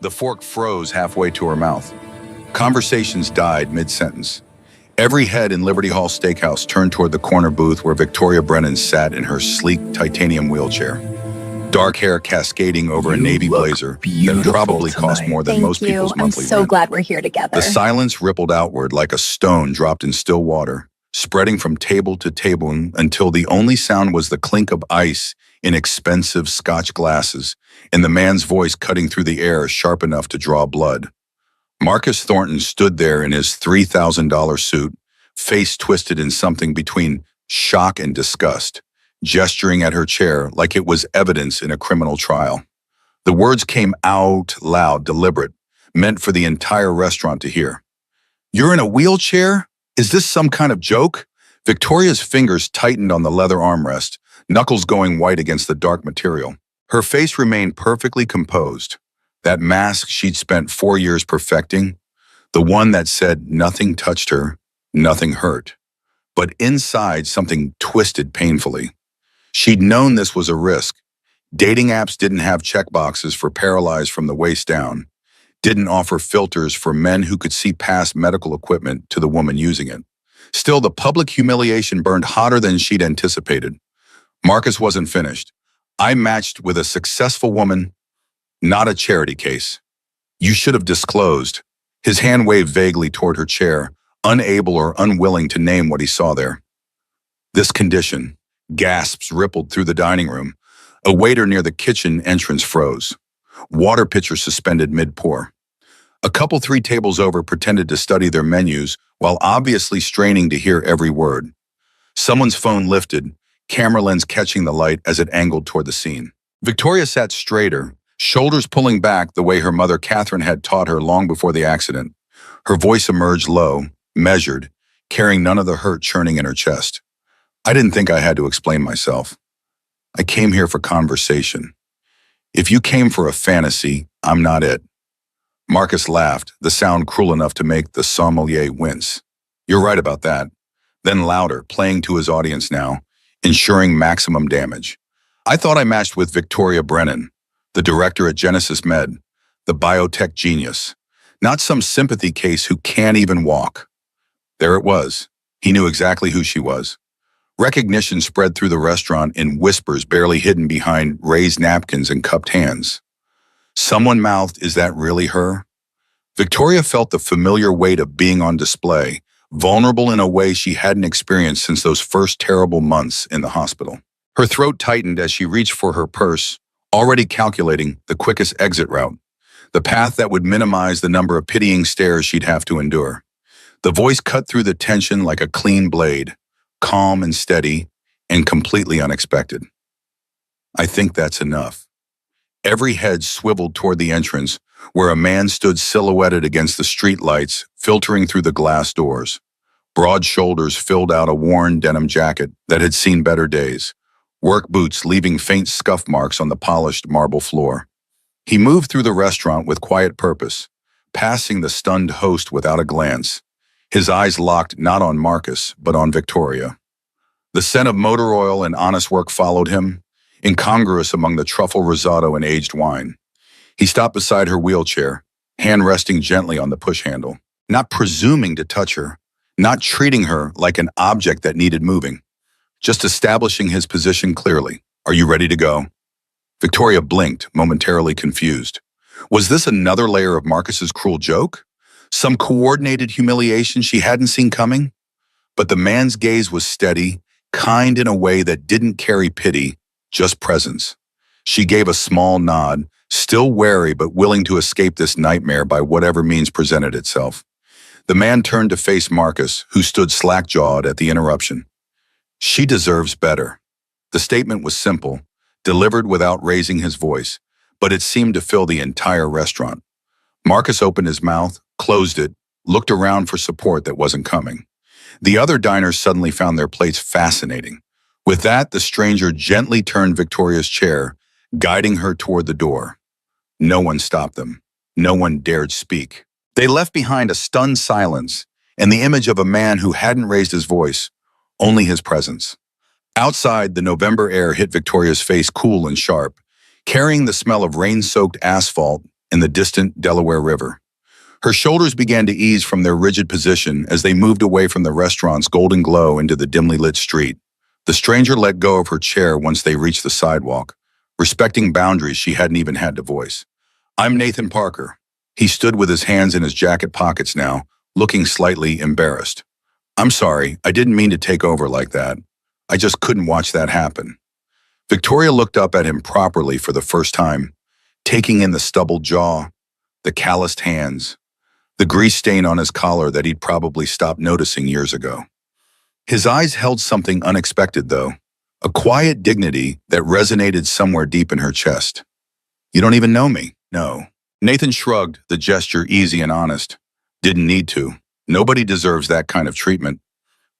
The fork froze halfway to her mouth. Conversations died mid-sentence. Every head in Liberty Hall Steakhouse turned toward the corner booth where Victoria Brennan sat in her sleek titanium wheelchair. Dark hair cascading over a navy blazer that probably cost more than most people's monthly rent. I'm so glad we're here together. The silence rippled outward like a stone dropped in still water, spreading from table to table until the only sound was the clink of ice in expensive Scotch glasses and the man's voice cutting through the air sharp enough to draw blood. Marcus Thornton stood there in his $3,000 suit, face twisted in something between shock and disgust, gesturing at her chair like it was evidence in a criminal trial. The words came out loud, deliberate, meant for the entire restaurant to hear. "You're in a wheelchair? Is this some kind of joke?" Victoria's fingers tightened on the leather armrest, knuckles going white against the dark material. Her face remained perfectly composed. That mask she'd spent 4 years perfecting, the one that said nothing touched her, nothing hurt. But inside, something twisted painfully. She'd known this was a risk. Dating apps didn't have checkboxes for paralyzed from the waist down, didn't offer filters for men who could see past medical equipment to the woman using it. Still, the public humiliation burned hotter than she'd anticipated. Marcus wasn't finished. "I matched with a successful woman, not a charity case. You should have disclosed." His hand waved vaguely toward her chair, unable or unwilling to name what he saw there. "This condition." Gasps rippled through the dining room. A waiter near the kitchen entrance froze. Water pitcher suspended mid-pour. A couple 3 tables over pretended to study their menus while obviously straining to hear every word. Someone's phone lifted, camera lens catching the light as it angled toward the scene. Victoria sat straighter, shoulders pulling back the way her mother Catherine had taught her long before the accident. Her voice emerged low, measured, carrying none of the hurt churning in her chest. "I didn't think I had to explain myself. I came here for conversation. If you came for a fantasy, I'm not it." Marcus laughed, the sound cruel enough to make the sommelier wince. "You're right about that." Then louder, playing to his audience now, ensuring maximum damage. "I thought I matched with Victoria Brennan, the director at Genesis Med, the biotech genius. Not some sympathy case who can't even walk." There it was. He knew exactly who she was. Recognition spread through the restaurant in whispers barely hidden behind raised napkins and cupped hands. Someone mouthed, "Is that really her?" Victoria felt the familiar weight of being on display, vulnerable in a way she hadn't experienced since those first terrible months in the hospital. Her throat tightened as she reached for her purse, already calculating the quickest exit route, the path that would minimize the number of pitying stares she'd have to endure. The voice cut through the tension like a clean blade, calm and steady, and completely unexpected. "I think that's enough." Every head swiveled toward the entrance, where a man stood silhouetted against the street lights, filtering through the glass doors. Broad shoulders filled out a worn denim jacket that had seen better days, work boots leaving faint scuff marks on the polished marble floor. He moved through the restaurant with quiet purpose, passing the stunned host without a glance, his eyes locked not on Marcus, but on Victoria. The scent of motor oil and honest work followed him, incongruous among the truffle risotto and aged wine. He stopped beside her wheelchair, hand resting gently on the push handle, not presuming to touch her, not treating her like an object that needed moving, just establishing his position clearly. "Are you ready to go?" Victoria blinked, momentarily confused. Was this another layer of Marcus's cruel joke? Some coordinated humiliation she hadn't seen coming? But the man's gaze was steady, kind in a way that didn't carry pity, just presence. She gave a small nod, still wary but willing to escape this nightmare by whatever means presented itself. The man turned to face Marcus, who stood slack-jawed at the interruption. "She deserves better." The statement was simple, delivered without raising his voice, but it seemed to fill the entire restaurant. Marcus opened his mouth, closed it, looked around for support that wasn't coming. The other diners suddenly found their plates fascinating. With that, the stranger gently turned Victoria's chair, guiding her toward the door. No one stopped them. No one dared speak. They left behind a stunned silence and the image of a man who hadn't raised his voice, only his presence. Outside, the November air hit Victoria's face cool and sharp, carrying the smell of rain-soaked asphalt in the distant Delaware River. Her shoulders began to ease from their rigid position as they moved away from the restaurant's golden glow into the dimly lit street. The stranger let go of her chair once they reached the sidewalk, respecting boundaries she hadn't even had to voice. "I'm Nathan Parker." He stood with his hands in his jacket pockets now, looking slightly embarrassed. "I'm sorry, I didn't mean to take over like that. I just couldn't watch that happen." Victoria looked up at him properly for the first time, taking in the stubbled jaw, the calloused hands, the grease stain on his collar that he'd probably stopped noticing years ago. His eyes held something unexpected, though, a quiet dignity that resonated somewhere deep in her chest. "You don't even know me?" "No." Nathan shrugged, the gesture easy and honest. "Didn't need to. Nobody deserves that kind of treatment."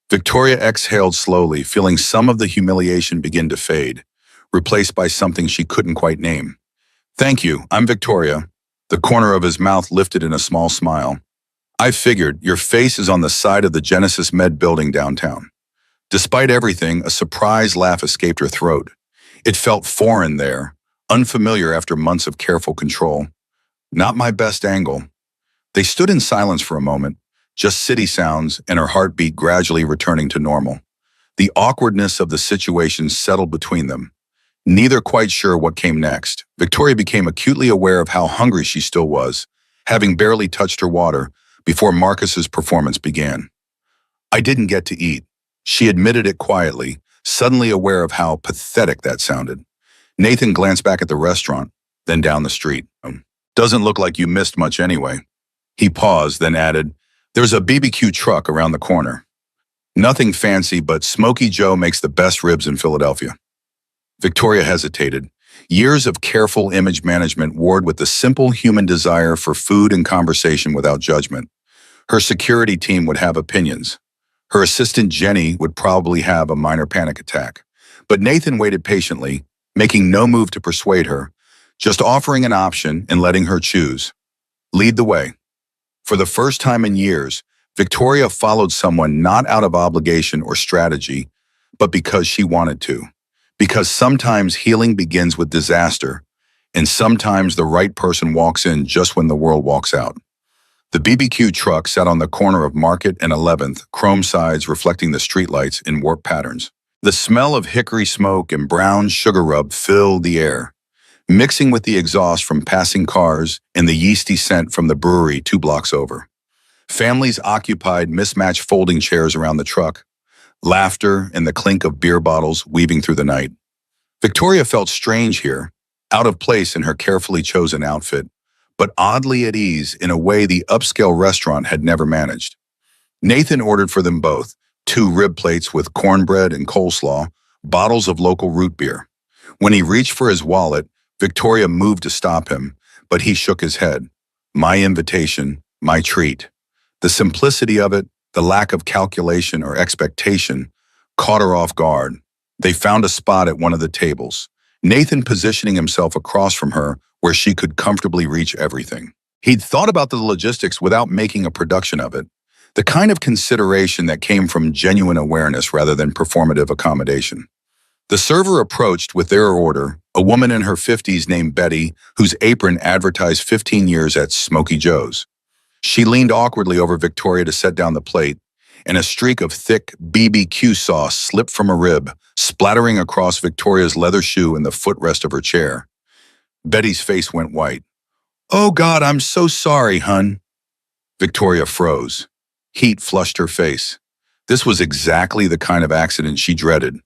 Victoria exhaled slowly, feeling some of the humiliation begin to fade, replaced by something she couldn't quite name. "Thank you, I'm Victoria." The corner of his mouth lifted in a small smile. "I figured your face is on the side of the Genesis Med building downtown." Despite everything, a surprised laugh escaped her throat. It felt foreign there, unfamiliar after months of careful control. "Not my best angle." They stood in silence for a moment, just city sounds and her heartbeat gradually returning to normal. The awkwardness of the situation settled between them. Neither quite sure what came next. Victoria became acutely aware of how hungry she still was, having barely touched her water before Marcus's performance began. "I didn't get to eat." She admitted it quietly, suddenly aware of how pathetic that sounded. Nathan glanced back at the restaurant, then down the street. "Doesn't look like you missed much anyway." He paused, then added, "There's a BBQ truck around the corner. Nothing fancy, but Smokey Joe makes the best ribs in Philadelphia." Victoria hesitated. Years of careful image management warred with the simple human desire for food and conversation without judgment. Her security team would have opinions. Her assistant Jenny would probably have a minor panic attack. But Nathan waited patiently, making no move to persuade her, just offering an option and letting her choose. "Lead the way." For the first time in years, Victoria followed someone not out of obligation or strategy, but because she wanted to. Because sometimes healing begins with disaster, and sometimes the right person walks in just when the world walks out. The BBQ truck sat on the corner of Market and 11th, chrome sides reflecting the streetlights in warped patterns. The smell of hickory smoke and brown sugar rub filled the air, mixing with the exhaust from passing cars and the yeasty scent from the brewery 2 blocks over. Families occupied mismatched folding chairs around the truck, laughter and the clink of beer bottles weaving through the night. Victoria felt strange here, out of place in her carefully chosen outfit, but oddly at ease in a way the upscale restaurant had never managed. Nathan ordered for them both, 2 rib plates with cornbread and coleslaw, bottles of local root beer. When he reached for his wallet, Victoria moved to stop him, but he shook his head. "My invitation, my treat." The simplicity of it, the lack of calculation or expectation, caught her off guard. They found a spot at one of the tables, Nathan positioning himself across from her where she could comfortably reach everything. He'd thought about the logistics without making a production of it, the kind of consideration that came from genuine awareness rather than performative accommodation. The server approached with their order, a woman in her 50s named Betty, whose apron advertised 15 years at Smokey Joe's. She leaned awkwardly over Victoria to set down the plate, and a streak of thick BBQ sauce slipped from a rib, splattering across Victoria's leather shoe and the footrest of her chair. Betty's face went white. "Oh God, I'm so sorry, hun." Victoria froze. Heat flushed her face. This was exactly the kind of accident she dreaded.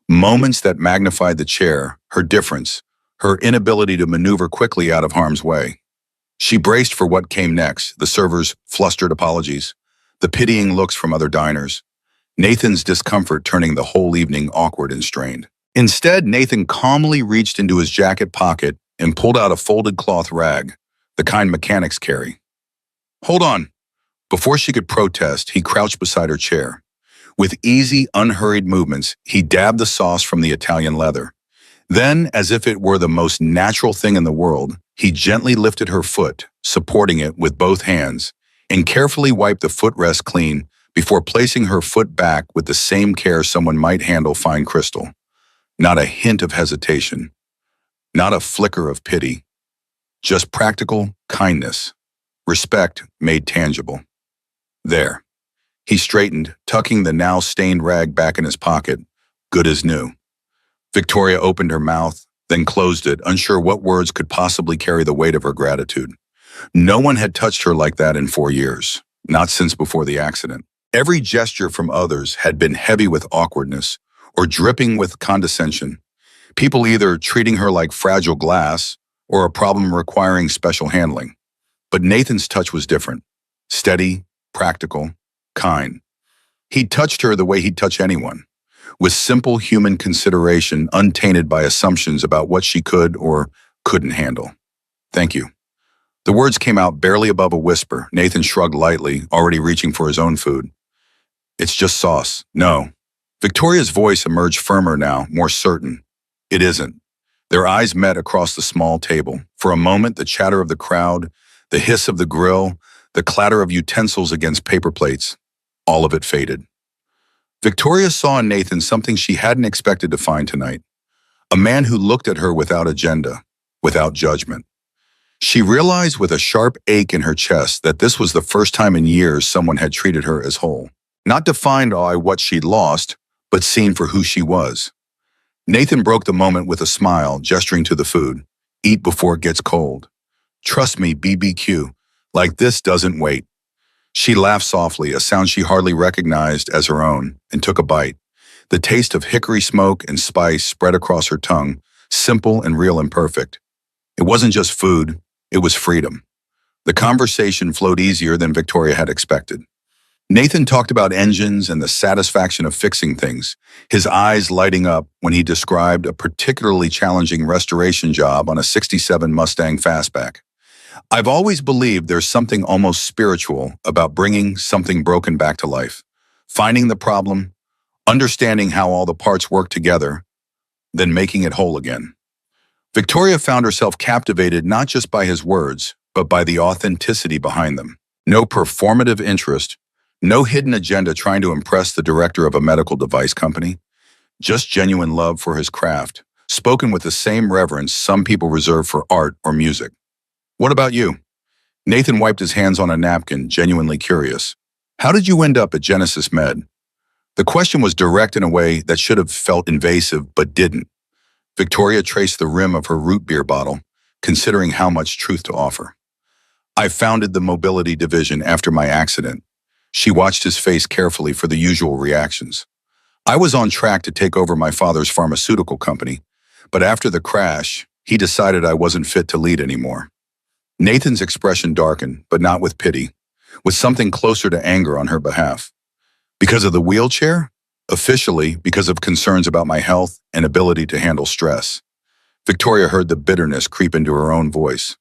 Moments that magnified the chair, her difference, her inability to maneuver quickly out of harm's way. She braced for what came next, the server's flustered apologies, the pitying looks from other diners, Nathan's discomfort turning the whole evening awkward and strained. Instead, Nathan calmly reached into his jacket pocket and pulled out a folded cloth rag, the kind mechanics carry. "Hold on." Before she could protest, he crouched beside her chair. With easy, unhurried movements, he dabbed the sauce from the Italian leather. Then, as if it were the most natural thing in the world, he gently lifted her foot, supporting it with both hands, and carefully wiped the footrest clean before placing her foot back with the same care someone might handle fine crystal. Not a hint of hesitation. Not a flicker of pity. Just practical kindness. Respect made tangible. There. He straightened, tucking the now stained rag back in his pocket. Good as new. Victoria opened her mouth, then closed it, unsure what words could possibly carry the weight of her gratitude. No one had touched her like that in 4 years, not since before the accident. Every gesture from others had been heavy with awkwardness or dripping with condescension. People either treating her like fragile glass or a problem requiring special handling. But Nathan's touch was different. Steady, practical, kind. He touched her the way he'd touch anyone, with simple human consideration untainted by assumptions about what she could or couldn't handle. Thank you. The words came out barely above a whisper. Nathan shrugged lightly, already reaching for his own food. It's just sauce. No. Victoria's voice emerged firmer now, more certain. It isn't. Their eyes met across the small table. For a moment, the chatter of the crowd, the hiss of the grill, the clatter of utensils against paper plates, all of it faded. Victoria saw in Nathan something she hadn't expected to find tonight. A man who looked at her without agenda, without judgment. She realized with a sharp ache in her chest that this was the first time in years someone had treated her as whole. Not defined by what she'd lost, but seen for who she was. Nathan broke the moment with a smile, gesturing to the food. Eat before it gets cold. Trust me, BBQ. Like this doesn't wait. She laughed softly, a sound she hardly recognized as her own, and took a bite. The taste of hickory smoke and spice spread across her tongue, simple and real and perfect. It wasn't just food, it was freedom. The conversation flowed easier than Victoria had expected. Nathan talked about engines and the satisfaction of fixing things, his eyes lighting up when he described a particularly challenging restoration job on a '67 Mustang Fastback. I've always believed there's something almost spiritual about bringing something broken back to life, finding the problem, understanding how all the parts work together, then making it whole again. Victoria found herself captivated not just by his words, but by the authenticity behind them. No performative interest, no hidden agenda trying to impress the director of a medical device company, just genuine love for his craft, spoken with the same reverence some people reserve for art or music. What about you? Nathan wiped his hands on a napkin, genuinely curious. How did you end up at Genesis Med? The question was direct in a way that should have felt invasive, but didn't. Victoria traced the rim of her root beer bottle, considering how much truth to offer. I founded the mobility division after my accident. She watched his face carefully for the usual reactions. I was on track to take over my father's pharmaceutical company, but after the crash, he decided I wasn't fit to lead anymore. Nathan's expression darkened, but not with pity, with something closer to anger on her behalf. Because of the wheelchair? Officially, because of concerns about my health and ability to handle stress. Victoria heard the bitterness creep into her own voice.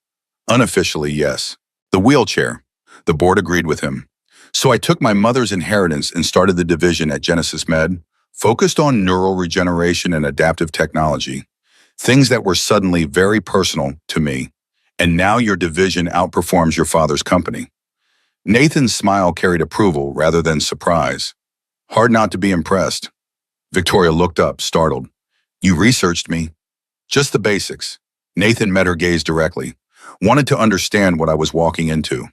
Unofficially, yes. The wheelchair. The board agreed with him. So I took my mother's inheritance and started the division at Genesis Med, focused on neural regeneration and adaptive technology, things that were suddenly very personal to me. And now your division outperforms your father's company. Nathan's smile carried approval rather than surprise. Hard not to be impressed. Victoria looked up, startled. You researched me? Just the basics. Nathan met her gaze directly. Wanted to understand what I was walking into.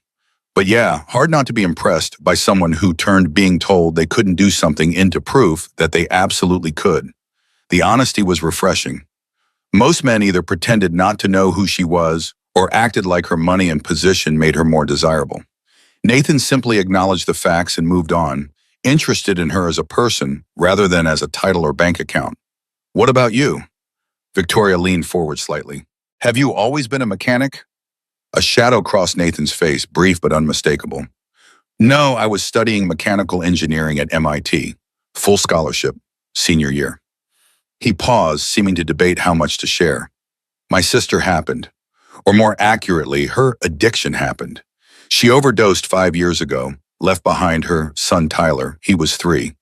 But yeah, hard not to be impressed by someone who turned being told they couldn't do something into proof that they absolutely could. The honesty was refreshing. Most men either pretended not to know who she was or acted like her money and position made her more desirable. Nathan simply acknowledged the facts and moved on, interested in her as a person rather than as a title or bank account. What about you? Victoria leaned forward slightly. Have you always been a mechanic? A shadow crossed Nathan's face, brief but unmistakable. No, I was studying mechanical engineering at MIT, full scholarship, senior year. He paused, seeming to debate how much to share. My sister happened. Or more accurately, her addiction happened. She overdosed 5 years ago, left behind her son Tyler. He was 3.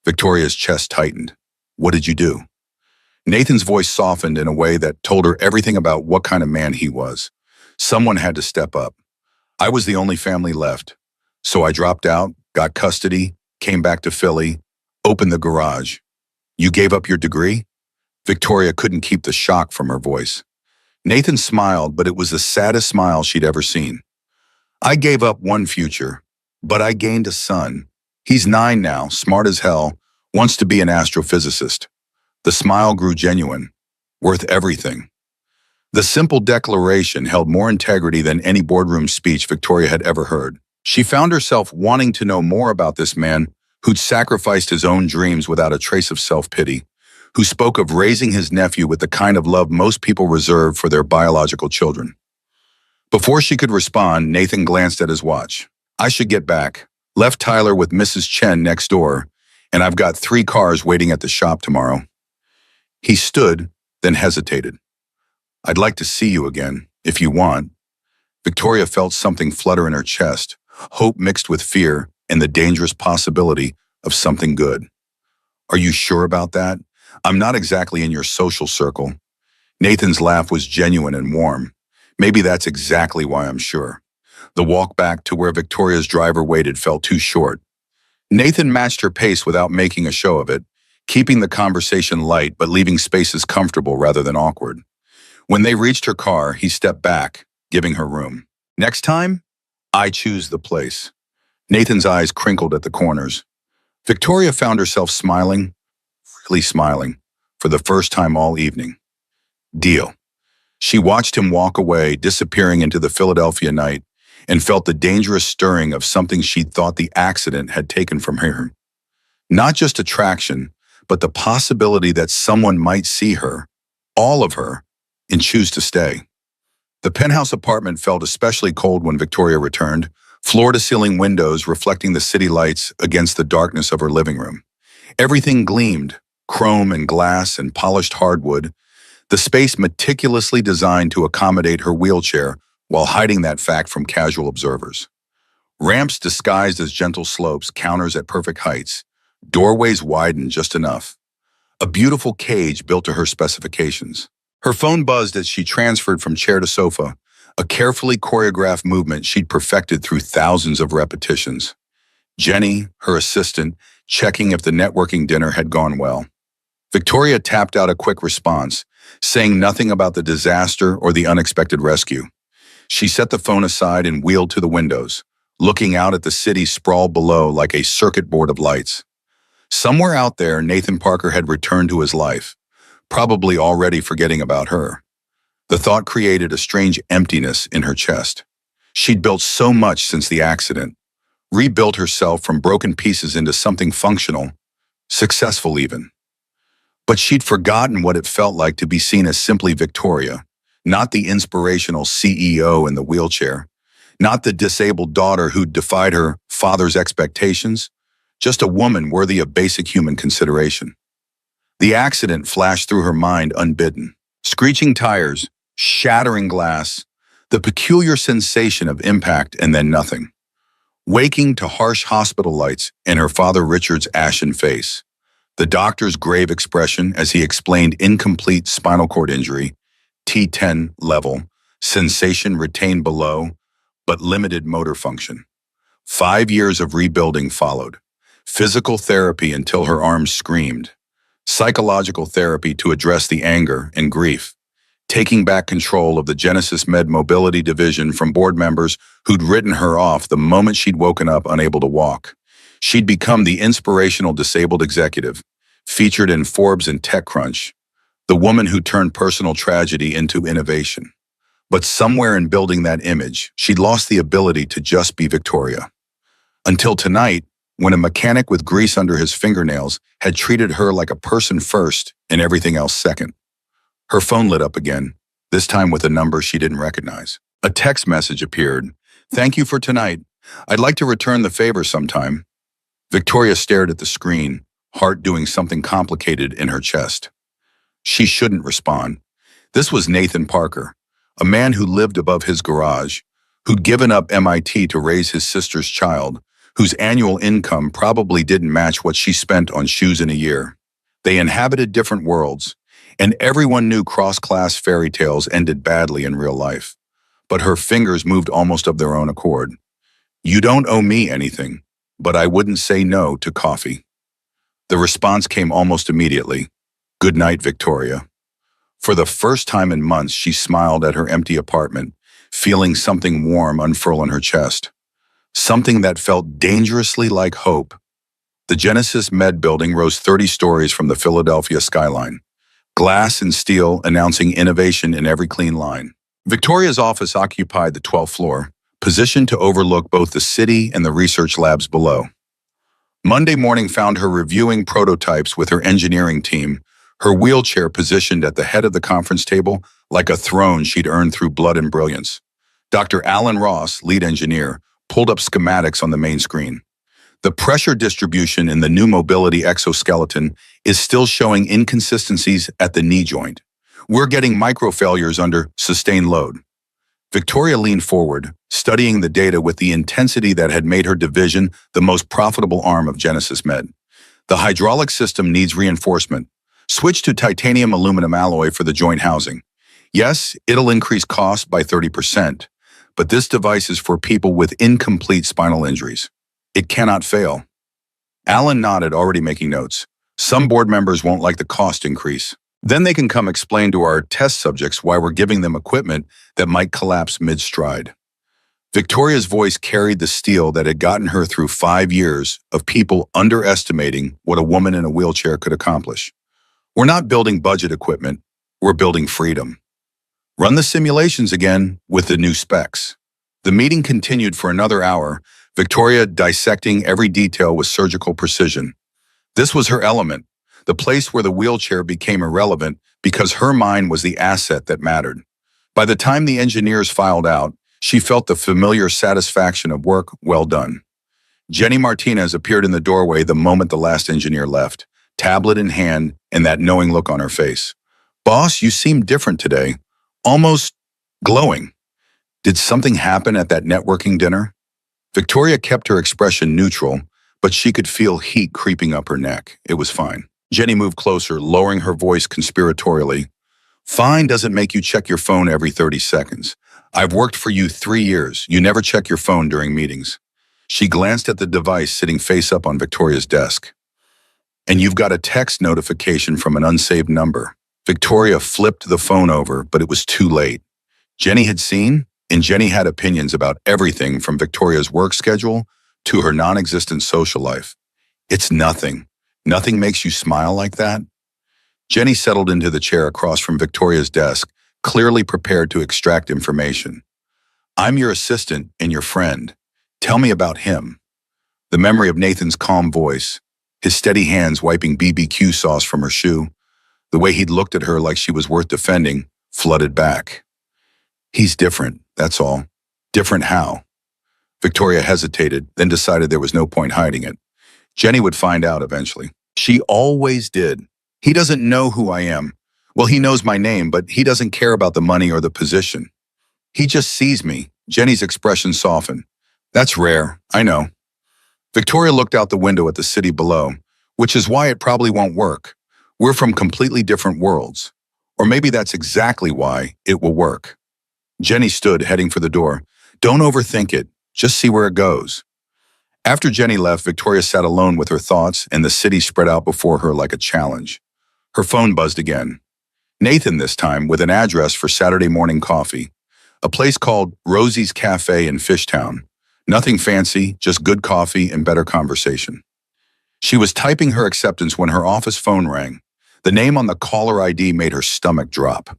Victoria's chest tightened. What did you do? Nathan's voice softened in a way that told her everything about what kind of man he was. Someone had to step up. I was the only family left. So I dropped out, got custody, came back to Philly, opened the garage. You gave up your degree? Victoria couldn't keep the shock from her voice. Nathan smiled, but it was the saddest smile she'd ever seen. I gave up one future, but I gained a son. He's 9 now, smart as hell, wants to be an astrophysicist. The smile grew genuine, worth everything. The simple declaration held more integrity than any boardroom speech Victoria had ever heard. She found herself wanting to know more about this man who'd sacrificed his own dreams without a trace of self-pity, who spoke of raising his nephew with the kind of love most people reserve for their biological children. Before she could respond, Nathan glanced at his watch. I should get back. Left Tyler with Mrs. Chen next door, and I've got 3 cars waiting at the shop tomorrow. He stood, then hesitated. I'd like to see you again, if you want. Victoria felt something flutter in her chest, hope mixed with fear and the dangerous possibility of something good. Are you sure about that? I'm not exactly in your social circle. Nathan's laugh was genuine and warm. Maybe that's exactly why I'm sure. The walk back to where Victoria's driver waited felt too short. Nathan matched her pace without making a show of it, keeping the conversation light but leaving spaces comfortable rather than awkward. When they reached her car, he stepped back, giving her room. Next time, I choose the place. Nathan's eyes crinkled at the corners. Victoria found herself smiling, really smiling, for the first time all evening. Deal. She watched him walk away, disappearing into the Philadelphia night, and felt the dangerous stirring of something she'd thought the accident had taken from her. Not just attraction, but the possibility that someone might see her, all of her, and choose to stay. The penthouse apartment felt especially cold when Victoria returned, floor-to-ceiling windows reflecting the city lights against the darkness of her living room. Everything gleamed, chrome and glass and polished hardwood, the space meticulously designed to accommodate her wheelchair while hiding that fact from casual observers. Ramps disguised as gentle slopes, counters at perfect heights, doorways widened just enough. A beautiful cage built to her specifications. Her phone buzzed as she transferred from chair to sofa, a carefully choreographed movement she'd perfected through thousands of repetitions. Jenny, her assistant, checking if the networking dinner had gone well. Victoria tapped out a quick response, saying nothing about the disaster or the unexpected rescue. She set the phone aside and wheeled to the windows, looking out at the city sprawled below like a circuit board of lights. Somewhere out there, Nathan Parker had returned to his life, probably already forgetting about her. The thought created a strange emptiness in her chest. She'd built so much since the accident, rebuilt herself from broken pieces into something functional, successful even. But she'd forgotten what it felt like to be seen as simply Victoria, not the inspirational CEO in the wheelchair, not the disabled daughter who'd defied her father's expectations, just a woman worthy of basic human consideration. The accident flashed through her mind unbidden. Screeching tires, shattering glass, the peculiar sensation of impact and then nothing. Waking to harsh hospital lights and her father Richard's ashen face. The doctor's grave expression as he explained incomplete spinal cord injury, T10 level, sensation retained below, but limited motor function. 5 years of rebuilding followed. Physical therapy until her arms screamed. Psychological therapy to address the anger and grief. Taking back control of the Genesis Med Mobility Division from board members who'd written her off the moment she'd woken up unable to walk. She'd become the inspirational disabled executive, featured in Forbes and TechCrunch, the woman who turned personal tragedy into innovation. But somewhere in building that image, she'd lost the ability to just be Victoria. Until tonight, when a mechanic with grease under his fingernails had treated her like a person first and everything else second. Her phone lit up again, this time with a number she didn't recognize. A text message appeared. "Thank you for tonight. I'd like to return the favor sometime." Victoria stared at the screen, heart doing something complicated in her chest. She shouldn't respond. This was Nathan Parker, a man who lived above his garage, who'd given up MIT to raise his sister's child, whose annual income probably didn't match what she spent on shoes in a year. They inhabited different worlds, and everyone knew cross-class fairy tales ended badly in real life. But her fingers moved almost of their own accord. "You don't owe me anything, but I wouldn't say no to coffee." The response came almost immediately. "Good night, Victoria." For the first time in months, she smiled at her empty apartment, feeling something warm unfurl in her chest. Something that felt dangerously like hope. The Genesis Med building rose 30 stories from the Philadelphia skyline, glass and steel announcing innovation in every clean line. Victoria's office occupied the 12th floor, positioned to overlook both the city and the research labs below. Monday morning found her reviewing prototypes with her engineering team, her wheelchair positioned at the head of the conference table like a throne she'd earned through blood and brilliance. Dr. Alan Ross, lead engineer, pulled up schematics on the main screen. The pressure distribution in the new mobility exoskeleton is still showing inconsistencies at the knee joint. We're getting microfailures under sustained load. Victoria leaned forward, studying the data with the intensity that had made her division the most profitable arm of Genesis Med. The hydraulic system needs reinforcement. Switch to titanium aluminum alloy for the joint housing. Yes, it'll increase cost by 30%, but this device is for people with incomplete spinal injuries. It cannot fail. Alan nodded, already making notes. Some board members won't like the cost increase. Then they can come explain to our test subjects why we're giving them equipment that might collapse mid-stride. Victoria's voice carried the steel that had gotten her through 5 years of people underestimating what a woman in a wheelchair could accomplish. We're not building budget equipment, we're building freedom. Run the simulations again with the new specs. The meeting continued for another hour, Victoria dissecting every detail with surgical precision. This was her element, the place where the wheelchair became irrelevant because her mind was the asset that mattered. By the time the engineers filed out, she felt the familiar satisfaction of work well done. Jenny Martinez appeared in the doorway the moment the last engineer left, tablet in hand and that knowing look on her face. "Boss, you seem different today, almost glowing. Did something happen at that networking dinner?" Victoria kept her expression neutral, but she could feel heat creeping up her neck. It was fine. Jenny moved closer, lowering her voice conspiratorially. "Fine doesn't make you check your phone every 30 seconds. I've worked for you 3 years. You never check your phone during meetings." She glanced at the device sitting face up on Victoria's desk. "And you've got a text notification from an unsaved number." Victoria flipped the phone over, but it was too late. Jenny had seen, and Jenny had opinions about everything from Victoria's work schedule to her non-existent social life. "It's nothing. Nothing makes you smile like that?" Jenny settled into the chair across from Victoria's desk, clearly prepared to extract information. "I'm your assistant and your friend. Tell me about him." The memory of Nathan's calm voice, his steady hands wiping BBQ sauce from her shoe, the way he'd looked at her like she was worth defending, flooded back. "He's different, that's all." "Different how?" Victoria hesitated, then decided there was no point hiding it. Jenny would find out eventually. She always did. "He doesn't know who I am. Well, he knows my name, but he doesn't care about the money or the position. He just sees me." Jenny's expression softened. "That's rare, I know." Victoria looked out the window at the city below, which is why it probably won't work. We're from completely different worlds. Or maybe that's exactly why it will work. Jenny stood, heading for the door. "Don't overthink it. Just see where it goes." After Jenny left, Victoria sat alone with her thoughts, and the city spread out before her like a challenge. Her phone buzzed again. Nathan this time, with an address for Saturday morning coffee. A place called Rosie's Cafe in Fishtown. Nothing fancy, just good coffee and better conversation. She was typing her acceptance when her office phone rang. The name on the caller ID made her stomach drop.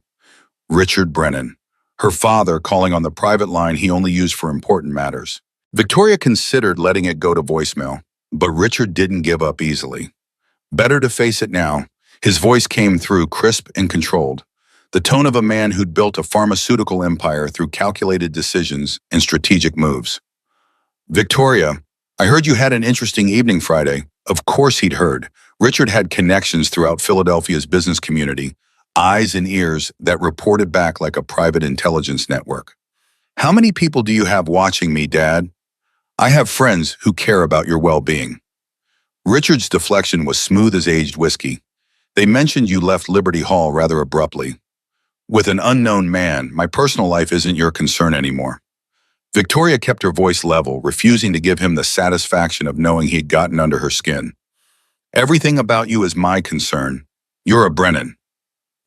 Richard Brennan. Her father calling on the private line he only used for important matters. Victoria considered letting it go to voicemail, but Richard didn't give up easily. Better to face it now. His voice came through crisp and controlled, the tone of a man who'd built a pharmaceutical empire through calculated decisions and strategic moves. "Victoria, I heard you had an interesting evening Friday." Of course he'd heard. Richard had connections throughout Philadelphia's business community, eyes and ears that reported back like a private intelligence network. "How many people do you have watching me, Dad? I have friends who care about your well-being." Richard's deflection was smooth as aged whiskey. "They mentioned you left Liberty Hall rather abruptly. With an unknown man, my personal life isn't your concern anymore." Victoria kept her voice level, refusing to give him the satisfaction of knowing he'd gotten under her skin. "Everything about you is my concern. You're a Brennan."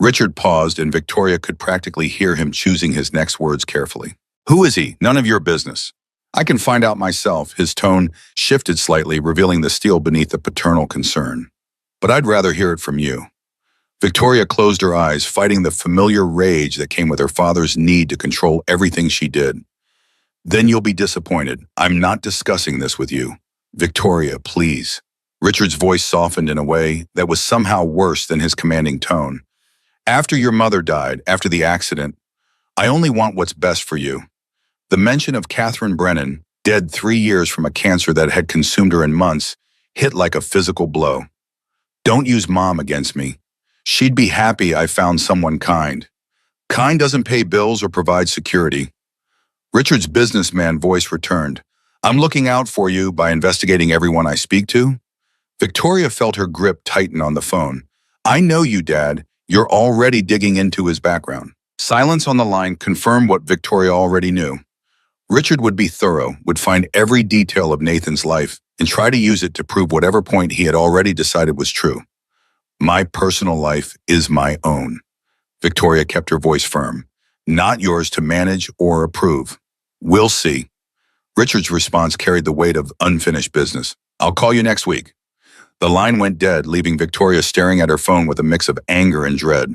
Richard paused, and Victoria could practically hear him choosing his next words carefully. Who is he? None of your business. I can find out myself. His tone shifted slightly, revealing the steel beneath the paternal concern. But I'd rather hear it from you. Victoria closed her eyes, fighting the familiar rage that came with her father's need to control everything she did. Then you'll be disappointed. I'm not discussing this with you. Victoria, please. Richard's voice softened in a way that was somehow worse than his commanding tone. After your mother died, after the accident, I only want what's best for you. The mention of Catherine Brennan, dead 3 years from a cancer that had consumed her in months, hit like a physical blow. Don't use Mom against me. She'd be happy I found someone kind. Kind doesn't pay bills or provide security. Richard's businessman voice returned. I'm looking out for you by investigating everyone I speak to. Victoria felt her grip tighten on the phone. I know you, Dad. You're already digging into his background. Silence on the line confirmed what Victoria already knew. Richard would be thorough, would find every detail of Nathan's life, and try to use it to prove whatever point he had already decided was true. My personal life is my own. Victoria kept her voice firm. Not yours to manage or approve. We'll see. Richard's response carried the weight of unfinished business. I'll call you next week. The line went dead, leaving Victoria staring at her phone with a mix of anger and dread.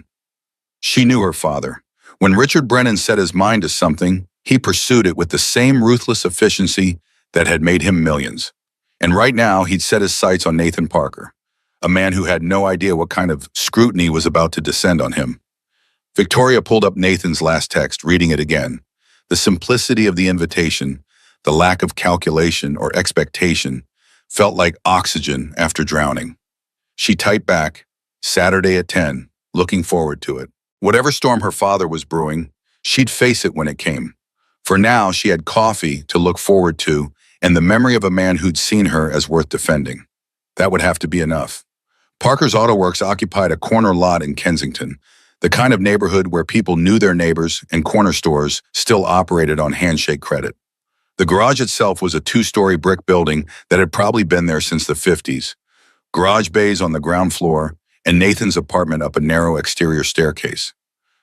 She knew her father. When Richard Brennan set his mind to something, he pursued it with the same ruthless efficiency that had made him millions. And right now, he'd set his sights on Nathan Parker, a man who had no idea what kind of scrutiny was about to descend on him. Victoria pulled up Nathan's last text, reading it again. The simplicity of the invitation, the lack of calculation or expectation, felt like oxygen after drowning. She typed back, Saturday at 10, looking forward to it. Whatever storm her father was brewing, she'd face it when it came. For now, she had coffee to look forward to and the memory of a man who'd seen her as worth defending. That would have to be enough. Parker's Auto Works occupied a corner lot in Kensington, the kind of neighborhood where people knew their neighbors and corner stores still operated on handshake credit. The garage itself was a 2-story brick building that had probably been there since the 50s. Garage bays on the ground floor, and Nathan's apartment up a narrow exterior staircase.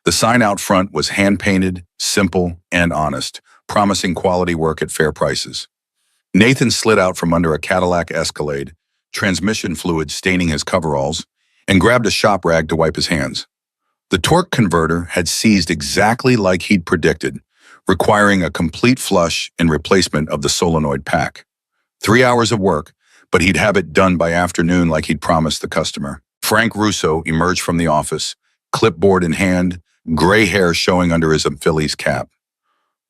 The sign out front was hand-painted, simple, and honest, promising quality work at fair prices. Nathan slid out from under a Cadillac Escalade, transmission fluid staining his coveralls, and grabbed a shop rag to wipe his hands. The torque converter had seized exactly like he'd predicted, requiring a complete flush and replacement of the solenoid pack. 3 hours of work, but he'd have it done by afternoon like he'd promised the customer. Frank Russo emerged from the office, clipboard in hand, gray hair showing under his Phillies cap.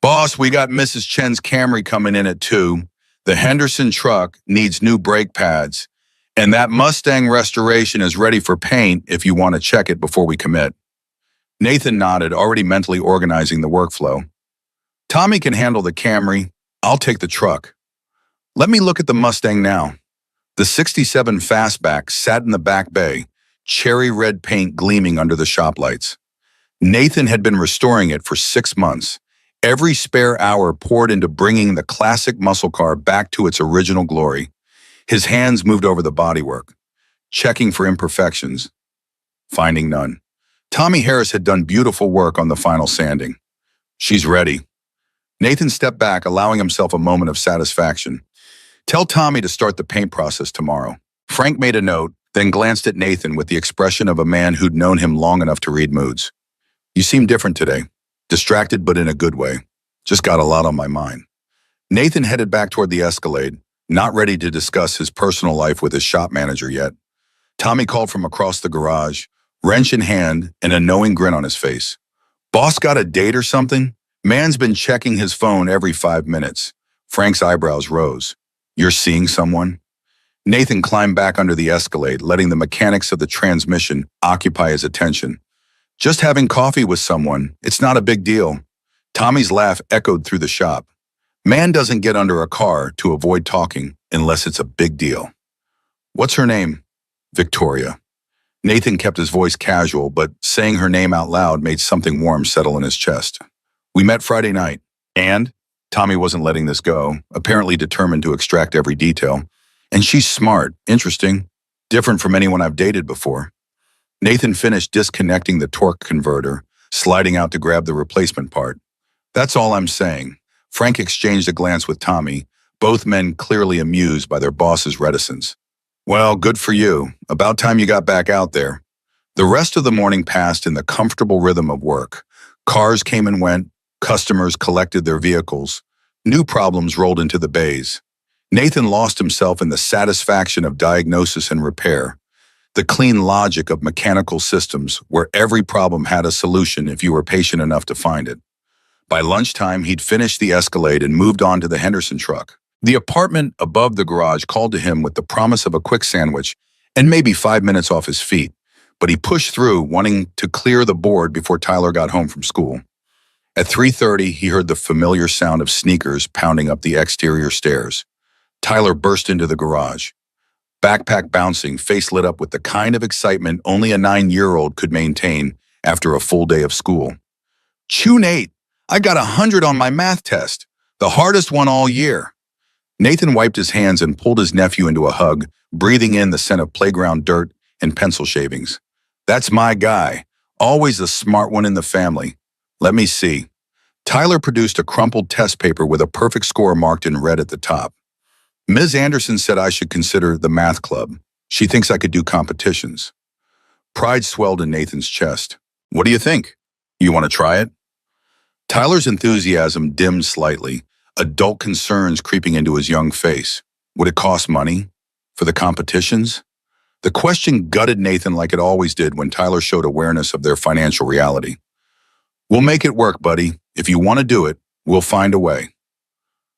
Boss, we got Mrs. Chen's Camry coming in at 2. The Henderson truck needs new brake pads, and that Mustang restoration is ready for paint if you want to check it before we commit. Nathan nodded, already mentally organizing the workflow. Tommy can handle the Camry. I'll take the truck. Let me look at the Mustang now. The 67 Fastback sat in the back bay, cherry red paint gleaming under the shop lights. Nathan had been restoring it for 6 months. Every spare hour poured into bringing the classic muscle car back to its original glory. His hands moved over the bodywork, checking for imperfections, finding none. Tommy Harris had done beautiful work on the final sanding. She's ready. Nathan stepped back, allowing himself a moment of satisfaction. Tell Tommy to start the paint process tomorrow. Frank made a note, then glanced at Nathan with the expression of a man who'd known him long enough to read moods. You seem different today. Distracted, but in a good way. Just got a lot on my mind. Nathan headed back toward the Escalade, not ready to discuss his personal life with his shop manager yet. Tommy called from across the garage, wrench in hand and a knowing grin on his face. Boss got a date or something? Man's been checking his phone every 5 minutes. Frank's eyebrows rose. You're seeing someone? Nathan climbed back under the Escalade, letting the mechanics of the transmission occupy his attention. Just having coffee with someone, it's not a big deal. Tommy's laugh echoed through the shop. Man doesn't get under a car to avoid talking unless it's a big deal. What's her name? Victoria. Nathan kept his voice casual, but saying her name out loud made something warm settle in his chest. We met Friday night, and Tommy wasn't letting this go, apparently determined to extract every detail. And she's smart, interesting, different from anyone I've dated before. Nathan finished disconnecting the torque converter, sliding out to grab the replacement part. That's all I'm saying. Frank exchanged a glance with Tommy, both men clearly amused by their boss's reticence. Well, good for you. About time you got back out there. The rest of the morning passed in the comfortable rhythm of work. Cars came and went, customers collected their vehicles. New problems rolled into the bays. Nathan lost himself in the satisfaction of diagnosis and repair, the clean logic of mechanical systems where every problem had a solution if you were patient enough to find it. By lunchtime, he'd finished the Escalade and moved on to the Henderson truck. The apartment above the garage called to him with the promise of a quick sandwich and maybe 5 minutes off his feet, but he pushed through, wanting to clear the board before Tyler got home from school. At 3:30, he heard the familiar sound of sneakers pounding up the exterior stairs. Tyler burst into the garage, backpack bouncing, face lit up with the kind of excitement only a 9-year-old could maintain after a full day of school. Chew Nate, I got 100 on my math test, the hardest one all year. Nathan wiped his hands and pulled his nephew into a hug, breathing in the scent of playground dirt and pencil shavings. That's my guy, always the smart one in the family. Let me see. Tyler produced a crumpled test paper with a perfect score marked in red at the top. Ms. Anderson said I should consider the math club. She thinks I could do competitions. Pride swelled in Nathan's chest. What do you think? You want to try it? Tyler's enthusiasm dimmed slightly, adult concerns creeping into his young face. Would it cost money? For the competitions? The question gutted Nathan like it always did when Tyler showed awareness of their financial reality. We'll make it work, buddy. If you want to do it, we'll find a way.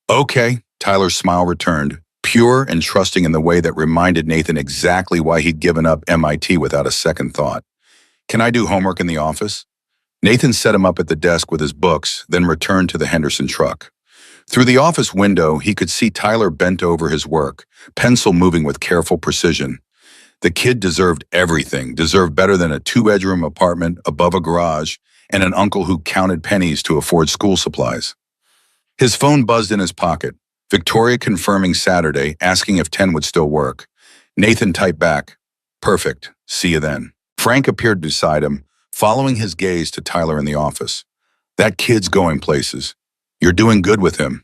Okay, Tyler's smile returned, pure and trusting in the way that reminded Nathan exactly why he'd given up MIT without a second thought. Can I do homework in the office? Nathan set him up at the desk with his books, then returned to the Henderson truck. Through the office window, he could see Tyler bent over his work, pencil moving with careful precision. The kid deserved everything, deserved better than a 2-bedroom apartment above a garage and an uncle who counted pennies to afford school supplies. His phone buzzed in his pocket. Victoria confirming Saturday, asking if 10 would still work. Nathan typed back, "Perfect. See you then." Frank appeared beside him, following his gaze to Tyler in the office. That kid's going places. You're doing good with him.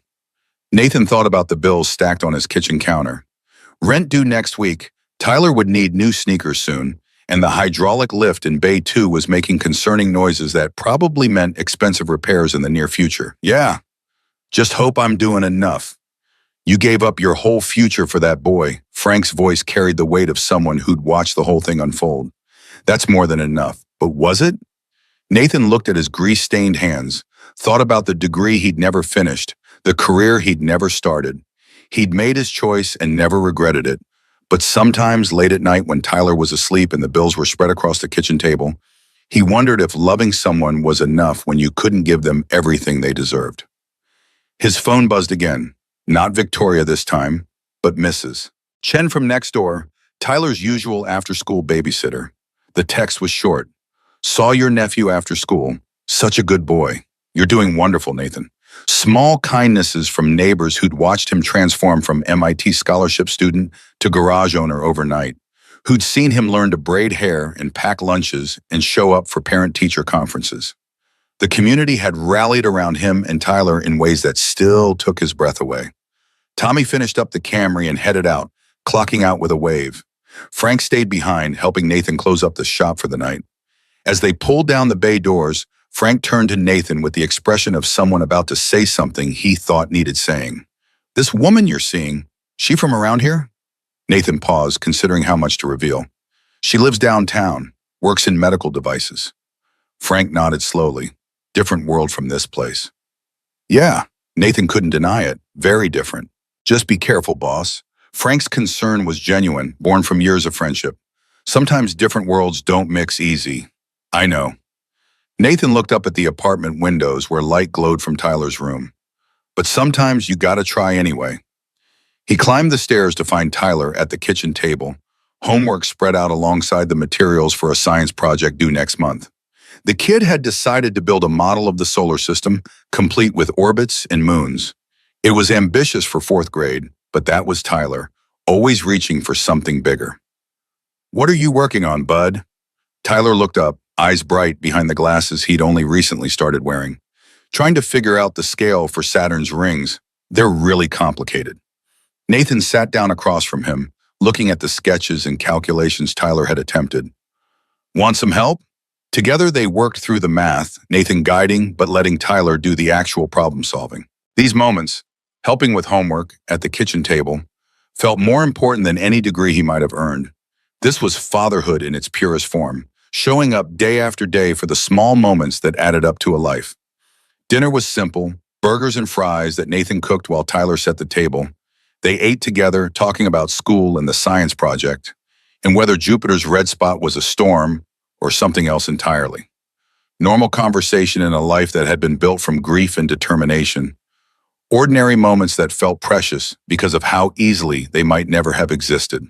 Nathan thought about the bills stacked on his kitchen counter. Rent due next week, Tyler would need new sneakers soon, and the hydraulic lift in Bay 2 was making concerning noises that probably meant expensive repairs in the near future. Yeah, just hope I'm doing enough. You gave up your whole future for that boy. Frank's voice carried the weight of someone who'd watched the whole thing unfold. That's more than enough. But was it? Nathan looked at his grease-stained hands, thought about the degree he'd never finished, the career he'd never started. He'd made his choice and never regretted it. But sometimes late at night when Tyler was asleep and the bills were spread across the kitchen table, he wondered if loving someone was enough when you couldn't give them everything they deserved. His phone buzzed again. Not Victoria this time, but Mrs. Chen from next door, Tyler's usual after-school babysitter. The text was short. Saw your nephew after school. Such a good boy. You're doing wonderful, Nathan. Small kindnesses from neighbors who'd watched him transform from MIT scholarship student to garage owner overnight, who'd seen him learn to braid hair and pack lunches and show up for parent-teacher conferences. The community had rallied around him and Tyler in ways that still took his breath away. Tommy finished up the Camry and headed out, clocking out with a wave. Frank stayed behind, helping Nathan close up the shop for the night. As they pulled down the bay doors, Frank turned to Nathan with the expression of someone about to say something he thought needed saying. This woman you're seeing, she from around here? Nathan paused, considering how much to reveal. She lives downtown, works in medical devices. Frank nodded slowly. Different world from this place. Yeah, Nathan couldn't deny it. Very different. Just be careful, boss. Frank's concern was genuine, born from years of friendship. Sometimes different worlds don't mix easy. I know. Nathan looked up at the apartment windows where light glowed from Tyler's room. But sometimes you gotta try anyway. He climbed the stairs to find Tyler at the kitchen table, homework spread out alongside the materials for a science project due next month. The kid had decided to build a model of the solar system, complete with orbits and moons. It was ambitious for 4th grade, but that was Tyler, always reaching for something bigger. What are you working on, bud? Tyler looked up, eyes bright behind the glasses he'd only recently started wearing, trying to figure out the scale for Saturn's rings. They're really complicated. Nathan sat down across from him, looking at the sketches and calculations Tyler had attempted. Want some help? Together they worked through the math, Nathan guiding but letting Tyler do the actual problem solving. These moments, helping with homework at the kitchen table, felt more important than any degree he might have earned. This was fatherhood in its purest form, showing up day after day for the small moments that added up to a life. Dinner was simple, burgers and fries that Nathan cooked while Tyler set the table. They ate together, talking about school and the science project, and whether Jupiter's red spot was a storm or something else entirely. Normal conversation in a life that had been built from grief and determination. Ordinary moments that felt precious because of how easily they might never have existed.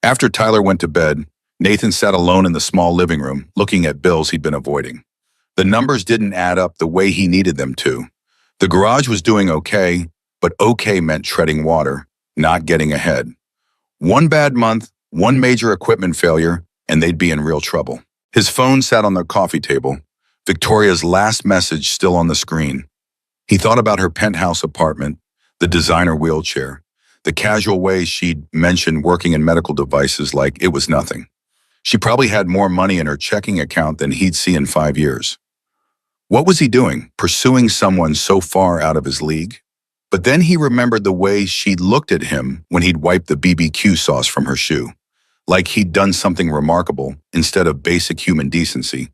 After Tyler went to bed, Nathan sat alone in the small living room, looking at bills he'd been avoiding. The numbers didn't add up the way he needed them to. The garage was doing okay, but okay meant treading water, not getting ahead. One bad month, one major equipment failure, and they'd be in real trouble. His phone sat on the coffee table, Victoria's last message still on the screen. He thought about her penthouse apartment, the designer wheelchair, the casual way she'd mentioned working in medical devices like it was nothing. She probably had more money in her checking account than he'd see in 5 years. What was he doing, pursuing someone so far out of his league? But then he remembered the way she'd looked at him when he'd wiped the BBQ sauce from her shoe. Like he'd done something remarkable instead of basic human decency.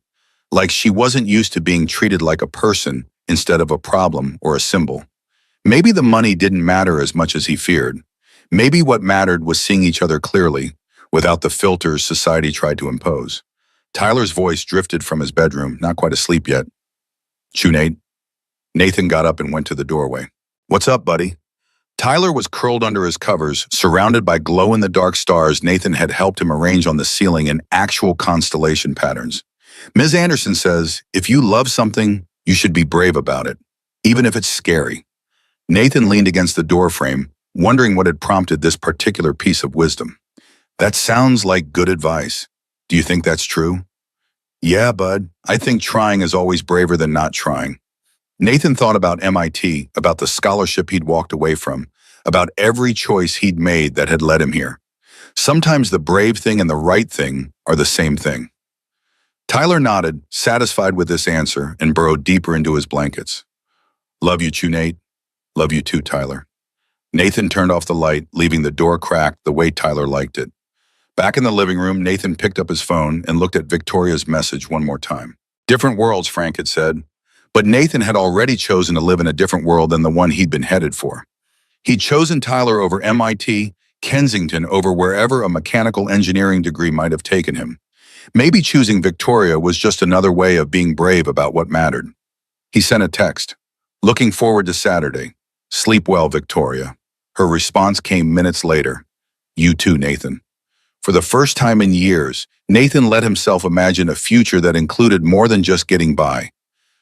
Like she wasn't used to being treated like a person instead of a problem or a symbol. Maybe the money didn't matter as much as he feared. Maybe what mattered was seeing each other clearly, without the filters society tried to impose. Tyler's voice drifted from his bedroom, not quite asleep yet. "Chew, Nate." Nathan got up and went to the doorway. "What's up, buddy?" Tyler was curled under his covers, surrounded by glow-in-the-dark stars Nathan had helped him arrange on the ceiling in actual constellation patterns. Ms. Anderson says, if you love something, you should be brave about it, even if it's scary. Nathan leaned against the doorframe, wondering what had prompted this particular piece of wisdom. That sounds like good advice. Do you think that's true? Yeah, bud. I think trying is always braver than not trying. Nathan thought about MIT, about the scholarship he'd walked away from, about every choice he'd made that had led him here. Sometimes the brave thing and the right thing are the same thing. Tyler nodded, satisfied with this answer, and burrowed deeper into his blankets. Love you, Chew, Nate. Love you too, Tyler. Nathan turned off the light, leaving the door cracked the way Tyler liked it. Back in the living room, Nathan picked up his phone and looked at Victoria's message one more time. Different worlds, Frank had said. But Nathan had already chosen to live in a different world than the one he'd been headed for. He'd chosen Tyler over MIT, Kensington over wherever a mechanical engineering degree might have taken him. Maybe choosing Victoria was just another way of being brave about what mattered. He sent a text. Looking forward to Saturday. Sleep well, Victoria. Her response came minutes later. You too, Nathan. For the first time in years, Nathan let himself imagine a future that included more than just getting by.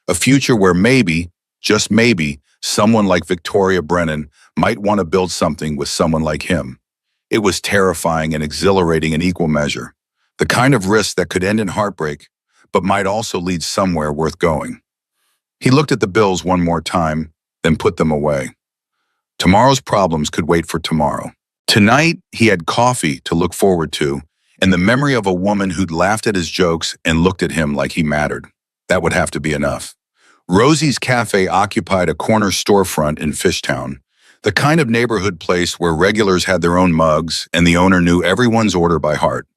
A future where maybe, just maybe, someone like Victoria Brennan might want to build something with someone like him. It was terrifying and exhilarating in equal measure. The kind of risk that could end in heartbreak, but might also lead somewhere worth going. He looked at the bills one more time, then put them away. Tomorrow's problems could wait for tomorrow. Tonight, he had coffee to look forward to, and the memory of a woman who'd laughed at his jokes and looked at him like he mattered. That would have to be enough. Rosie's Cafe occupied a corner storefront in Fishtown, the kind of neighborhood place where regulars had their own mugs and the owner knew everyone's order by heart.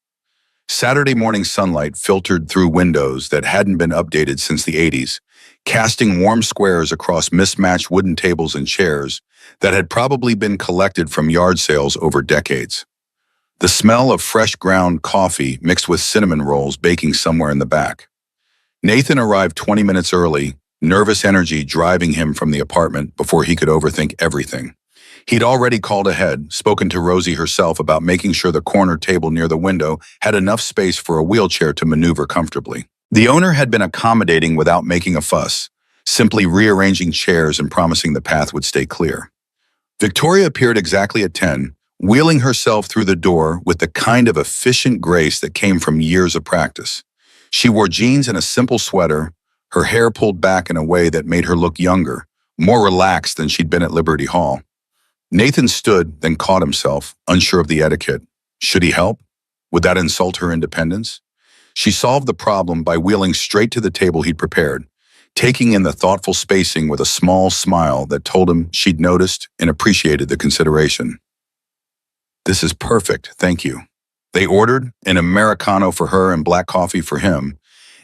Saturday morning sunlight filtered through windows that hadn't been updated since the 80s, casting warm squares across mismatched wooden tables and chairs that had probably been collected from yard sales over decades. The smell of fresh ground coffee mixed with cinnamon rolls baking somewhere in the back. Nathan arrived 20 minutes early, nervous energy driving him from the apartment before he could overthink everything. He'd already called ahead, spoken to Rosie herself about making sure the corner table near the window had enough space for a wheelchair to maneuver comfortably. The owner had been accommodating without making a fuss, simply rearranging chairs and promising the path would stay clear. Victoria appeared exactly at 10, wheeling herself through the door with the kind of efficient grace that came from years of practice. She wore jeans and a simple sweater, her hair pulled back in a way that made her look younger, more relaxed than she'd been at Liberty Hall. Nathan stood, then caught himself, unsure of the etiquette. Should he help? Would that insult her independence? She solved the problem by wheeling straight to the table he'd prepared, taking in the thoughtful spacing with a small smile that told him she'd noticed and appreciated the consideration. "This is perfect, thank you." They ordered an Americano for her and black coffee for him,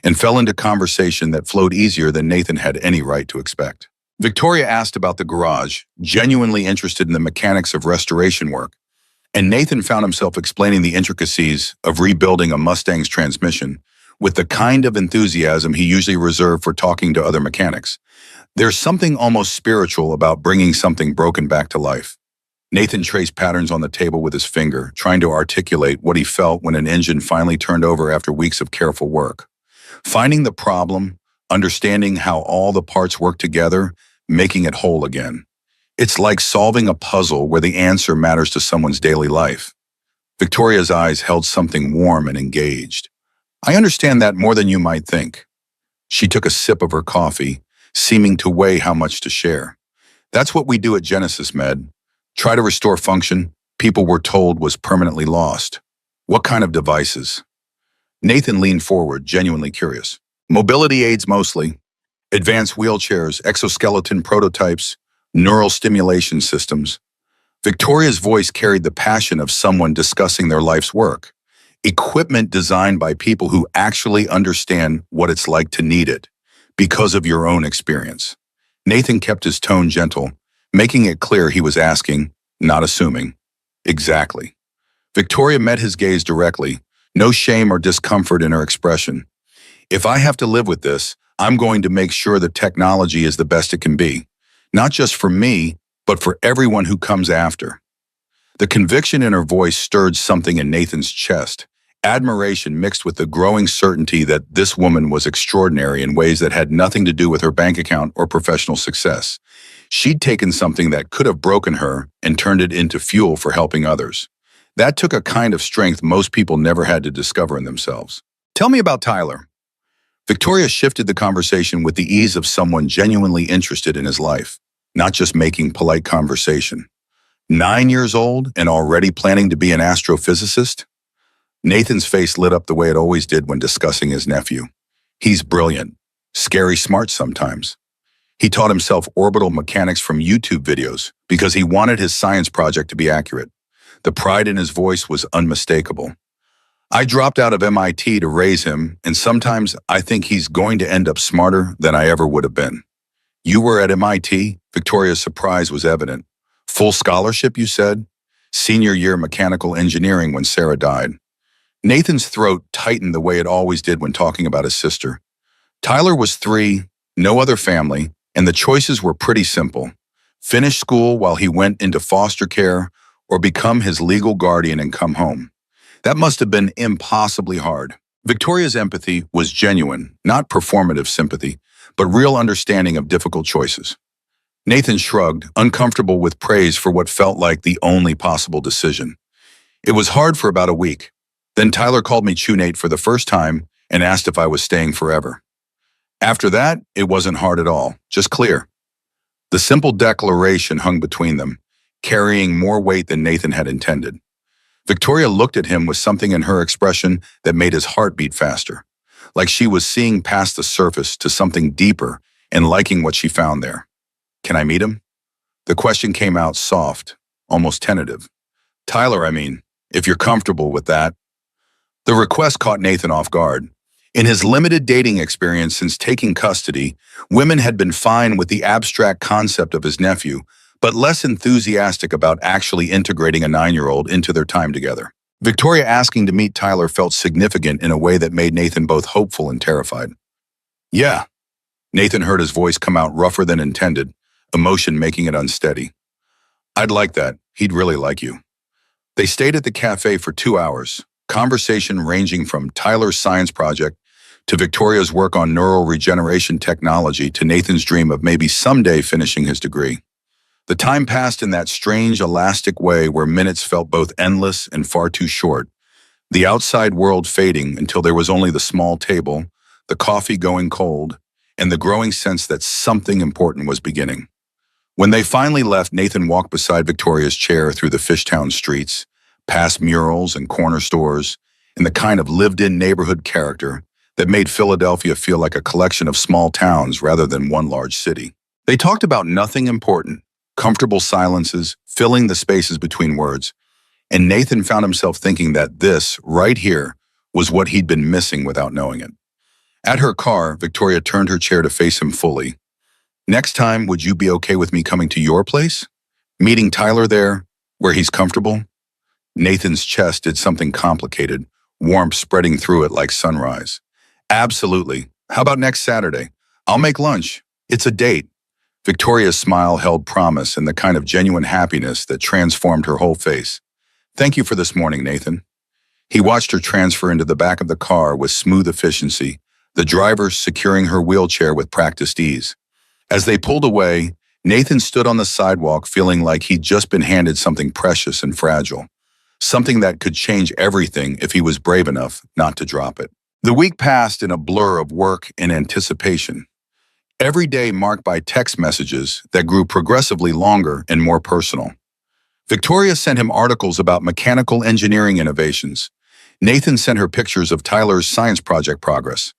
and fell into conversation that flowed easier than Nathan had any right to expect. Victoria asked about the garage, genuinely interested in the mechanics of restoration work, and Nathan found himself explaining the intricacies of rebuilding a Mustang's transmission with the kind of enthusiasm he usually reserved for talking to other mechanics. There's something almost spiritual about bringing something broken back to life. Nathan traced patterns on the table with his finger, trying to articulate what he felt when an engine finally turned over after weeks of careful work. Finding the problem, understanding how all the parts work together, making it whole again. It's like solving a puzzle where the answer matters to someone's daily life. Victoria's eyes held something warm and engaged. "I understand that more than you might think." She took a sip of her coffee, seeming to weigh how much to share. "That's what we do at Genesis Med. Try to restore function people were told was permanently lost." "What kind of devices?" Nathan leaned forward, genuinely curious. "Mobility aids mostly. Advanced wheelchairs, exoskeleton prototypes, neural stimulation systems." Victoria's voice carried the passion of someone discussing their life's work. Equipment designed by people who actually understand what it's like to need it, because of your own experience. Nathan kept his tone gentle, making it clear he was asking, not assuming. "Exactly." Victoria met his gaze directly, no shame or discomfort in her expression. "If I have to live with this, I'm going to make sure the technology is the best it can be. Not just for me, but for everyone who comes after." The conviction in her voice stirred something in Nathan's chest, admiration mixed with the growing certainty that this woman was extraordinary in ways that had nothing to do with her bank account or professional success. She'd taken something that could have broken her and turned it into fuel for helping others. That took a kind of strength most people never had to discover in themselves. "Tell me about Tyler." Victoria shifted the conversation with the ease of someone genuinely interested in his life, not just making polite conversation. 9 years old and already planning to be an astrophysicist? Nathan's face lit up the way it always did when discussing his nephew. "He's brilliant, scary smart sometimes. He taught himself orbital mechanics from YouTube videos because he wanted his science project to be accurate." The pride in his voice was unmistakable. "I dropped out of MIT to raise him, and sometimes I think he's going to end up smarter than I ever would have been." "You were at MIT?" Victoria's surprise was evident. "Full scholarship, you said?" "Senior year mechanical engineering when Sarah died." Nathan's throat tightened the way it always did when talking about his sister. Tyler was 3, no other family, and the choices were pretty simple. Finish school while he went into foster care, or become his legal guardian and come home. That must have been impossibly hard. Victoria's empathy was genuine, not performative sympathy, but real understanding of difficult choices. Nathan shrugged, uncomfortable with praise for what felt like the only possible decision. "It was hard for about a week. Then Tyler called me Chunate for the first time and asked if I was staying forever. After that, it wasn't hard at all, just clear." The simple declaration hung between them, carrying more weight than Nathan had intended. Victoria looked at him with something in her expression that made his heart beat faster, like she was seeing past the surface to something deeper and liking what she found there. "Can I meet him?" The question came out soft, almost tentative. "Tyler, I mean, if you're comfortable with that." The request caught Nathan off guard. In his limited dating experience since taking custody, women had been fine with the abstract concept of his nephew, but less enthusiastic about actually integrating a 9-year-old into their time together. Victoria asking to meet Tyler felt significant in a way that made Nathan both hopeful and terrified. "Yeah." Nathan heard his voice come out rougher than intended, emotion making it unsteady. "I'd like that. He'd really like you." They stayed at the cafe for 2 hours, conversation ranging from Tyler's science project to Victoria's work on neural regeneration technology to Nathan's dream of maybe someday finishing his degree. The time passed in that strange, elastic way where minutes felt both endless and far too short, the outside world fading until there was only the small table, the coffee going cold, and the growing sense that something important was beginning. When they finally left, Nathan walked beside Victoria's chair through the Fishtown streets, past murals and corner stores, and the kind of lived-in neighborhood character that made Philadelphia feel like a collection of small towns rather than one large city. They talked about nothing important, comfortable silences, filling the spaces between words, and Nathan found himself thinking that this, right here, was what he'd been missing without knowing it. At her car, Victoria turned her chair to face him fully. Next time, would you be okay with me coming to your place? Meeting Tyler there, where he's comfortable? Nathan's chest did something complicated, warmth spreading through it like sunrise. Absolutely. How about next Saturday? I'll make lunch. It's a date. Victoria's smile held promise and the kind of genuine happiness that transformed her whole face. Thank you for this morning, Nathan. He watched her transfer into the back of the car with smooth efficiency, the driver securing her wheelchair with practiced ease. As they pulled away, Nathan stood on the sidewalk feeling like he'd just been handed something precious and fragile, something that could change everything if he was brave enough not to drop it. The week passed in a blur of work and anticipation, every day marked by text messages that grew progressively longer and more personal. Victoria sent him articles about mechanical engineering innovations. Nathan sent her pictures of Tyler's science project progress.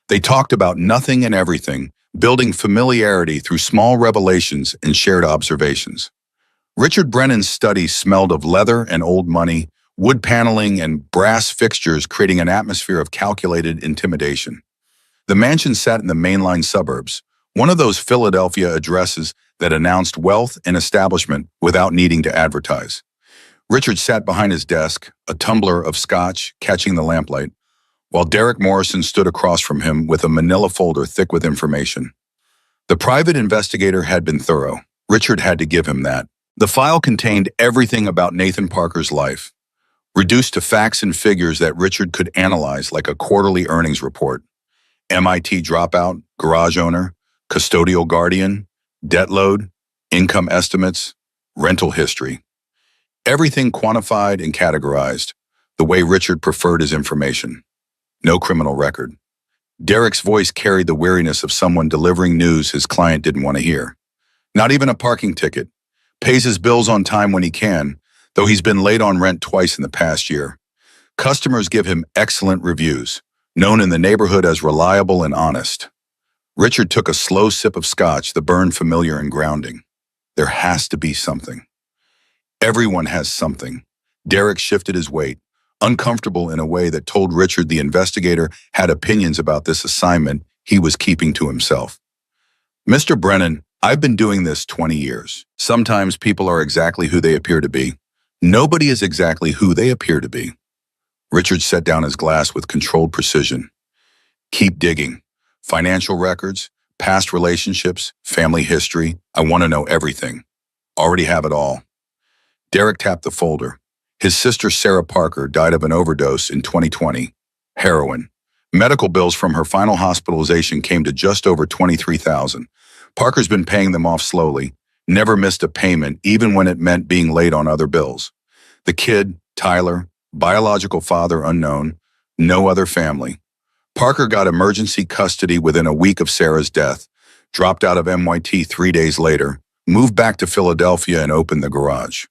They talked about nothing and everything, building familiarity through small revelations and shared observations. Richard Brennan's study smelled of leather and old money, wood paneling and brass fixtures creating an atmosphere of calculated intimidation. The mansion sat in the mainline suburbs, one of those Philadelphia addresses that announced wealth and establishment without needing to advertise. Richard sat behind his desk, a tumbler of scotch catching the lamplight, while Derek Morrison stood across from him with a manila folder thick with information. The private investigator had been thorough. Richard had to give him that. The file contained everything about Nathan Parker's life, reduced to facts and figures that Richard could analyze like a quarterly earnings report. MIT dropout, garage owner, custodial guardian, debt load, income estimates, rental history. Everything quantified and categorized, the way Richard preferred his information. No criminal record. Derek's voice carried the weariness of someone delivering news his client didn't want to hear. Not even a parking ticket. Pays his bills on time when he can, though he's been late on rent twice in the past year. Customers give him excellent reviews, known in the neighborhood as reliable and honest. Richard took a slow sip of scotch, the burn familiar and grounding. There has to be something. Everyone has something. Derek shifted his weight, uncomfortable in a way that told Richard the investigator had opinions about this assignment he was keeping to himself. Mr. Brennan, I've been doing this 20 years. Sometimes people are exactly who they appear to be. Nobody is exactly who they appear to be. Richard set down his glass with controlled precision. Keep digging. Financial records, past relationships, family history. I want to know everything. Already have it all. Derek tapped the folder. His sister Sarah Parker died of an overdose in 2020. Heroin. Medical bills from her final hospitalization came to just over $23,000. Parker's been paying them off slowly, never missed a payment even when it meant being late on other bills. The kid, Tyler, biological father unknown, no other family. Parker got emergency custody within a week of Sarah's death, dropped out of MIT 3 days later, moved back to Philadelphia and opened the garage.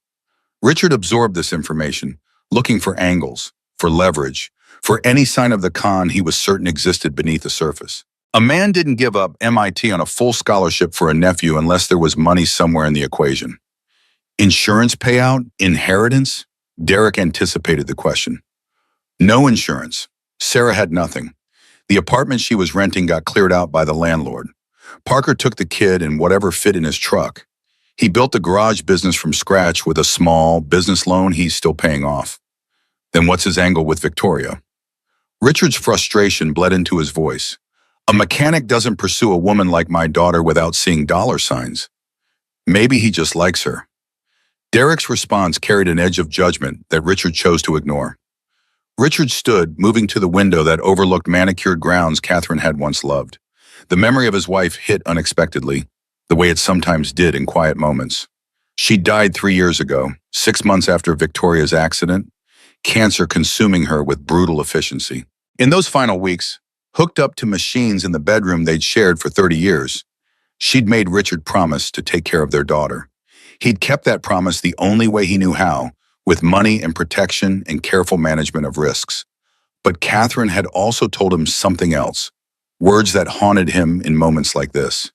Richard absorbed this information, looking for angles, for leverage, for any sign of the con he was certain existed beneath the surface. A man didn't give up MIT on a full scholarship for a nephew unless there was money somewhere in the equation. Insurance payout? Inheritance? Derek anticipated the question. No insurance. Sarah had nothing. The apartment she was renting got cleared out by the landlord. Parker took the kid and whatever fit in his truck. He built the garage business from scratch with a small business loan he's still paying off. Then what's his angle with Victoria? Richard's frustration bled into his voice. A mechanic doesn't pursue a woman like my daughter without seeing dollar signs. Maybe he just likes her. Derek's response carried an edge of judgment that Richard chose to ignore. Richard stood, moving to the window that overlooked manicured grounds Catherine had once loved. The memory of his wife hit unexpectedly, the way it sometimes did in quiet moments. She died 3 years ago, 6 months after Victoria's accident, cancer consuming her with brutal efficiency. In those final weeks, hooked up to machines in the bedroom they'd shared for 30 years, she'd made Richard promise to take care of their daughter. He'd kept that promise the only way he knew how, with money and protection and careful management of risks. But Catherine had also told him something else, words that haunted him in moments like this.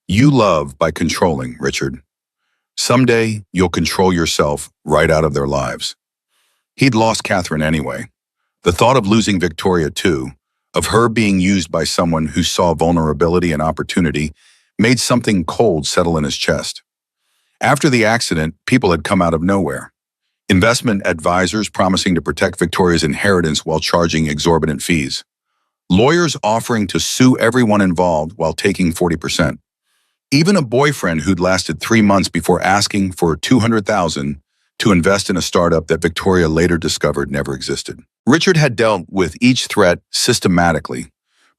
You love by controlling, Richard. Someday, you'll control yourself right out of their lives. He'd lost Catherine anyway. The thought of losing Victoria too, of her being used by someone who saw vulnerability and opportunity, made something cold settle in his chest. After the accident, people had come out of nowhere. Investment advisors promising to protect Victoria's inheritance while charging exorbitant fees. Lawyers offering to sue everyone involved while taking 40%. Even a boyfriend who'd lasted 3 months before asking for $200,000 to invest in a startup that Victoria later discovered never existed. Richard had dealt with each threat systematically,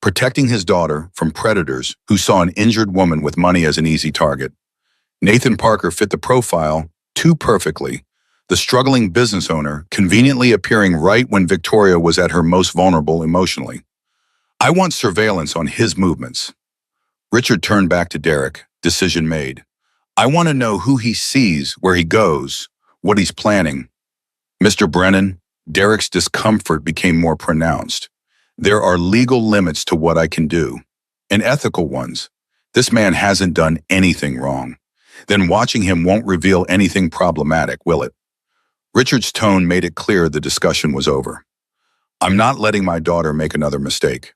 protecting his daughter from predators who saw an injured woman with money as an easy target. Nathan Parker fit the profile too perfectly, the struggling business owner conveniently appearing right when Victoria was at her most vulnerable emotionally. I want surveillance on his movements. Richard turned back to Derek, decision made. I want to know who he sees, where he goes, what he's planning. Mr. Brennan, Derek's discomfort became more pronounced. There are legal limits to what I can do, and ethical ones. This man hasn't done anything wrong. Then watching him won't reveal anything problematic, will it? Richard's tone made it clear the discussion was over. I'm not letting my daughter make another mistake.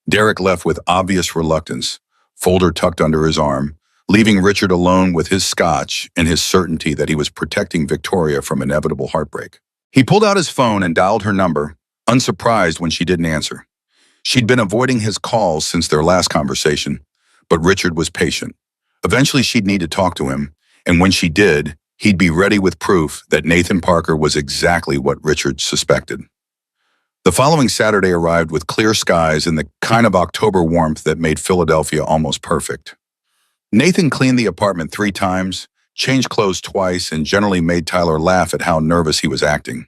Derek left with obvious reluctance, folder tucked under his arm, leaving Richard alone with his scotch and his certainty that he was protecting Victoria from inevitable heartbreak. He pulled out his phone and dialed her number, unsurprised when she didn't answer. She'd been avoiding his calls since their last conversation, but Richard was patient. Eventually she'd need to talk to him, and when she did, he'd be ready with proof that Nathan Parker was exactly what Richard suspected. The following Saturday arrived with clear skies and the kind of October warmth that made Philadelphia almost perfect. Nathan cleaned the apartment 3 times, changed clothes twice, and generally made Tyler laugh at how nervous he was acting.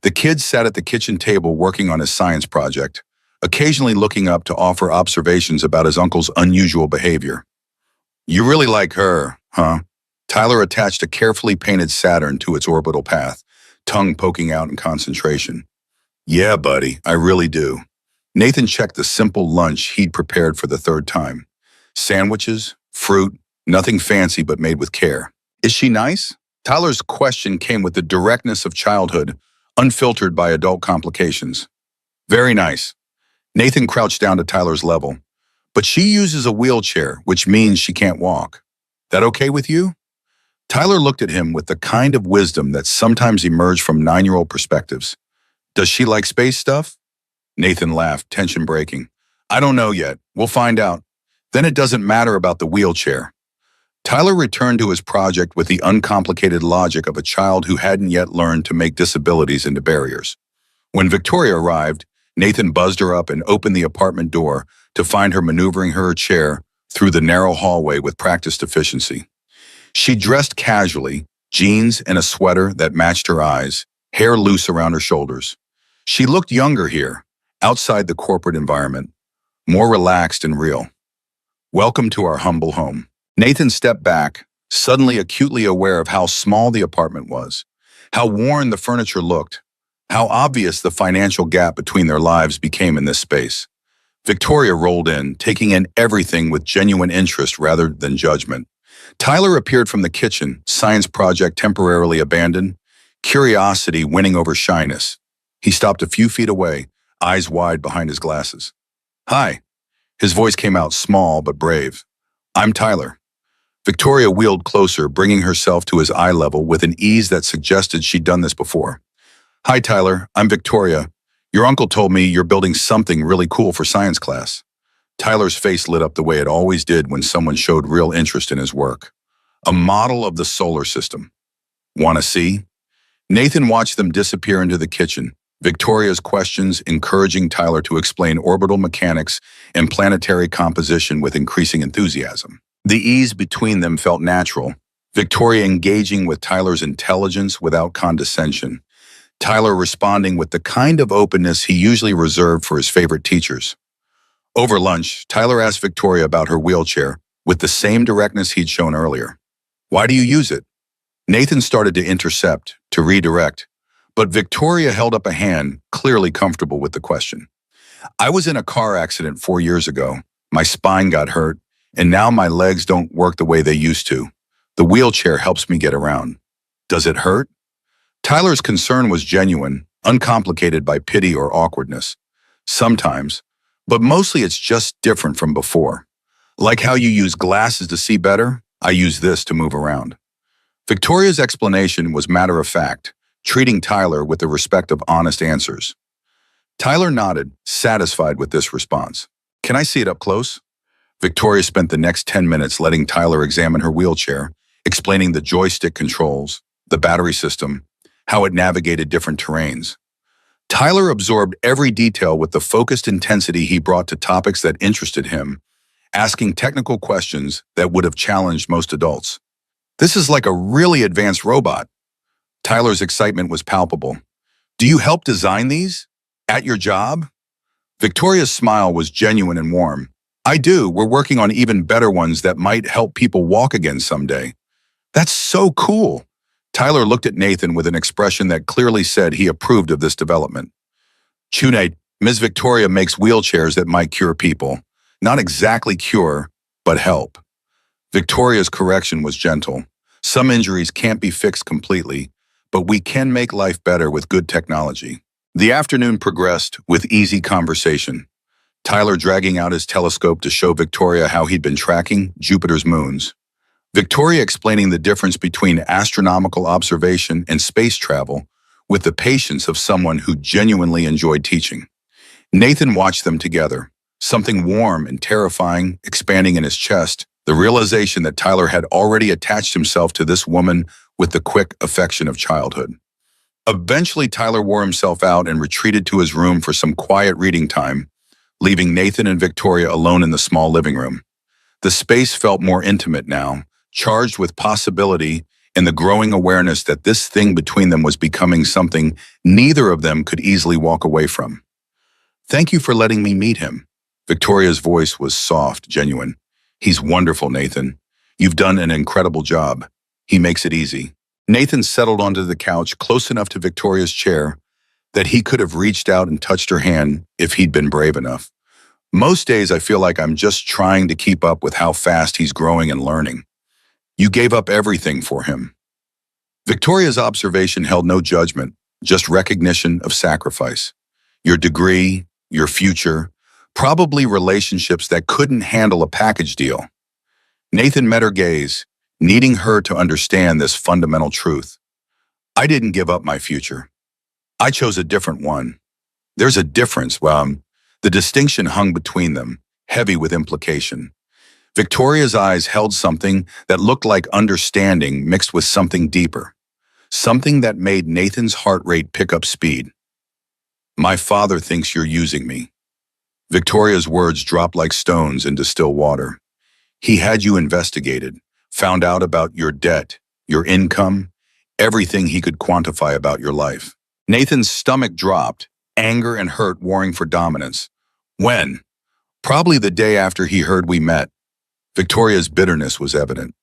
The kids sat at the kitchen table working on his science project, occasionally looking up to offer observations about his uncle's unusual behavior. You really like her, huh? Tyler attached a carefully painted Saturn to its orbital path, tongue poking out in concentration. Yeah, buddy, I really do. Nathan checked the simple lunch he'd prepared for the 3rd time. Sandwiches, fruit, nothing fancy but made with care. Is she nice? Tyler's question came with the directness of childhood, unfiltered by adult complications. Very nice. Nathan crouched down to Tyler's level. But she uses a wheelchair, which means she can't walk. That okay with you? Tyler looked at him with the kind of wisdom that sometimes emerged from 9-year-old perspectives. Does she like space stuff? Nathan laughed, tension breaking. I don't know yet. We'll find out. Then it doesn't matter about the wheelchair. Tyler returned to his project with the uncomplicated logic of a child who hadn't yet learned to make disabilities into barriers. When Victoria arrived, Nathan buzzed her up and opened the apartment door to find her maneuvering her chair through the narrow hallway with practiced efficiency. She dressed casually, jeans and a sweater that matched her eyes, hair loose around her shoulders. She looked younger here, outside the corporate environment, more relaxed and real. Welcome to our humble home. Nathan stepped back, suddenly acutely aware of how small the apartment was, how worn the furniture looked, how obvious the financial gap between their lives became in this space. Victoria rolled in, taking in everything with genuine interest rather than judgment. Tyler appeared from the kitchen, science project temporarily abandoned, curiosity winning over shyness. He stopped a few feet away, eyes wide behind his glasses. Hi. His voice came out small but brave. I'm Tyler. Victoria wheeled closer, bringing herself to his eye level with an ease that suggested she'd done this before. Hi, Tyler. I'm Victoria. Your uncle told me you're building something really cool for science class. Tyler's face lit up the way it always did when someone showed real interest in his work. A model of the solar system. Want to see? Nathan watched them disappear into the kitchen, Victoria's questions encouraging Tyler to explain orbital mechanics and planetary composition with increasing enthusiasm. The ease between them felt natural, Victoria engaging with Tyler's intelligence without condescension. Tyler responding with the kind of openness he usually reserved for his favorite teachers. Over lunch, Tyler asked Victoria about her wheelchair with the same directness he'd shown earlier. Why do you use it? Nathan started to intercept, to redirect, but Victoria held up a hand, clearly comfortable with the question. I was in a car accident 4 years ago. My spine got hurt, and now my legs don't work the way they used to. The wheelchair helps me get around. Does it hurt? Tyler's concern was genuine, uncomplicated by pity or awkwardness. Sometimes, but mostly it's just different from before. Like how you use glasses to see better, I use this to move around. Victoria's explanation was matter of fact, treating Tyler with the respect of honest answers. Tyler nodded, satisfied with this response. Can I see it up close? Victoria spent the next 10 minutes letting Tyler examine her wheelchair, explaining the joystick controls, the battery system, how it navigated different terrains. Tyler absorbed every detail with the focused intensity he brought to topics that interested him, asking technical questions that would have challenged most adults. This is like a really advanced robot. Tyler's excitement was palpable. Do you help design these? At your job? Victoria's smile was genuine and warm. I do. We're working on even better ones that might help people walk again someday. That's so cool. Tyler looked at Nathan with an expression that clearly said he approved of this development. Chune, Ms. Victoria makes wheelchairs that might cure people. Not exactly cure, but help. Victoria's correction was gentle. Some injuries can't be fixed completely, but we can make life better with good technology. The afternoon progressed with easy conversation. Tyler dragging out his telescope to show Victoria how he'd been tracking Jupiter's moons. Victoria explaining the difference between astronomical observation and space travel with the patience of someone who genuinely enjoyed teaching. Nathan watched them together, something warm and terrifying expanding in his chest, the realization that Tyler had already attached himself to this woman with the quick affection of childhood. Eventually, Tyler wore himself out and retreated to his room for some quiet reading time, leaving Nathan and Victoria alone in the small living room. The space felt more intimate now, charged with possibility and the growing awareness that this thing between them was becoming something neither of them could easily walk away from. Thank you for letting me meet him. Victoria's voice was soft, genuine. He's wonderful, Nathan. You've done an incredible job. He makes it easy. Nathan settled onto the couch close enough to Victoria's chair that he could have reached out and touched her hand if he'd been brave enough. Most days I feel like I'm just trying to keep up with how fast he's growing and learning. You gave up everything for him. Victoria's observation held no judgment, just recognition of sacrifice. Your degree, your future, probably relationships that couldn't handle a package deal. Nathan met her gaze, needing her to understand this fundamental truth. I didn't give up my future. I chose a different one. There's a difference. The distinction hung between them, heavy with implication. Victoria's eyes held something that looked like understanding mixed with something deeper. Something that made Nathan's heart rate pick up speed. My father thinks you're using me. Victoria's words dropped like stones into still water. He had you investigated, found out about your debt, your income, everything he could quantify about your life. Nathan's stomach dropped, anger and hurt warring for dominance. When? Probably the day after he heard we met. Victoria's bitterness was evident.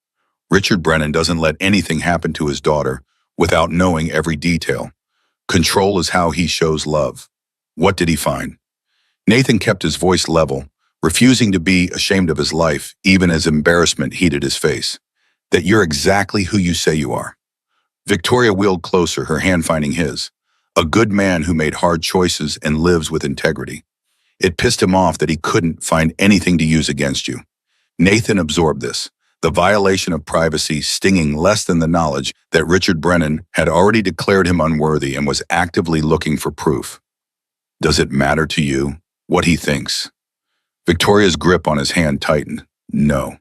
Richard Brennan doesn't let anything happen to his daughter without knowing every detail. Control is how he shows love. What did he find? Nathan kept his voice level, refusing to be ashamed of his life, even as embarrassment heated his face. That you're exactly who you say you are. Victoria wheeled closer, her hand finding his. A good man who made hard choices and lives with integrity. It pissed him off that he couldn't find anything to use against you. Nathan absorbed this, the violation of privacy stinging less than the knowledge that Richard Brennan had already declared him unworthy and was actively looking for proof. Does it matter to you what he thinks? Victoria's grip on his hand tightened. No,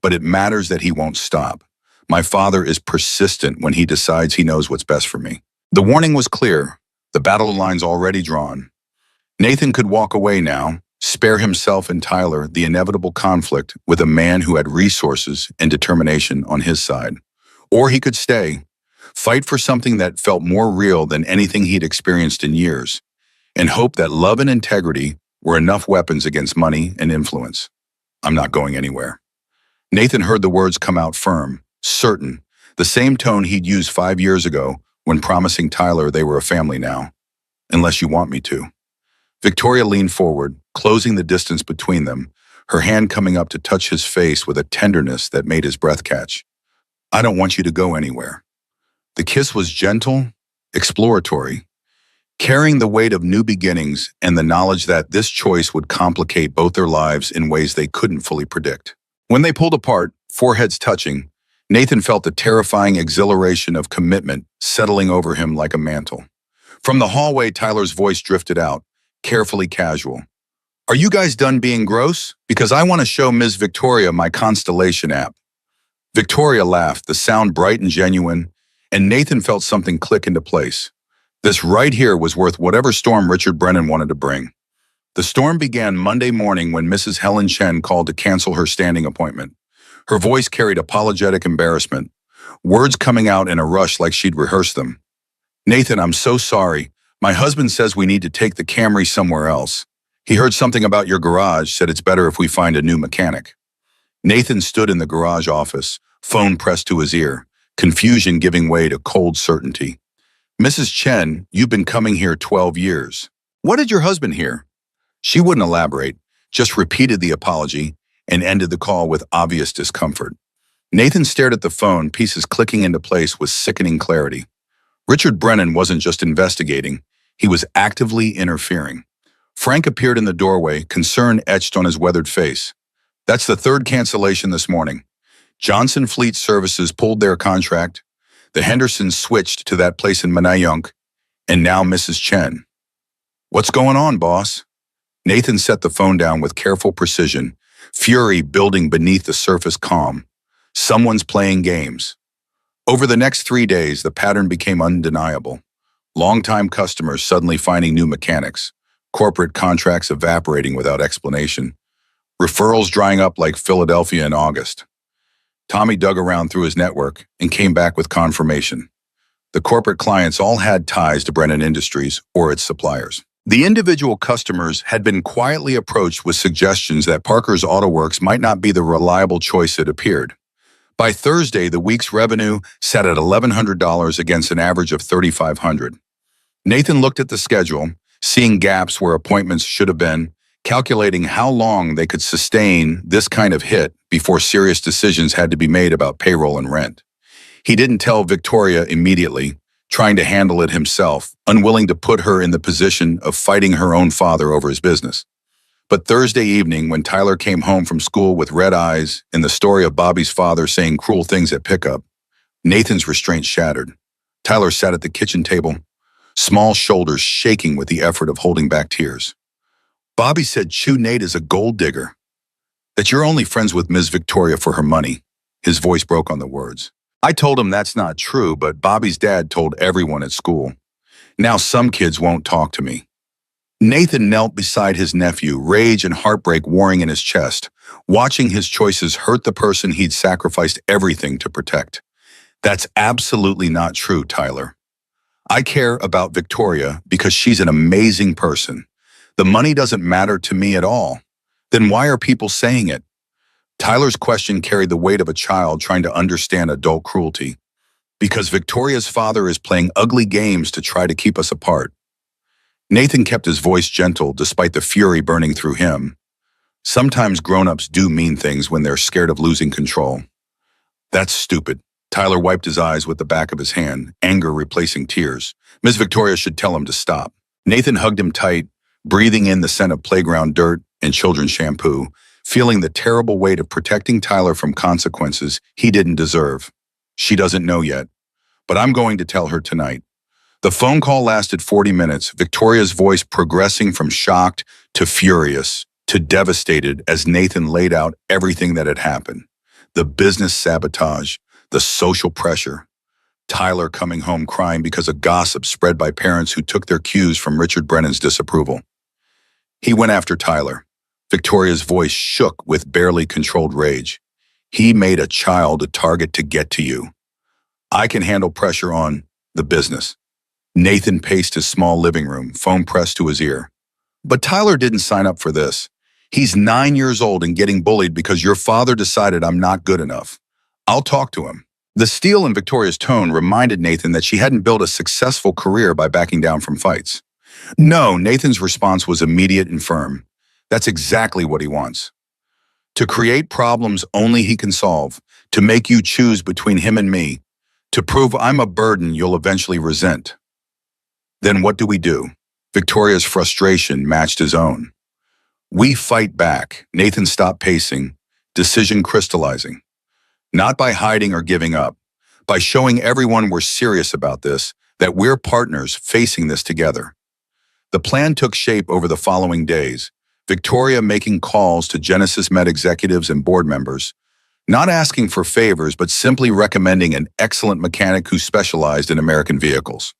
but it matters that he won't stop. My father is persistent when he decides he knows what's best for me. The warning was clear, the battle lines already drawn. Nathan could walk away now, spare himself and Tyler the inevitable conflict with a man who had resources and determination on his side. Or he could stay, fight for something that felt more real than anything he'd experienced in years, and hope that love and integrity were enough weapons against money and influence. I'm not going anywhere. Nathan heard the words come out firm, certain, the same tone he'd used 5 years ago when promising Tyler they were a family now. Unless you want me to. Victoria leaned forward, closing the distance between them, her hand coming up to touch his face with a tenderness that made his breath catch. I don't want you to go anywhere. The kiss was gentle, exploratory, carrying the weight of new beginnings and the knowledge that this choice would complicate both their lives in ways they couldn't fully predict. When they pulled apart, foreheads touching, Nathan felt the terrifying exhilaration of commitment settling over him like a mantle. From the hallway, Tyler's voice drifted out, carefully casual. Are you guys done being gross? Because I want to show Ms. Victoria my Constellation app. Victoria laughed, the sound bright and genuine, and Nathan felt something click into place. This right here was worth whatever storm Richard Brennan wanted to bring. The storm began Monday morning when Mrs. Helen Chen called to cancel her standing appointment. Her voice carried apologetic embarrassment, words coming out in a rush like she'd rehearsed them. Nathan, I'm so sorry. My husband says we need to take the Camry somewhere else. He heard something about your garage, said it's better if we find a new mechanic. Nathan stood in the garage office, phone pressed to his ear, confusion giving way to cold certainty. Mrs. Chen, you've been coming here 12 years. What did your husband hear? She wouldn't elaborate, just repeated the apology and ended the call with obvious discomfort. Nathan stared at the phone, pieces clicking into place with sickening clarity. Richard Brennan wasn't just investigating, he was actively interfering. Frank appeared in the doorway, concern etched on his weathered face. That's the third cancellation this morning. Johnson Fleet Services pulled their contract, the Hendersons switched to that place in Manayunk, and now Mrs. Chen. What's going on, boss? Nathan set the phone down with careful precision, fury building beneath the surface calm. Someone's playing games. Over the next 3 days, the pattern became undeniable. Longtime customers suddenly finding new mechanics, corporate contracts evaporating without explanation, referrals drying up like Philadelphia in August. Tommy dug around through his network and came back with confirmation. The corporate clients all had ties to Brennan Industries or its suppliers. The individual customers had been quietly approached with suggestions that Parker's Auto Works might not be the reliable choice it appeared. By Thursday, the week's revenue sat at $1,100 against an average of $3,500. Nathan looked at the schedule, seeing gaps where appointments should have been, calculating how long they could sustain this kind of hit before serious decisions had to be made about payroll and rent. He didn't tell Victoria immediately, trying to handle it himself, unwilling to put her in the position of fighting her own father over his business. But Thursday evening, when Tyler came home from school with red eyes and the story of Bobby's father saying cruel things at pickup, Nathan's restraint shattered. Tyler sat at the kitchen table, small shoulders shaking with the effort of holding back tears. Bobby said Chu Nate is a gold digger, that you're only friends with Ms. Victoria for her money. His voice broke on the words. I told him that's not true, but Bobby's dad told everyone at school. Now some kids won't talk to me. Nathan knelt beside his nephew, rage and heartbreak warring in his chest, watching his choices hurt the person he'd sacrificed everything to protect. That's absolutely not true, Tyler. I care about Victoria because she's an amazing person. The money doesn't matter to me at all. Then why are people saying it? Tyler's question carried the weight of a child trying to understand adult cruelty. Because Victoria's father is playing ugly games to try to keep us apart. Nathan kept his voice gentle despite the fury burning through him. Sometimes grown-ups do mean things when they're scared of losing control. That's stupid. Tyler wiped his eyes with the back of his hand, anger replacing tears. Miss Victoria should tell him to stop. Nathan hugged him tight, breathing in the scent of playground dirt and children's shampoo, feeling the terrible weight of protecting Tyler from consequences he didn't deserve. She doesn't know yet, but I'm going to tell her tonight. The phone call lasted 40 minutes, Victoria's voice progressing from shocked to furious to devastated as Nathan laid out everything that had happened. The business sabotage, the social pressure, Tyler coming home crying because of gossip spread by parents who took their cues from Richard Brennan's disapproval. He went after Tyler. Victoria's voice shook with barely controlled rage. He made a child a target to get to you. I can handle pressure on the business. Nathan paced his small living room, phone pressed to his ear. But Tyler didn't sign up for this. He's 9 years old and getting bullied because your father decided I'm not good enough. I'll talk to him. The steel in Victoria's tone reminded Nathan that she hadn't built a successful career by backing down from fights. No, Nathan's response was immediate and firm. That's exactly what he wants. To create problems only he can solve, to make you choose between him and me, to prove I'm a burden you'll eventually resent. Then what do we do? Victoria's frustration matched his own. We fight back. Nathan stopped pacing, decision crystallizing. Not by hiding or giving up, by showing everyone we're serious about this, that we're partners facing this together. The plan took shape over the following days, Victoria making calls to Genesis Med executives and board members, not asking for favors but simply recommending an excellent mechanic who specialized in American vehicles.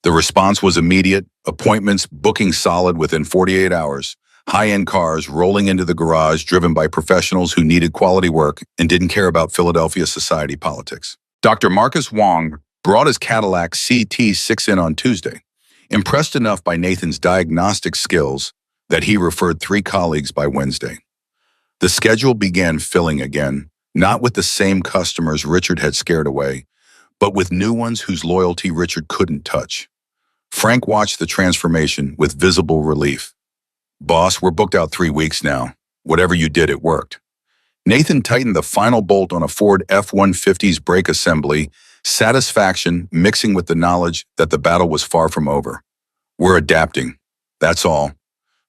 The response was immediate, appointments booking solid within 48 hours, high-end cars rolling into the garage driven by professionals who needed quality work and didn't care about Philadelphia society politics. Dr. Marcus Wong brought his Cadillac CT6 in on Tuesday, impressed enough by Nathan's diagnostic skills that he referred 3 colleagues by Wednesday. The schedule began filling again, not with the same customers Richard had scared away, but with new ones whose loyalty Richard couldn't touch. Frank watched the transformation with visible relief. Boss, we're booked out 3 weeks now. Whatever you did, it worked. Nathan tightened the final bolt on a Ford F-150's brake assembly, satisfaction mixing with the knowledge that the battle was far from over. We're adapting. That's all.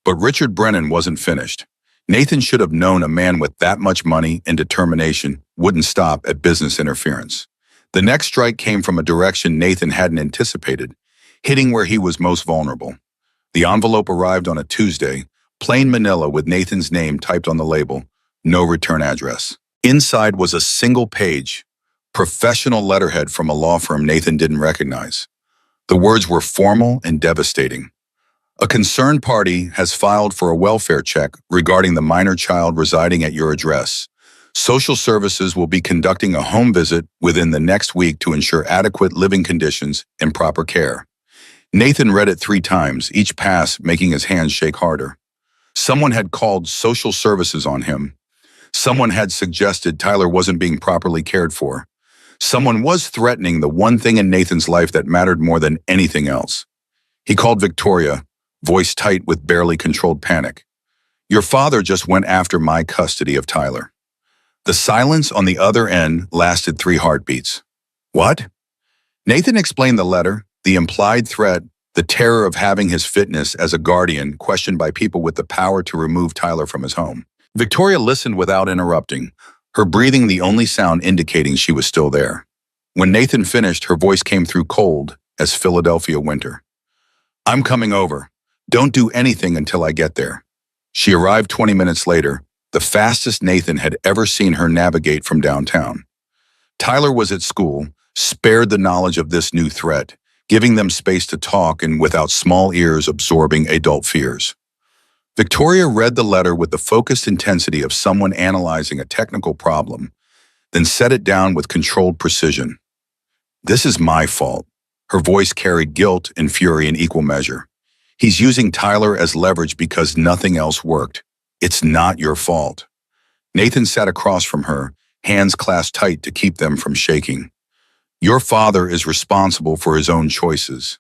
But Richard Brennan wasn't finished. Nathan should have known a man with that much money and determination wouldn't stop at business interference. The next strike came from a direction Nathan hadn't anticipated, hitting where he was most vulnerable. The envelope arrived on a Tuesday, plain manila with Nathan's name typed on the label, no return address. Inside was a single page, professional letterhead from a law firm Nathan didn't recognize. The words were formal and devastating. A concerned party has filed for a welfare check regarding the minor child residing at your address. Social services will be conducting a home visit within the next week to ensure adequate living conditions and proper care. Nathan read it 3 times, each pass making his hands shake harder. Someone had called social services on him. Someone had suggested Tyler wasn't being properly cared for. Someone was threatening the one thing in Nathan's life that mattered more than anything else. He called Victoria, voice tight with barely controlled panic. Your father just went after my custody of Tyler. The silence on the other end lasted 3 heartbeats. What? Nathan explained the letter, the implied threat, the terror of having his fitness as a guardian questioned by people with the power to remove Tyler from his home. Victoria listened without interrupting, her breathing the only sound indicating she was still there. When Nathan finished, her voice came through cold as Philadelphia winter. I'm coming over. Don't do anything until I get there. She arrived 20 minutes later, the fastest Nathan had ever seen her navigate from downtown. Tyler was at school, spared the knowledge of this new threat, giving them space to talk and without small ears absorbing adult fears. Victoria read the letter with the focused intensity of someone analyzing a technical problem, then set it down with controlled precision. This is my fault. Her voice carried guilt and fury in equal measure. He's using Tyler as leverage because nothing else worked. It's not your fault. Nathan sat across from her, hands clasped tight to keep them from shaking. Your father is responsible for his own choices.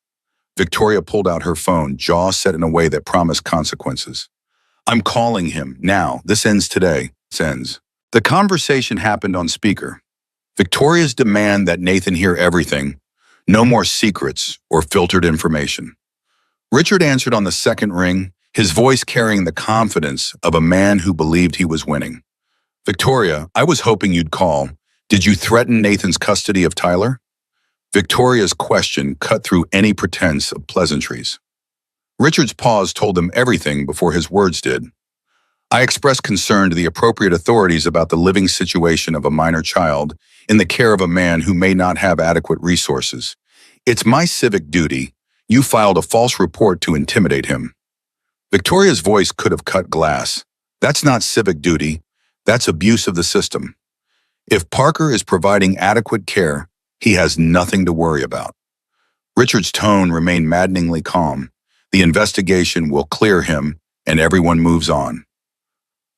Victoria pulled out her phone, jaw set in a way that promised consequences. I'm calling him, now. This ends today. This ends. The conversation happened on speaker. Victoria's demand that Nathan hear everything, no more secrets or filtered information. Richard answered on the second ring, his voice carrying the confidence of a man who believed he was winning. Victoria, I was hoping you'd call. Did you threaten Nathan's custody of Tyler? Victoria's question cut through any pretense of pleasantries. Richard's pause told them everything before his words did. I expressed concern to the appropriate authorities about the living situation of a minor child in the care of a man who may not have adequate resources. It's my civic duty. You filed a false report to intimidate him. Victoria's voice could have cut glass. That's not civic duty. That's abuse of the system. If Parker is providing adequate care, He has nothing to worry about. Richard's tone remained maddeningly calm. The investigation will clear him, and everyone moves on.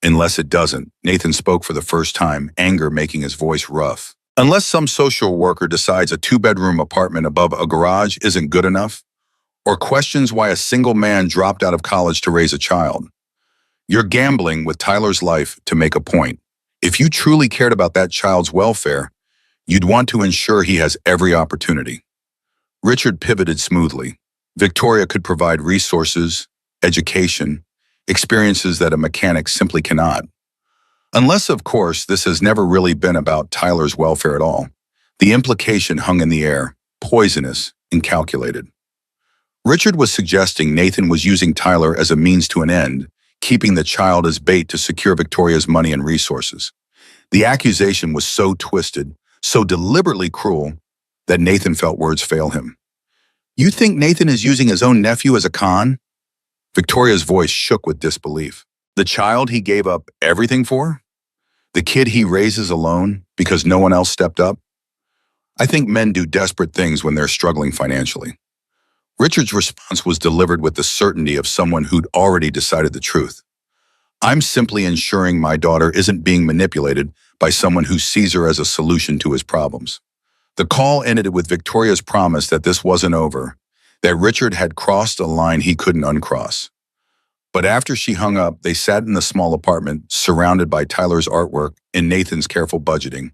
Unless it doesn't, Nathan spoke for the first time, anger making his voice rough. Unless some social worker decides a two-bedroom apartment above a garage isn't good enough, or questions why a single man dropped out of college to raise a child, you're gambling with Tyler's life to make a point. If you truly cared about that child's welfare, you'd want to ensure he has every opportunity. Richard pivoted smoothly. Victoria could provide resources, education, experiences that a mechanic simply cannot. Unless, of course, this has never really been about Tyler's welfare at all. The implication hung in the air, poisonous and calculated. Richard was suggesting Nathan was using Tyler as a means to an end, keeping the child as bait to secure Victoria's money and resources. The accusation was so twisted, so deliberately cruel, that Nathan felt words fail him. You think Nathan is using his own nephew as a con? Victoria's voice shook with disbelief. The child he gave up everything for? The kid he raises alone because no one else stepped up? I think men do desperate things when they're struggling financially. Richard's response was delivered with the certainty of someone who'd already decided the truth. I'm simply ensuring my daughter isn't being manipulated by someone who sees her as a solution to his problems. The call ended with Victoria's promise that this wasn't over, that Richard had crossed a line he couldn't uncross. But after she hung up, they sat in the small apartment, surrounded by Tyler's artwork and Nathan's careful budgeting,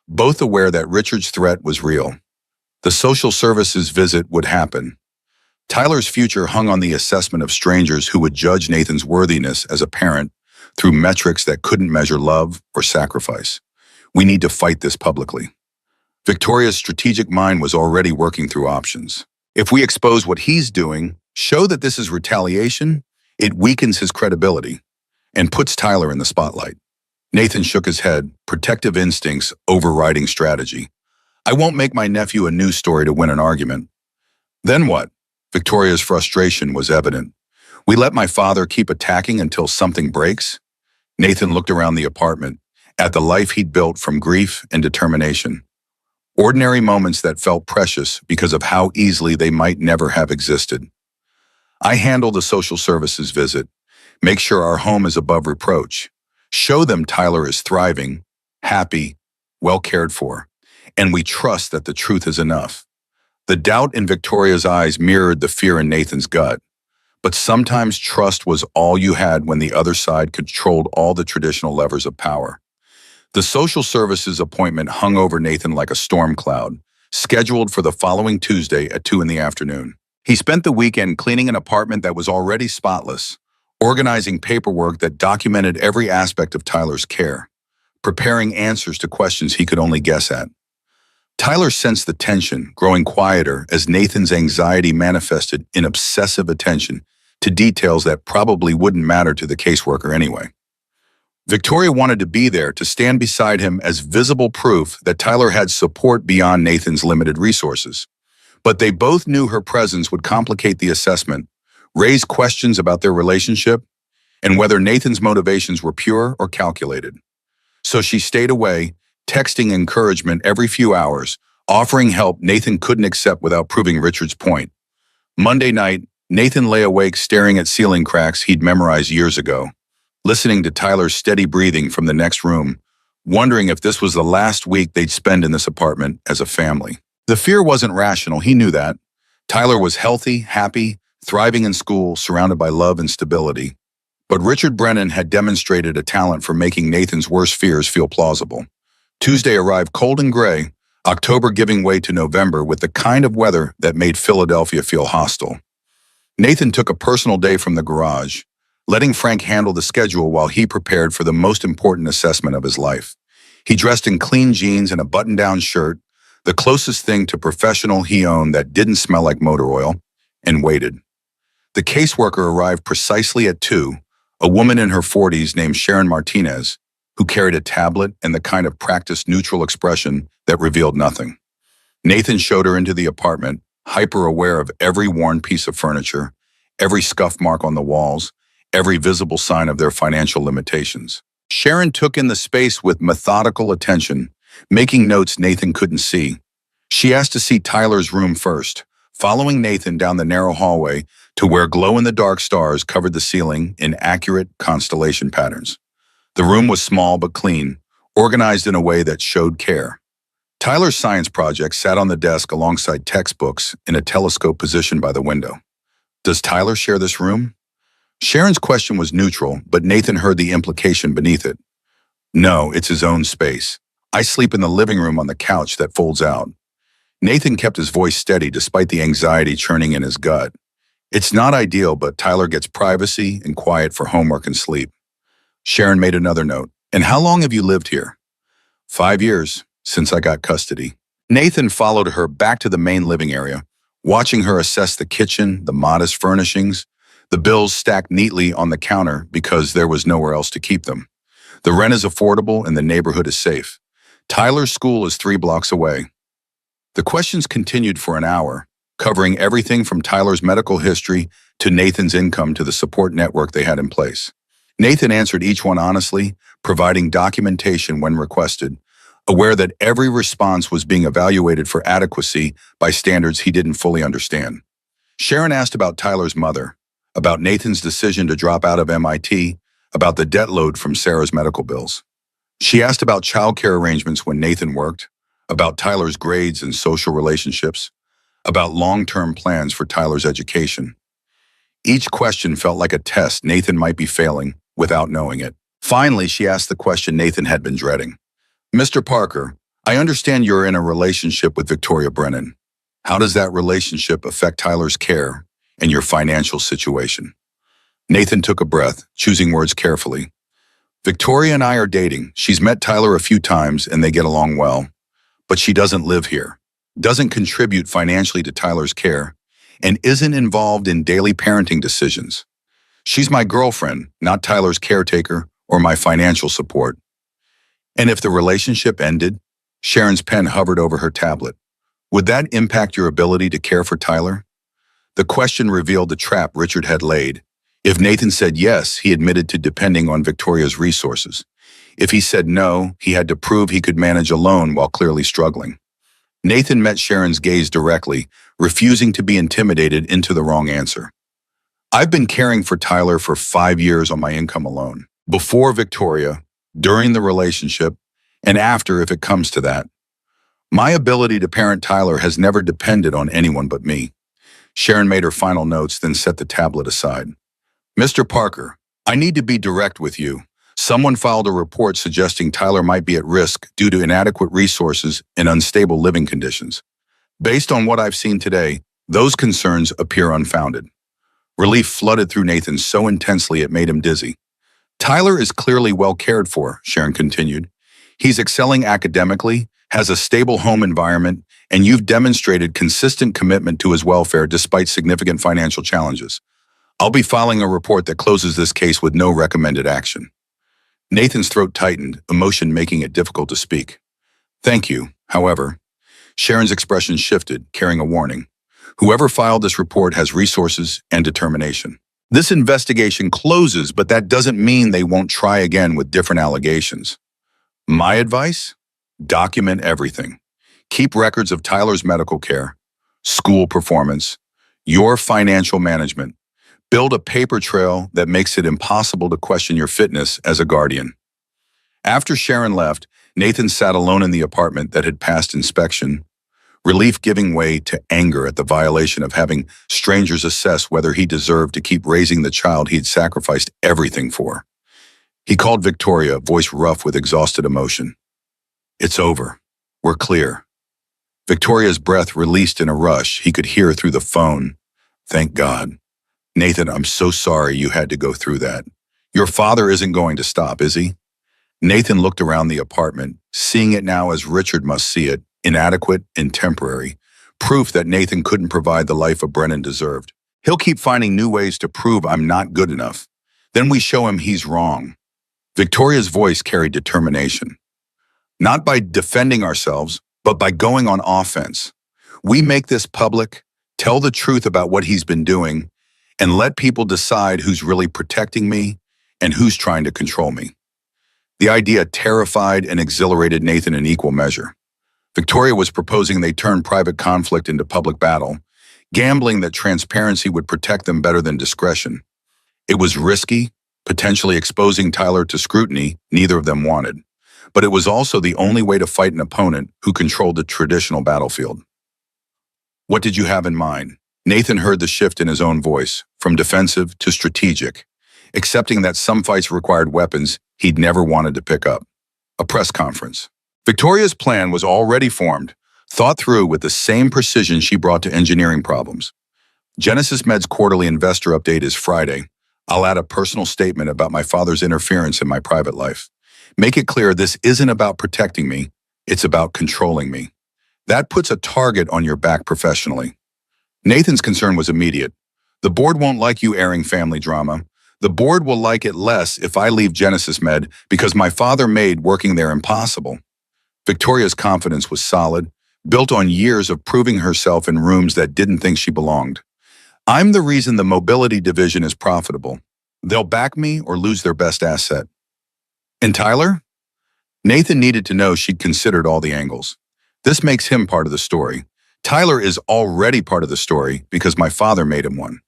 both aware that Richard's threat was real. The social services visit would happen. Tyler's future hung on the assessment of strangers who would judge Nathan's worthiness as a parent through metrics that couldn't measure love or sacrifice. We need to fight this publicly. Victoria's strategic mind was already working through options. If we expose what he's doing, show that this is retaliation, it weakens his credibility and puts Tyler in the spotlight. Nathan shook his head, protective instincts overriding strategy. I won't make my nephew a news story to win an argument. Then what? Victoria's frustration was evident. We let my father keep attacking until something breaks? Nathan looked around the apartment, at the life he'd built from grief and determination. Ordinary moments that felt precious because of how easily they might never have existed. I handle the social services visit, make sure our home is above reproach, show them Tyler is thriving, happy, well cared for, and we trust that the truth is enough. The doubt in Victoria's eyes mirrored the fear in Nathan's gut, but sometimes trust was all you had when the other side controlled all the traditional levers of power. The social services appointment hung over Nathan like a storm cloud, scheduled for the following Tuesday at 2 in the afternoon. He spent the weekend cleaning an apartment that was already spotless, organizing paperwork that documented every aspect of Tyler's care, preparing answers to questions he could only guess at. Tyler sensed the tension growing quieter as Nathan's anxiety manifested in obsessive attention to details that probably wouldn't matter to the caseworker anyway. Victoria wanted to be there to stand beside him as visible proof that Tyler had support beyond Nathan's limited resources. But they both knew her presence would complicate the assessment, raise questions about their relationship, and whether Nathan's motivations were pure or calculated. So she stayed away, texting encouragement every few hours, offering help Nathan couldn't accept without proving Richard's point. Monday night, Nathan lay awake staring at ceiling cracks he'd memorized years ago, listening to Tyler's steady breathing from the next room, wondering if this was the last week they'd spend in this apartment as a family. The fear wasn't rational, he knew that. Tyler was healthy, happy, thriving in school, surrounded by love and stability. But Richard Brennan had demonstrated a talent for making Nathan's worst fears feel plausible. Tuesday arrived cold and gray, October giving way to November with the kind of weather that made Philadelphia feel hostile. Nathan took a personal day from the garage, letting Frank handle the schedule while he prepared for the most important assessment of his life. He dressed in clean jeans and a button-down shirt, the closest thing to professional he owned that didn't smell like motor oil, and waited. The caseworker arrived precisely at 2, a woman in her 40s named Sharon Martinez, who carried a tablet and the kind of practiced neutral expression that revealed nothing. Nathan showed her into the apartment, hyper-aware of every worn piece of furniture, every scuff mark on the walls, every visible sign of their financial limitations. Sharon took in the space with methodical attention, making notes Nathan couldn't see. She asked to see Tyler's room first, following Nathan down the narrow hallway to where glow-in-the-dark stars covered the ceiling in accurate constellation patterns. The room was small but clean, organized in a way that showed care. Tyler's science project sat on the desk alongside textbooks in a telescope position by the window. Does Tyler share this room? Sharon's question was neutral, but Nathan heard the implication beneath it. No, it's his own space. I sleep in the living room on the couch that folds out. Nathan kept his voice steady despite the anxiety churning in his gut. It's not ideal, but Tyler gets privacy and quiet for homework and sleep. Sharon made another note. And how long have you lived here? 5 years, since I got custody. Nathan followed her back to the main living area, watching her assess the kitchen, the modest furnishings, the bills stacked neatly on the counter because there was nowhere else to keep them. The rent is affordable and the neighborhood is safe. Tyler's school is 3 blocks away. The questions continued for an hour, covering everything from Tyler's medical history to Nathan's income to the support network they had in place. Nathan answered each one honestly, providing documentation when requested, aware that every response was being evaluated for adequacy by standards he didn't fully understand. Sharon asked about Tyler's mother, about Nathan's decision to drop out of MIT, about the debt load from Sarah's medical bills. She asked about childcare arrangements when Nathan worked, about Tyler's grades and social relationships, about long-term plans for Tyler's education. Each question felt like a test Nathan might be failing without knowing it. Finally, she asked the question Nathan had been dreading. Mr. Parker, I understand you're in a relationship with Victoria Brennan. How does that relationship affect Tyler's care and your financial situation? Nathan took a breath, choosing words carefully. Victoria and I are dating. She's met Tyler a few times and they get along well. But she doesn't live here, doesn't contribute financially to Tyler's care, and isn't involved in daily parenting decisions. She's my girlfriend, not Tyler's caretaker or my financial support. And if the relationship ended, Sharon's pen hovered over her tablet. Would that impact your ability to care for Tyler? The question revealed the trap Richard had laid. If Nathan said yes, he admitted to depending on Victoria's resources. If he said no, he had to prove he could manage alone while clearly struggling. Nathan met Sharon's gaze directly, refusing to be intimidated into the wrong answer. I've been caring for Tyler for 5 years on my income alone. Before Victoria, during the relationship, and after if it comes to that. My ability to parent Tyler has never depended on anyone but me. Sharon made her final notes, then set the tablet aside. Mr. Parker, I need to be direct with you. Someone filed a report suggesting Tyler might be at risk due to inadequate resources and unstable living conditions. Based on what I've seen today, those concerns appear unfounded. Relief flooded through Nathan so intensely it made him dizzy. Tyler is clearly well cared for, Sharon continued. He's excelling academically, has a stable home environment, and you've demonstrated consistent commitment to his welfare despite significant financial challenges. I'll be filing a report that closes this case with no recommended action. Nathan's throat tightened, emotion making it difficult to speak. Thank you, however. Sharon's expression shifted, carrying a warning. Whoever filed this report has resources and determination. This investigation closes, but that doesn't mean they won't try again with different allegations. My advice? Document everything. Keep records of Tyler's medical care, school performance, your financial management. Build a paper trail that makes it impossible to question your fitness as a guardian. After Sharon left, Nathan sat alone in the apartment that had passed inspection, relief giving way to anger at the violation of having strangers assess whether he deserved to keep raising the child he'd sacrificed everything for. He called Victoria, voice rough with exhausted emotion. It's over. We're clear. Victoria's breath released in a rush he could hear through the phone. Thank God. Nathan, I'm so sorry you had to go through that. Your father isn't going to stop, is he? Nathan looked around the apartment, seeing it now as Richard must see it, inadequate and temporary, proof that Nathan couldn't provide the life a Brennan deserved. He'll keep finding new ways to prove I'm not good enough. Then we show him he's wrong. Victoria's voice carried determination. Not by defending ourselves, but by going on offense. We make this public, tell the truth about what he's been doing, and let people decide who's really protecting me and who's trying to control me. The idea terrified and exhilarated Nathan in equal measure. Victoria was proposing they turn private conflict into public battle, gambling that transparency would protect them better than discretion. It was risky, potentially exposing Tyler to scrutiny neither of them wanted. But it was also the only way to fight an opponent who controlled the traditional battlefield. What did you have in mind? Nathan heard the shift in his own voice, from defensive to strategic, accepting that some fights required weapons he'd never wanted to pick up. A press conference. Victoria's plan was already formed, thought through with the same precision she brought to engineering problems. Genesis Med's quarterly investor update is Friday. I'll add a personal statement about my father's interference in my private life. Make it clear this isn't about protecting me, it's about controlling me. That puts a target on your back professionally. Nathan's concern was immediate. The board won't like you airing family drama. The board will like it less if I leave Genesis Med because my father made working there impossible. Victoria's confidence was solid, built on years of proving herself in rooms that didn't think she belonged. I'm the reason the mobility division is profitable. They'll back me or lose their best asset. And Tyler? Nathan needed to know she'd considered all the angles. This makes him part of the story. Tyler is already part of the story because my father made him one.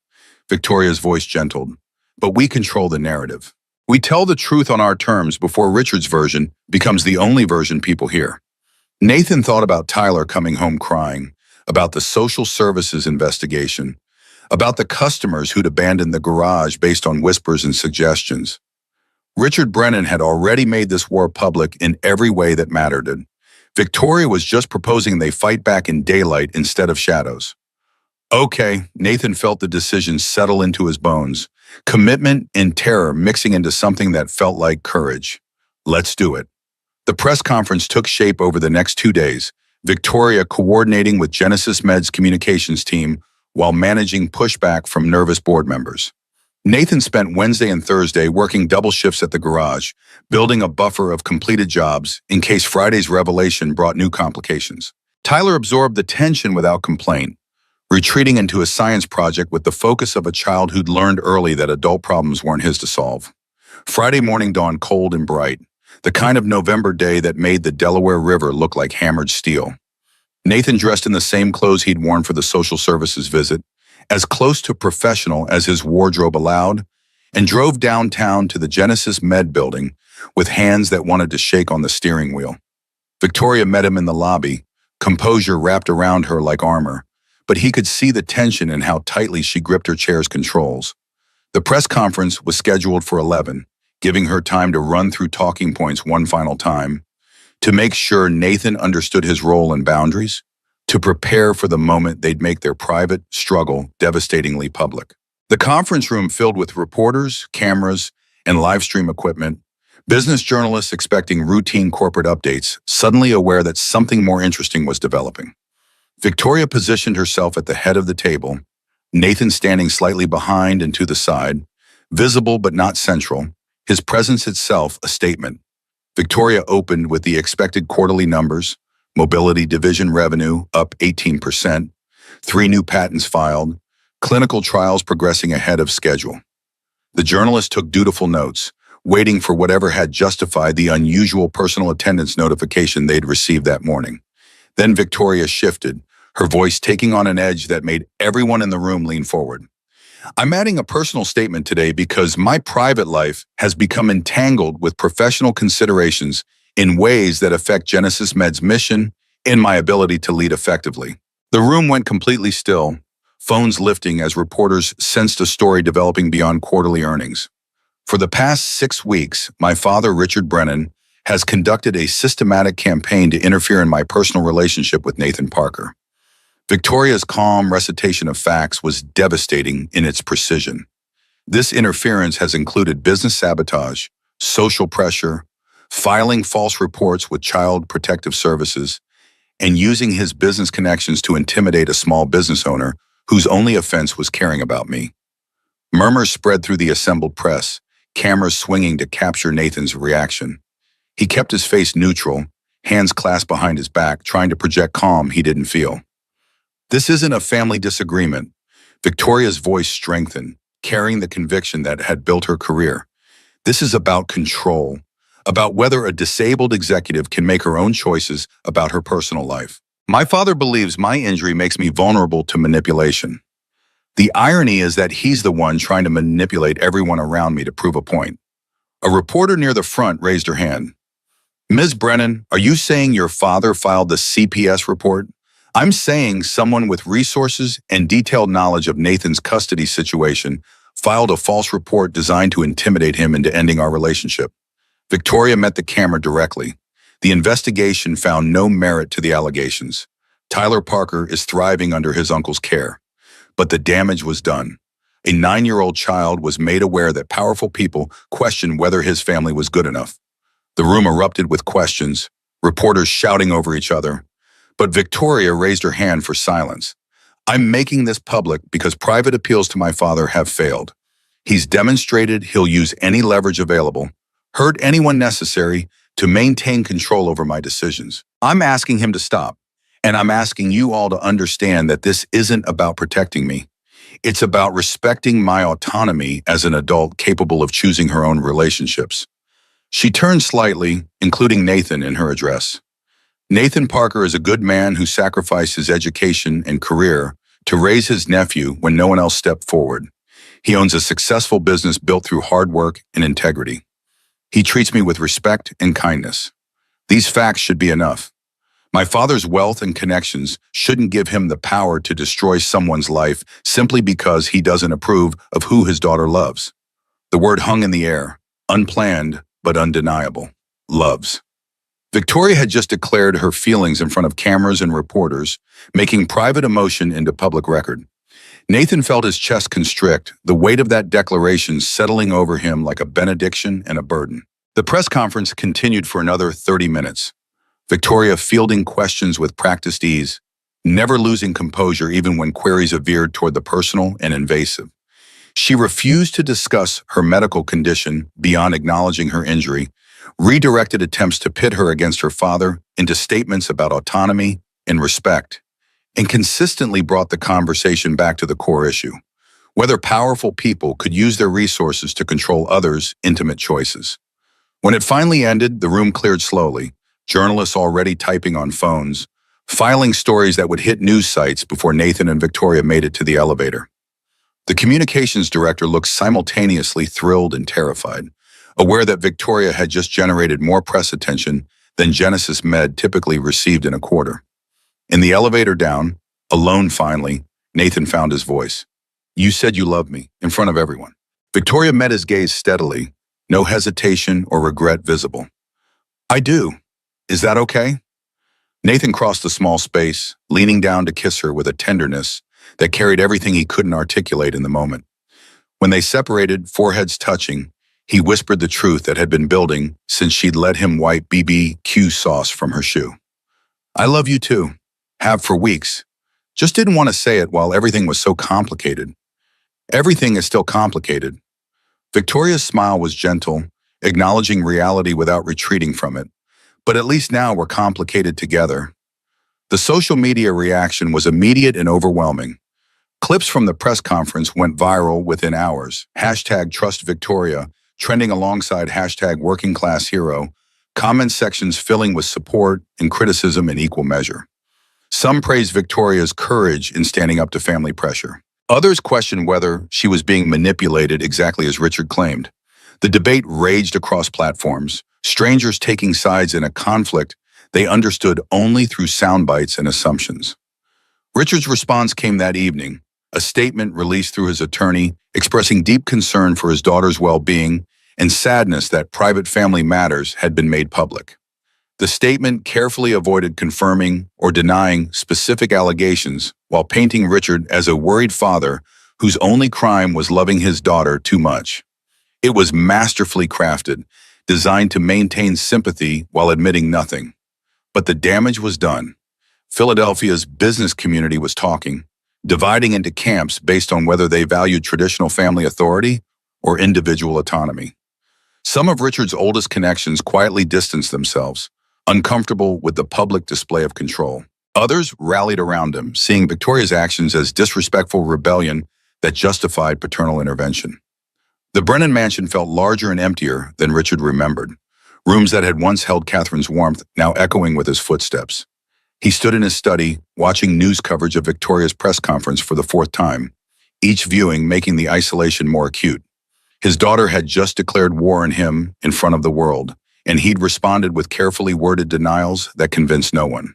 Victoria's voice gentled. But we control the narrative. We tell the truth on our terms before Richard's version becomes the only version people hear. Nathan thought about Tyler coming home crying, about the social services investigation, about the customers who'd abandoned the garage based on whispers and suggestions. Richard Brennan had already made this war public in every way that mattered. Victoria was just proposing they fight back in daylight instead of shadows. Okay, Nathan felt the decision settle into his bones. Commitment and terror mixing into something that felt like courage. Let's do it. The press conference took shape over the next 2 days, Victoria coordinating with Genesis Med's communications team while managing pushback from nervous board members. Nathan spent Wednesday and Thursday working double shifts at the garage, building a buffer of completed jobs in case Friday's revelation brought new complications. Tyler absorbed the tension without complaint, retreating into a science project with the focus of a child who'd learned early that adult problems weren't his to solve. Friday morning dawned cold and bright, the kind of November day that made the Delaware River look like hammered steel. Nathan dressed in the same clothes he'd worn for the social services visit, as close to professional as his wardrobe allowed, and drove downtown to the Genesis Med building with hands that wanted to shake on the steering wheel. Victoria met him in the lobby, composure wrapped around her like armor, but he could see the tension in how tightly she gripped her chair's controls. The press conference was scheduled for 11, giving her time to run through talking points one final time, to make sure Nathan understood his role and boundaries, to prepare for the moment they'd make their private struggle devastatingly public. The conference room filled with reporters, cameras, and live stream equipment, business journalists expecting routine corporate updates, suddenly aware that something more interesting was developing. Victoria positioned herself at the head of the table, Nathan standing slightly behind and to the side, visible but not central, his presence itself a statement. Victoria opened with the expected quarterly numbers: mobility division revenue up 18%, 3 new patents filed, clinical trials progressing ahead of schedule. The journalist took dutiful notes, waiting for whatever had justified the unusual personal attendance notification they'd received that morning. Then Victoria shifted, her voice taking on an edge that made everyone in the room lean forward. I'm adding a personal statement today because my private life has become entangled with professional considerations in ways that affect Genesis Med's mission and my ability to lead effectively. The room went completely still, phones lifting as reporters sensed a story developing beyond quarterly earnings. For the past 6 weeks, my father, Richard Brennan, has conducted a systematic campaign to interfere in my personal relationship with Nathan Parker. Victoria's calm recitation of facts was devastating in its precision. This interference has included business sabotage, social pressure, filing false reports with Child Protective Services, and using his business connections to intimidate a small business owner whose only offense was caring about me. Murmurs spread through the assembled press, cameras swinging to capture Nathan's reaction. He kept his face neutral, hands clasped behind his back, trying to project calm he didn't feel. This isn't a family disagreement. Victoria's voice strengthened, carrying the conviction that had built her career. This is about control, about whether a disabled executive can make her own choices about her personal life. My father believes my injury makes me vulnerable to manipulation. The irony is that he's the one trying to manipulate everyone around me to prove a point. A reporter near the front raised her hand. Ms. Brennan, are you saying your father filed the CPS report? I'm saying someone with resources and detailed knowledge of Nathan's custody situation filed a false report designed to intimidate him into ending our relationship. Victoria met the camera directly. The investigation found no merit to the allegations. Tyler Parker is thriving under his uncle's care. But the damage was done. A 9-year-old child was made aware that powerful people questioned whether his family was good enough. The room erupted with questions, reporters shouting over each other. But Victoria raised her hand for silence. I'm making this public because private appeals to my father have failed. He's demonstrated he'll use any leverage available, hurt anyone necessary, to maintain control over my decisions. I'm asking him to stop. And I'm asking you all to understand that this isn't about protecting me. It's about respecting my autonomy as an adult capable of choosing her own relationships. She turned slightly, including Nathan in her address. Nathan Parker is a good man who sacrificed his education and career to raise his nephew when no one else stepped forward. He owns a successful business built through hard work and integrity. He treats me with respect and kindness. These facts should be enough. My father's wealth and connections shouldn't give him the power to destroy someone's life simply because he doesn't approve of who his daughter loves. The word hung in the air, unplanned but undeniable. Loves. Victoria had just declared her feelings in front of cameras and reporters, making private emotion into public record. Nathan felt his chest constrict, the weight of that declaration settling over him like a benediction and a burden. The press conference continued for another 30 minutes. Victoria fielding questions with practiced ease, never losing composure even when queries veered toward the personal and invasive. She refused to discuss her medical condition beyond acknowledging her injury, redirected attempts to pit her against her father into statements about autonomy and respect, and consistently brought the conversation back to the core issue, whether powerful people could use their resources to control others' intimate choices. When it finally ended, the room cleared slowly, journalists already typing on phones, filing stories that would hit news sites before Nathan and Victoria made it to the elevator. The communications director looked simultaneously thrilled and terrified, aware that Victoria had just generated more press attention than Genesis Med typically received in a quarter. In the elevator down, alone finally, Nathan found his voice. You said you loved me, in front of everyone. Victoria met his gaze steadily, no hesitation or regret visible. I do. Is that okay? Nathan crossed the small space, leaning down to kiss her with a tenderness that carried everything he couldn't articulate in the moment. When they separated, foreheads touching, he whispered the truth that had been building since she'd let him wipe BBQ sauce from her shoe. I love you too. Have for weeks. Just didn't want to say it while everything was so complicated. Everything is still complicated. Victoria's smile was gentle, acknowledging reality without retreating from it. But at least now we're complicated together. The social media reaction was immediate and overwhelming. Clips from the press conference went viral within hours. #TrustVictoria, trending alongside #WorkingClassHero, comment sections filling with support and criticism in equal measure. Some praised Victoria's courage in standing up to family pressure. Others questioned whether she was being manipulated exactly as Richard claimed. The debate raged across platforms, strangers taking sides in a conflict they understood only through sound bites and assumptions. Richard's response came that evening, a statement released through his attorney expressing deep concern for his daughter's well-being and sadness that private family matters had been made public. The statement carefully avoided confirming or denying specific allegations while painting Richard as a worried father whose only crime was loving his daughter too much. It was masterfully crafted, designed to maintain sympathy while admitting nothing. But the damage was done. Philadelphia's business community was talking, dividing into camps based on whether they valued traditional family authority or individual autonomy. Some of Richard's oldest connections quietly distanced themselves, uncomfortable with the public display of control. Others rallied around him, seeing Victoria's actions as disrespectful rebellion that justified paternal intervention. The Brennan mansion felt larger and emptier than Richard remembered. Rooms that had once held Catherine's warmth now echoing with his footsteps. He stood in his study, watching news coverage of Victoria's press conference for the fourth time, each viewing making the isolation more acute. His daughter had just declared war on him in front of the world, and he'd responded with carefully worded denials that convinced no one.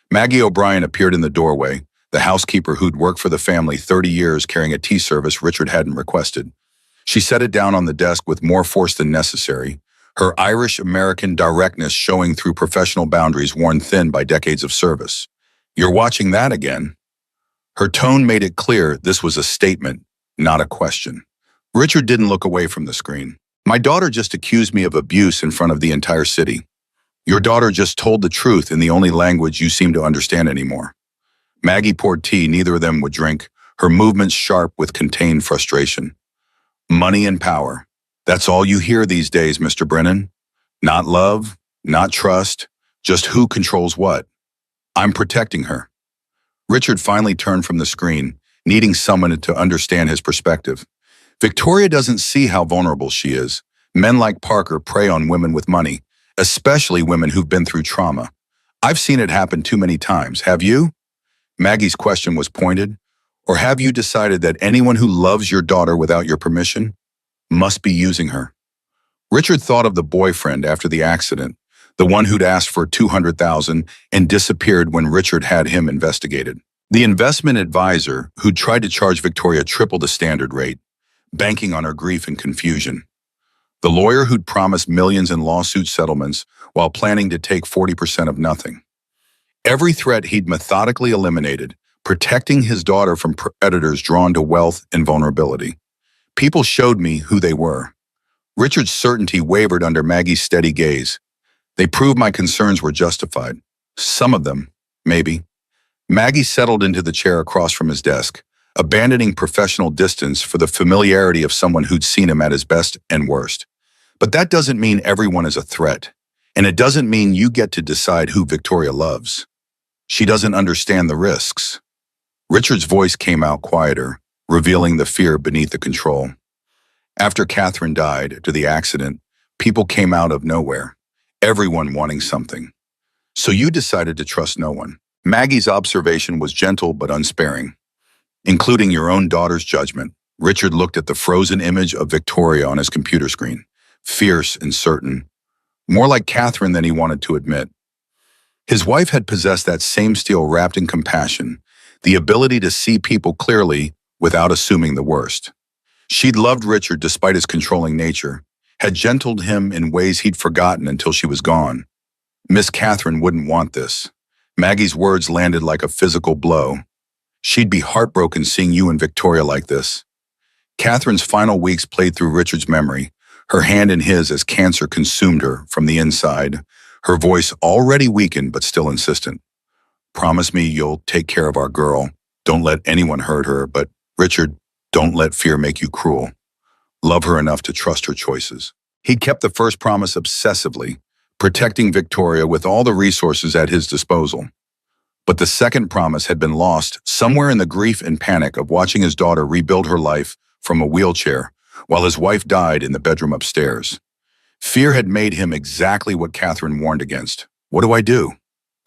Maggie O'Brien appeared in the doorway, the housekeeper who'd worked for the family 30 years carrying a tea service Richard hadn't requested. She set it down on the desk with more force than necessary, her Irish-American directness showing through professional boundaries worn thin by decades of service. "You're watching that again?" Her tone made it clear this was a statement, not a question. Richard didn't look away from the screen. "My daughter just accused me of abuse in front of the entire city. Your daughter just told the truth in the only language you seem to understand anymore." Maggie poured tea neither of them would drink, her movements sharp with contained frustration. "Money and power. That's all you hear these days, Mr. Brennan. Not love, not trust, just who controls what. I'm protecting her." Richard finally turned from the screen, needing someone to understand his perspective. Victoria doesn't see how vulnerable she is. Men like Parker prey on women with money, especially women who've been through trauma. "I've seen it happen too many times, have you?" Maggie's question was pointed. "Or have you decided that anyone who loves your daughter without your permission must be using her?" Richard thought of the boyfriend after the accident, the one who'd asked for $200,000 and disappeared when Richard had him investigated. The investment advisor who'd tried to charge Victoria triple the standard rate, banking on her grief and confusion. The lawyer who'd promised millions in lawsuit settlements while planning to take 40% of nothing. Every threat he'd methodically eliminated, protecting his daughter from predators drawn to wealth and vulnerability. People showed me who they were. Richard's certainty wavered under Maggie's steady gaze. They proved my concerns were justified. Some of them, maybe. Maggie settled into the chair across from his desk, abandoning professional distance for the familiarity of someone who'd seen him at his best and worst. But that doesn't mean everyone is a threat, and it doesn't mean you get to decide who Victoria loves. She doesn't understand the risks. Richard's voice came out quieter, revealing the fear beneath the control. After Catherine died, after the accident, people came out of nowhere, everyone wanting something. So you decided to trust no one. Maggie's observation was gentle but unsparing. Including your own daughter's judgment. Richard looked at the frozen image of Victoria on his computer screen, fierce and certain, more like Catherine than he wanted to admit. His wife had possessed that same steel wrapped in compassion, the ability to see people clearly without assuming the worst. She'd loved Richard despite his controlling nature, had gentled him in ways he'd forgotten until she was gone. Miss Catherine wouldn't want this. Maggie's words landed like a physical blow. "She'd be heartbroken seeing you and Victoria like this." Catherine's final weeks played through Richard's memory, her hand in his as cancer consumed her from the inside, her voice already weakened but still insistent. "Promise me you'll take care of our girl. Don't let anyone hurt her, but, Richard, don't let fear make you cruel. Love her enough to trust her choices." He kept the first promise obsessively, protecting Victoria with all the resources at his disposal. But the second promise had been lost somewhere in the grief and panic of watching his daughter rebuild her life from a wheelchair while his wife died in the bedroom upstairs. Fear had made him exactly what Catherine warned against. What do I do?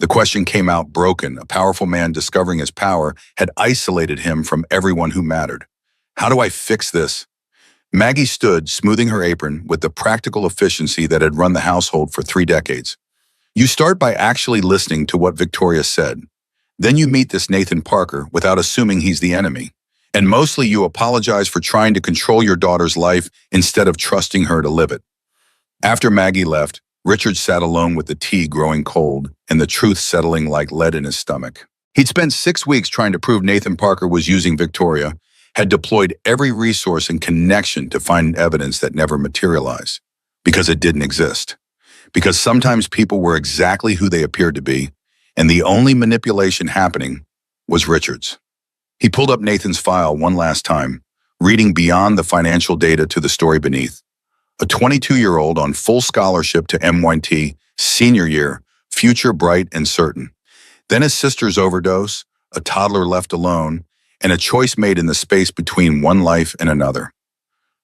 The question came out broken. A powerful man discovering his power had isolated him from everyone who mattered. How do I fix this? Maggie stood, smoothing her apron with the practical efficiency that had run the household for 3 decades. You start by actually listening to what Victoria said. Then you meet this Nathan Parker without assuming he's the enemy. And mostly you apologize for trying to control your daughter's life instead of trusting her to live it. After Maggie left, Richard sat alone with the tea growing cold and the truth settling like lead in his stomach. He'd spent 6 weeks trying to prove Nathan Parker was using Victoria, had deployed every resource and connection to find evidence that never materialized, because it didn't exist. Because sometimes people were exactly who they appeared to be, and the only manipulation happening was Richard's. He pulled up Nathan's file one last time, reading beyond the financial data to the story beneath. A 22-year-old on full scholarship to MIT, senior year, future bright and certain. Then his sister's overdose, a toddler left alone, and a choice made in the space between one life and another.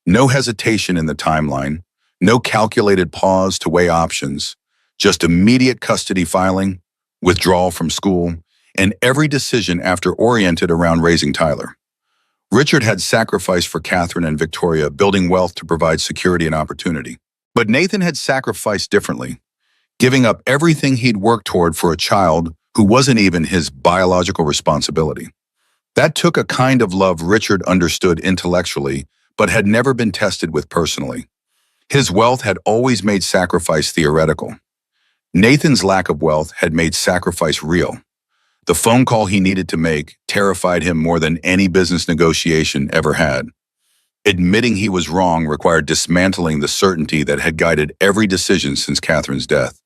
No hesitation in the timeline, No calculated pause to weigh options, just immediate custody filing, withdrawal from school, and every decision after oriented around raising Tyler. Richard had sacrificed for Catherine and Victoria, building wealth to provide security and opportunity. But Nathan had sacrificed differently, giving up everything he'd worked toward for a child who wasn't even his biological responsibility. That took a kind of love Richard understood intellectually, but had never been tested with personally. His wealth had always made sacrifice theoretical. Nathan's lack of wealth had made sacrifice real. The phone call he needed to make terrified him more than any business negotiation ever had. Admitting he was wrong required dismantling the certainty that had guided every decision since Catherine's death.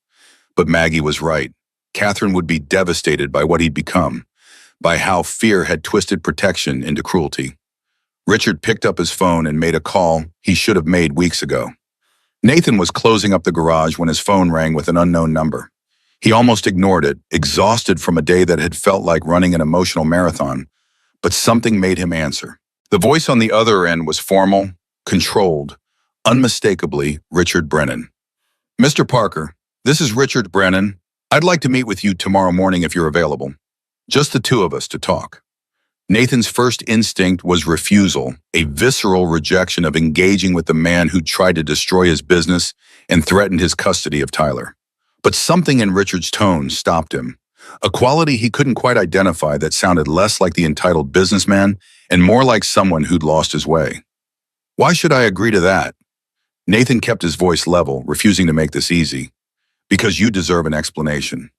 But Maggie was right. Catherine would be devastated by what he'd become, by how fear had twisted protection into cruelty. Richard picked up his phone and made a call he should have made weeks ago. Nathan was closing up the garage when his phone rang with an unknown number. He almost ignored it, exhausted from a day that had felt like running an emotional marathon, but something made him answer. The voice on the other end was formal, controlled, unmistakably Richard Brennan. "Mr. Parker, this is Richard Brennan. I'd like to meet with you tomorrow morning if you're available. Just the two of us to talk." Nathan's first instinct was refusal, a visceral rejection of engaging with the man who tried to destroy his business and threatened his custody of Tyler. But something in Richard's tone stopped him, a quality he couldn't quite identify that sounded less like the entitled businessman and more like someone who'd lost his way. "Why should I agree to that?" Nathan kept his voice level, refusing to make this easy. "Because you deserve an explanation."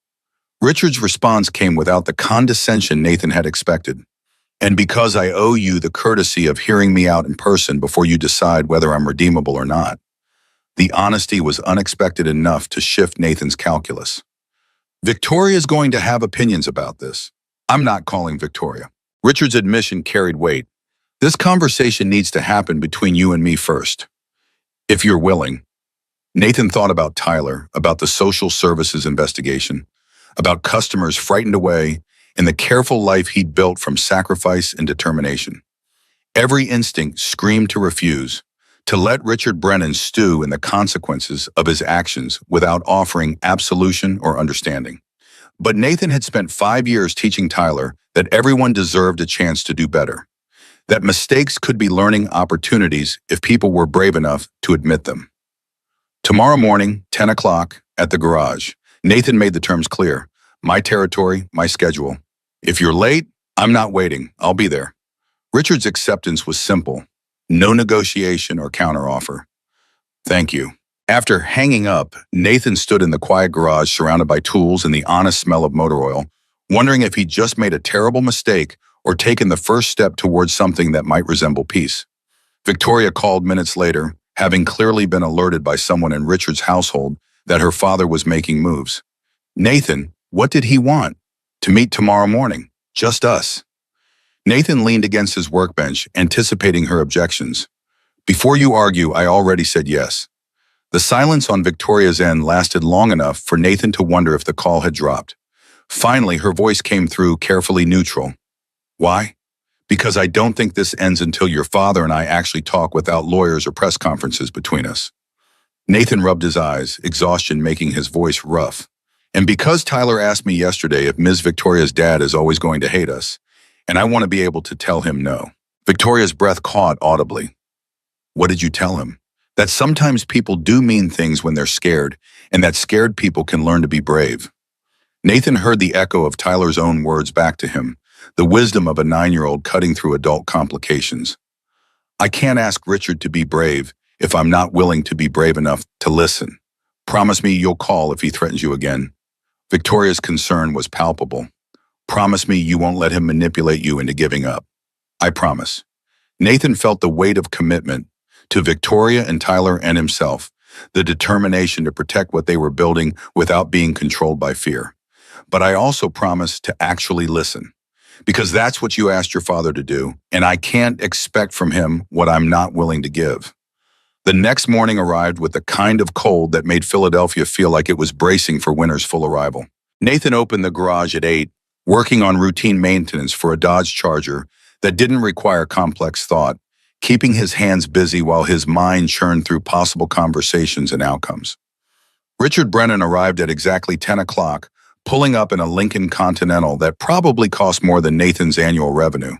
Richard's response came without the condescension Nathan had expected. "And because I owe you the courtesy of hearing me out in person before you decide whether I'm redeemable or not." The honesty was unexpected enough to shift Nathan's calculus. "Victoria's going to have opinions about this. I'm not calling Victoria." Richard's admission carried weight. "This conversation needs to happen between you and me first, if you're willing." Nathan thought about Tyler, about the social services investigation, about customers frightened away, and the careful life he'd built from sacrifice and determination. Every instinct screamed to refuse, to let Richard Brennan stew in the consequences of his actions without offering absolution or understanding. But Nathan had spent 5 years teaching Tyler that everyone deserved a chance to do better, that mistakes could be learning opportunities if people were brave enough to admit them. "Tomorrow morning, 10 o'clock, at the garage." Nathan made the terms clear. "My territory, my schedule. If you're late, I'm not waiting. I'll be there." Richard's acceptance was simple. No negotiation or counteroffer. "Thank you." After hanging up, Nathan stood in the quiet garage surrounded by tools and the honest smell of motor oil, wondering if he'd just made a terrible mistake or taken the first step towards something that might resemble peace. Victoria called minutes later, having clearly been alerted by someone in Richard's household that her father was making moves. Nathan, what did he want? To meet tomorrow morning. Just us. Nathan leaned against his workbench, anticipating her objections. "Before you argue, I already said yes." The silence on Victoria's end lasted long enough for Nathan to wonder if the call had dropped. Finally, her voice came through, carefully neutral. "Why?" "Because I don't think this ends until your father and I actually talk without lawyers or press conferences between us." Nathan rubbed his eyes, exhaustion making his voice rough. "And because Tyler asked me yesterday if Ms. Victoria's dad is always going to hate us, and I want to be able to tell him no." Victoria's breath caught audibly. "What did you tell him?" "That sometimes people do mean things when they're scared, and that scared people can learn to be brave." Nathan heard the echo of Tyler's own words back to him, the wisdom of a 9-year-old cutting through adult complications. "I can't ask Richard to be brave if I'm not willing to be brave enough to listen. Promise me you'll call if he threatens you again." Victoria's concern was palpable. "Promise me you won't let him manipulate you into giving up." "I promise." Nathan felt the weight of commitment to Victoria and Tyler and himself, the determination to protect what they were building without being controlled by fear. "But I also promise to actually listen, because that's what you asked your father to do, and I can't expect from him what I'm not willing to give." The next morning arrived with the kind of cold that made Philadelphia feel like it was bracing for winter's full arrival. Nathan opened the garage at 8, working on routine maintenance for a Dodge Charger that didn't require complex thought, keeping his hands busy while his mind churned through possible conversations and outcomes. Richard Brennan arrived at exactly 10 o'clock, pulling up in a Lincoln Continental that probably cost more than Nathan's annual revenue.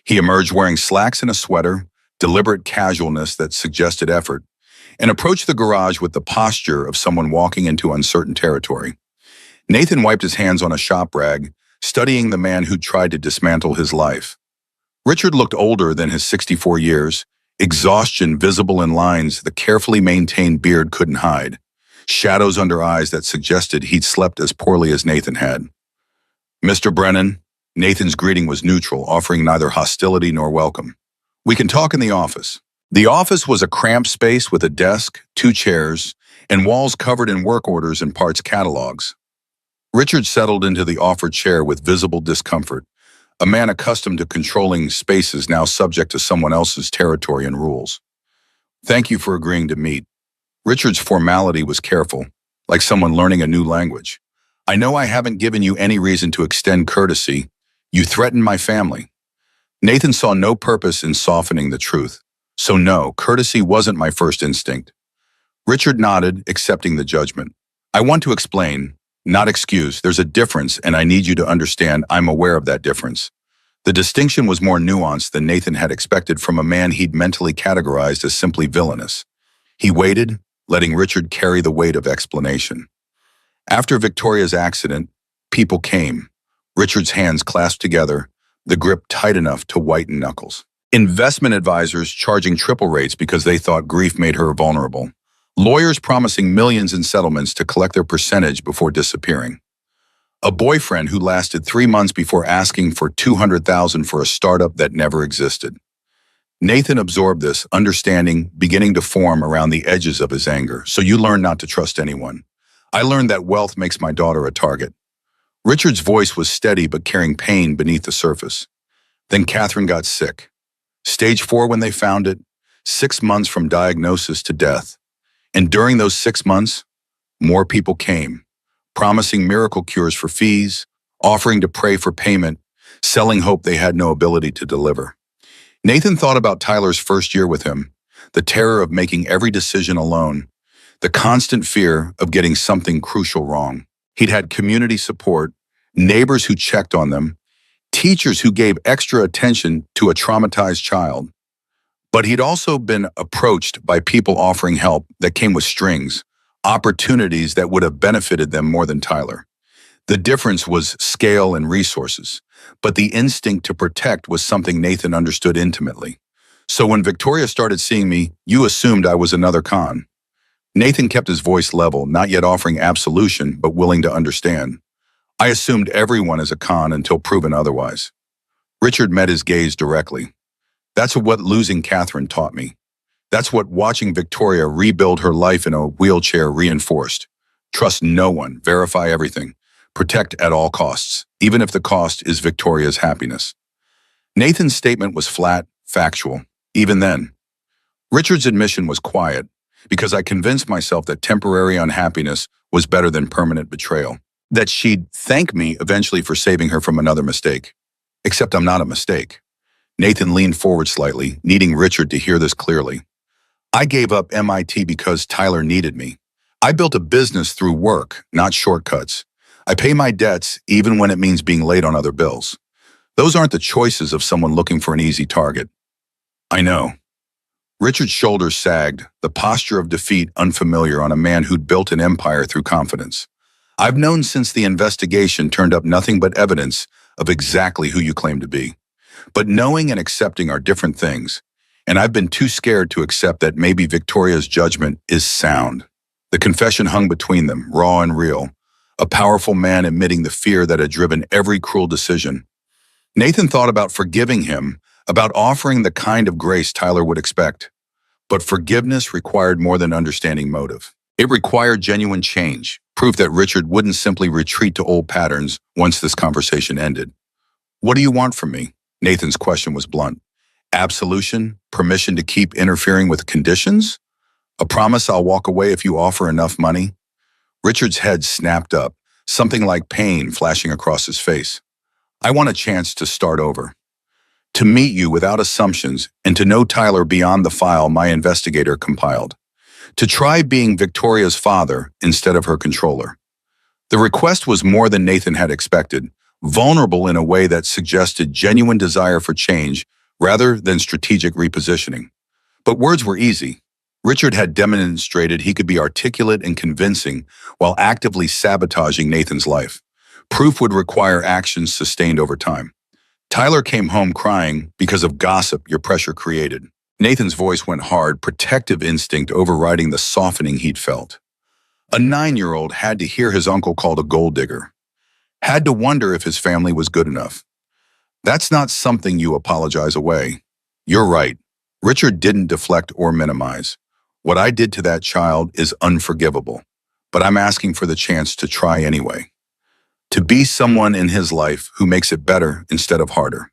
He emerged wearing slacks and a sweater, deliberate casualness that suggested effort, and approached the garage with the posture of someone walking into uncertain territory. Nathan wiped his hands on a shop rag, studying the man who tried to dismantle his life. Richard looked older than his 64 years, exhaustion visible in lines the carefully maintained beard couldn't hide, shadows under eyes that suggested he'd slept as poorly as Nathan had. "Mr. Brennan," Nathan's greeting was neutral, offering neither hostility nor welcome. "We can talk in the office." The office was a cramped space with a desk, 2 chairs, and walls covered in work orders and parts catalogs. Richard settled into the offered chair with visible discomfort, a man accustomed to controlling spaces now subject to someone else's territory and rules. "Thank you for agreeing to meet." Richard's formality was careful, like someone learning a new language. "I know I haven't given you any reason to extend courtesy. You threatened my family." Nathan saw no purpose in softening the truth. "So no, courtesy wasn't my first instinct." Richard nodded, accepting the judgment. "I want to explain, not excuse. There's a difference, and I need you to understand I'm aware of that difference." The distinction was more nuanced than Nathan had expected from a man he'd mentally categorized as simply villainous. He waited, letting Richard carry the weight of explanation. After Victoria's accident, people came. Richard's hands clasped together, the grip tight enough to whiten knuckles. Investment advisors charging triple rates because they thought grief made her vulnerable. Lawyers promising millions in settlements to collect their percentage before disappearing. A boyfriend who lasted 3 months before asking for $200,000 for a startup that never existed. Nathan absorbed this, understanding beginning to form around the edges of his anger. "So you learned not to trust anyone. I learned that wealth makes my daughter a target." Richard's voice was steady but carrying pain beneath the surface. "Then Catherine got sick. Stage 4 when they found it, 6 months from diagnosis to death. And during those 6 months, more people came, promising miracle cures for fees, offering to pray for payment, selling hope they had no ability to deliver." Nathan thought about Tyler's first year with him, the terror of making every decision alone, the constant fear of getting something crucial wrong. He'd had community support, neighbors who checked on them, teachers who gave extra attention to a traumatized child. But he'd also been approached by people offering help that came with strings, opportunities that would have benefited them more than Tyler. The difference was scale and resources, but the instinct to protect was something Nathan understood intimately. "So when Victoria started seeing me, you assumed I was another con." Nathan kept his voice level, not yet offering absolution, but willing to understand. "I assumed everyone is a con until proven otherwise." Richard met his gaze directly. "That's what losing Catherine taught me. That's what watching Victoria rebuild her life in a wheelchair reinforced. Trust no one, verify everything, protect at all costs, even if the cost is Victoria's happiness." Nathan's statement was flat, factual, even then. Richard's admission was quiet, because I convinced myself that temporary unhappiness was better than permanent betrayal. That she'd thank me eventually for saving her from another mistake. Except I'm not a mistake. Nathan leaned forward slightly, needing Richard to hear this clearly. "I gave up MIT because Tyler needed me. I built a business through work, not shortcuts. I pay my debts even when it means being late on other bills. Those aren't the choices of someone looking for an easy target." "I know." Richard's shoulders sagged, the posture of defeat unfamiliar on a man who'd built an empire through confidence. "I've known since the investigation turned up nothing but evidence of exactly who you claim to be. But knowing and accepting are different things, and I've been too scared to accept that maybe Victoria's judgment is sound." The confession hung between them, raw and real, a powerful man admitting the fear that had driven every cruel decision. Nathan thought about forgiving him, about offering the kind of grace Tyler would expect. But forgiveness required more than understanding motive. It required genuine change, proof that Richard wouldn't simply retreat to old patterns once this conversation ended. "What do you want from me?" Nathan's question was blunt. "Absolution? Permission to keep interfering with conditions? A promise I'll walk away if you offer enough money?" Richard's head snapped up, something like pain flashing across his face. "I want a chance to start over." To meet you without assumptions and to know Tyler beyond the file my investigator compiled. To try being Victoria's father instead of her controller. The request was more than Nathan had expected, vulnerable in a way that suggested genuine desire for change rather than strategic repositioning. But words were easy. Richard had demonstrated he could be articulate and convincing while actively sabotaging Nathan's life. Proof would require actions sustained over time. Tyler came home crying because of gossip your pressure created. Nathan's voice went hard, protective instinct overriding the softening he'd felt. A 9-year-old had to hear his uncle called a gold digger. Had to wonder if his family was good enough. That's not something you apologize away. You're right. Richard didn't deflect or minimize. What I did to that child is unforgivable, but I'm asking for the chance to try anyway. To be someone in his life who makes it better instead of harder.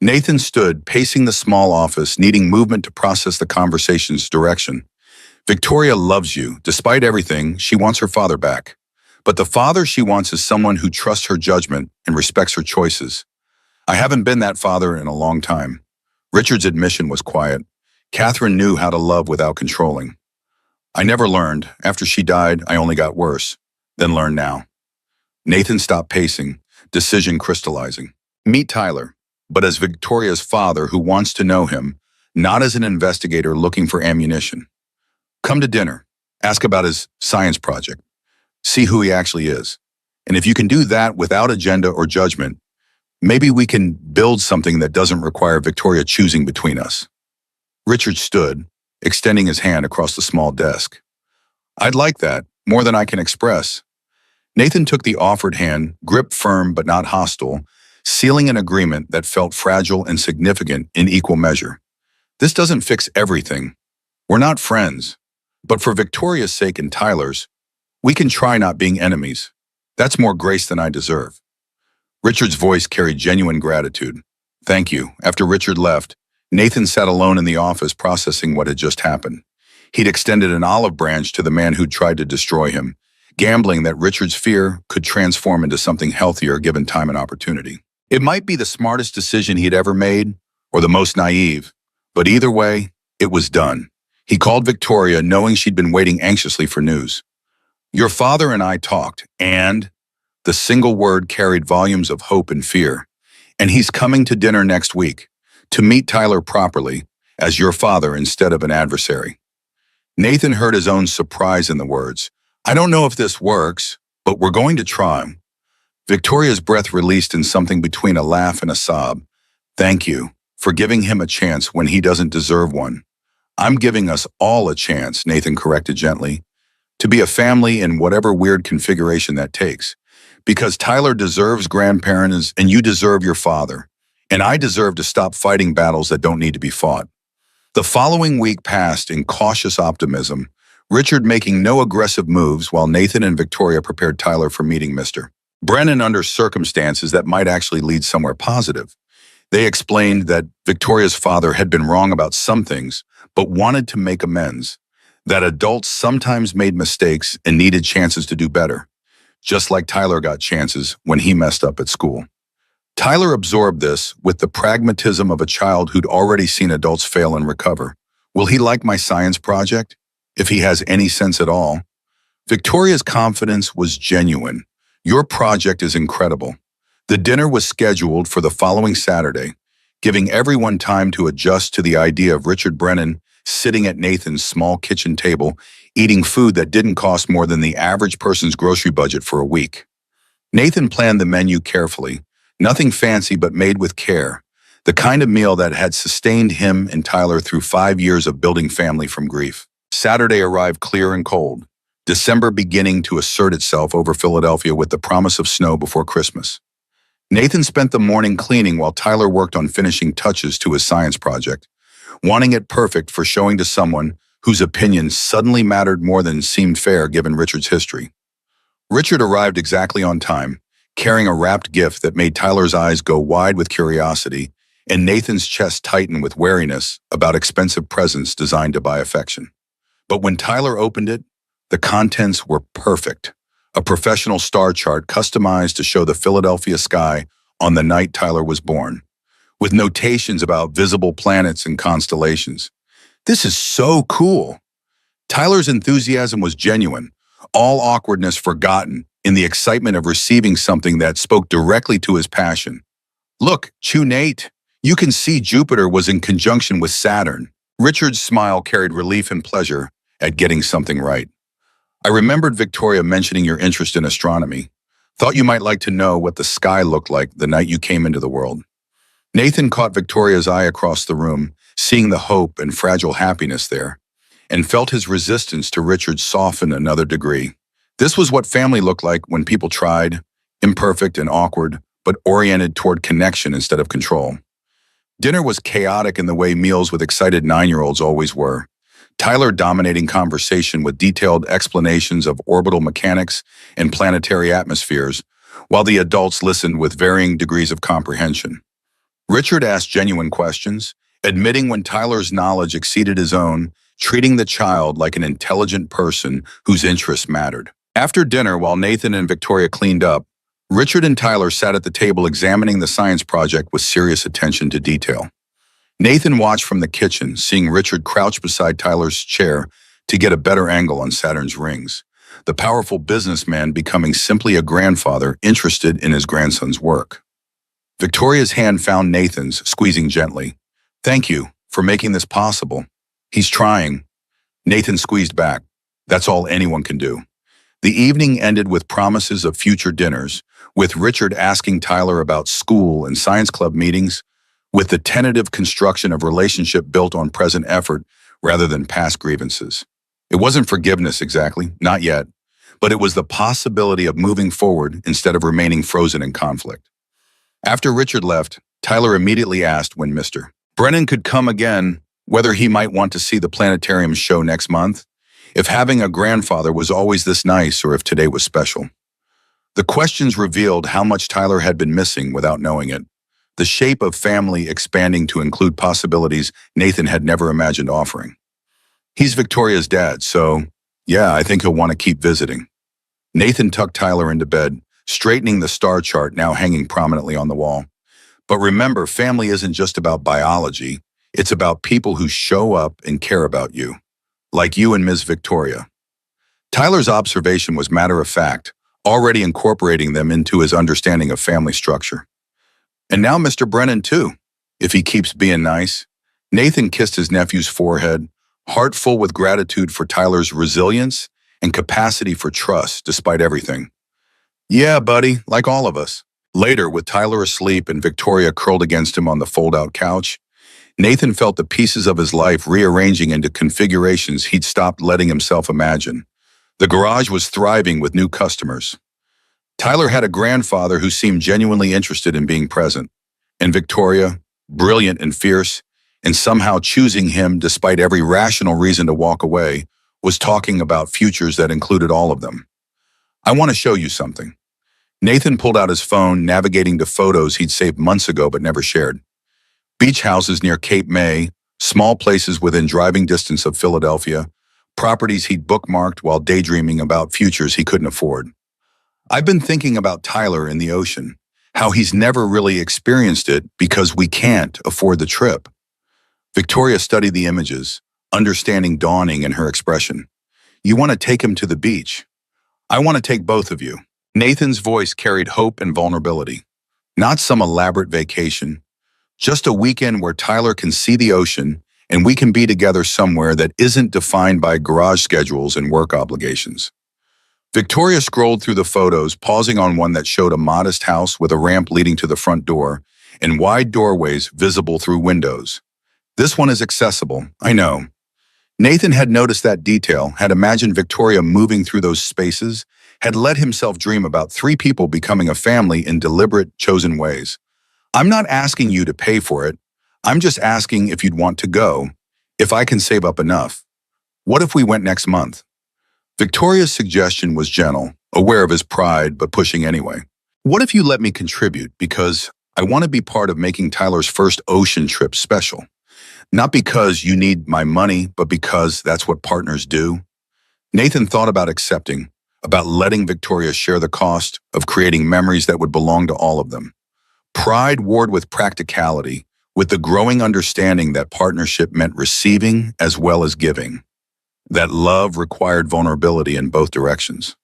Nathan stood, pacing the small office, needing movement to process the conversation's direction. Victoria loves you. Despite everything, she wants her father back. But the father she wants is someone who trusts her judgment and respects her choices. I haven't been that father in a long time. Richard's admission was quiet. Catherine knew how to love without controlling. I never learned. After she died, I only got worse. Then learned now. Nathan stopped pacing, decision crystallizing. Meet Tyler, but as Victoria's father who wants to know him, not as an investigator looking for ammunition. Come to dinner. Ask about his science project. See who he actually is. And if you can do that without agenda or judgment, maybe we can build something that doesn't require Victoria choosing between us. Richard stood, extending his hand across the small desk. I'd like that, more than I can express. Nathan took the offered hand, gripped firm but not hostile, sealing an agreement that felt fragile and significant in equal measure. This doesn't fix everything. We're not friends. But for Victoria's sake and Tyler's, we can try not being enemies. That's more grace than I deserve. Richard's voice carried genuine gratitude. Thank you. After Richard left, Nathan sat alone in the office processing what had just happened. He'd extended an olive branch to the man who'd tried to destroy him, gambling that Richard's fear could transform into something healthier given time and opportunity. It might be the smartest decision he'd ever made, or the most naive, but either way, it was done. He called Victoria, knowing she'd been waiting anxiously for news. Your father and I talked, and the single word carried volumes of hope and fear. And he's coming to dinner next week, to meet Tyler properly, as your father instead of an adversary. Nathan heard his own surprise in the words. I don't know if this works, but we're going to try. Victoria's breath released in something between a laugh and a sob. Thank you for giving him a chance when he doesn't deserve one. I'm giving us all a chance, Nathan corrected gently, to be a family in whatever weird configuration that takes. Because Tyler deserves grandparents and you deserve your father. And I deserve to stop fighting battles that don't need to be fought. The following week passed in cautious optimism, Richard making no aggressive moves while Nathan and Victoria prepared Tyler for meeting Mr. Brennan under circumstances that might actually lead somewhere positive. They explained that Victoria's father had been wrong about some things, but wanted to make amends, that adults sometimes made mistakes and needed chances to do better, just like Tyler got chances when he messed up at school. Tyler absorbed this with the pragmatism of a child who'd already seen adults fail and recover. Will he like my science project? If he has any sense at all. Victoria's confidence was genuine. Your project is incredible. The dinner was scheduled for the following Saturday, giving everyone time to adjust to the idea of Richard Brennan sitting at Nathan's small kitchen table, eating food that didn't cost more than the average person's grocery budget for a week. Nathan planned the menu carefully, nothing fancy but made with care, the kind of meal that had sustained him and Tyler through 5 years of building family from grief. Saturday arrived clear and cold, December beginning to assert itself over Philadelphia with the promise of snow before Christmas. Nathan spent the morning cleaning while Tyler worked on finishing touches to his science project, wanting it perfect for showing to someone whose opinion suddenly mattered more than seemed fair given Richard's history. Richard arrived exactly on time, carrying a wrapped gift that made Tyler's eyes go wide with curiosity and Nathan's chest tighten with wariness about expensive presents designed to buy affection. But when Tyler opened it, the contents were perfect. A professional star chart customized to show the Philadelphia sky on the night Tyler was born. with notations about visible planets and constellations. This is so cool. Tyler's enthusiasm was genuine, all awkwardness forgotten in the excitement of receiving something that spoke directly to his passion. Look, Chew Nate, you can see Jupiter was in conjunction with Saturn. Richard's smile carried relief and pleasure at getting something right. I remembered Victoria mentioning your interest in astronomy. Thought you might like to know what the sky looked like the night you came into the world. Nathan caught Victoria's eye across the room, seeing the hope and fragile happiness there, and felt his resistance to Richard soften another degree. This was what family looked like when people tried, imperfect and awkward, but oriented toward connection instead of control. Dinner was chaotic in the way meals with excited 9-year-olds always were. Tyler dominating conversation with detailed explanations of orbital mechanics and planetary atmospheres, while the adults listened with varying degrees of comprehension. Richard asked genuine questions, admitting when Tyler's knowledge exceeded his own, treating the child like an intelligent person whose interests mattered. After dinner, while Nathan and Victoria cleaned up, Richard and Tyler sat at the table examining the science project with serious attention to detail. Nathan watched from the kitchen, seeing Richard crouch beside Tyler's chair to get a better angle on Saturn's rings, the powerful businessman becoming simply a grandfather interested in his grandson's work. Victoria's hand found Nathan's, squeezing gently. "Thank you for making this possible." "He's trying." Nathan squeezed back. "That's all anyone can do." The evening ended with promises of future dinners, with Richard asking Tyler about school and science club meetings, with the tentative construction of relationship built on present effort rather than past grievances. It wasn't forgiveness exactly, not yet, but it was the possibility of moving forward instead of remaining frozen in conflict. After Richard left, Tyler immediately asked when Mr. Brennan could come again, whether he might want to see the planetarium show next month, if having a grandfather was always this nice or if today was special. The questions revealed how much Tyler had been missing without knowing it, the shape of family expanding to include possibilities Nathan had never imagined offering. He's Victoria's dad, so yeah, I think he'll want to keep visiting. Nathan tucked Tyler into bed, straightening the star chart now hanging prominently on the wall. But remember, family isn't just about biology. It's about people who show up and care about you, like you and Ms. Victoria. Tyler's observation was matter of fact, already incorporating them into his understanding of family structure. And now Mr. Brennan, too, if he keeps being nice. Nathan kissed his nephew's forehead, heart full with gratitude for Tyler's resilience and capacity for trust despite everything. "Yeah, buddy, like all of us." Later, with Tyler asleep and Victoria curled against him on the fold-out couch, Nathan felt the pieces of his life rearranging into configurations he'd stopped letting himself imagine. The garage was thriving with new customers. Tyler had a grandfather who seemed genuinely interested in being present, and Victoria, brilliant and fierce, and somehow choosing him despite every rational reason to walk away, was talking about futures that included all of them. "I want to show you something." Nathan pulled out his phone, navigating to photos he'd saved months ago but never shared. Beach houses near Cape May, small places within driving distance of Philadelphia, properties he'd bookmarked while daydreaming about futures he couldn't afford. "I've been thinking about Tyler in the ocean, how he's never really experienced it because we can't afford the trip." Victoria studied the images, understanding dawning in her expression. "You want to take him to the beach. I want to take both of you." Nathan's voice carried hope and vulnerability. "Not some elaborate vacation, just a weekend where Tyler can see the ocean and we can be together somewhere that isn't defined by garage schedules and work obligations." Victoria scrolled through the photos, pausing on one that showed a modest house with a ramp leading to the front door and wide doorways visible through windows. "This one is accessible, I know." Nathan had noticed that detail, had imagined Victoria moving through those spaces, had let himself dream about 3 people becoming a family in deliberate, chosen ways. "I'm not asking you to pay for it. I'm just asking if you'd want to go, if I can save up enough. What if we went next month?" Victoria's suggestion was gentle, aware of his pride, but pushing anyway. "What if you let me contribute, because I want to be part of making Tyler's first ocean trip special. Not because you need my money, but because that's what partners do." Nathan thought about accepting, about letting Victoria share the cost of creating memories that would belong to all of them. Pride warred with practicality, with the growing understanding that partnership meant receiving as well as giving, that love required vulnerability in both directions.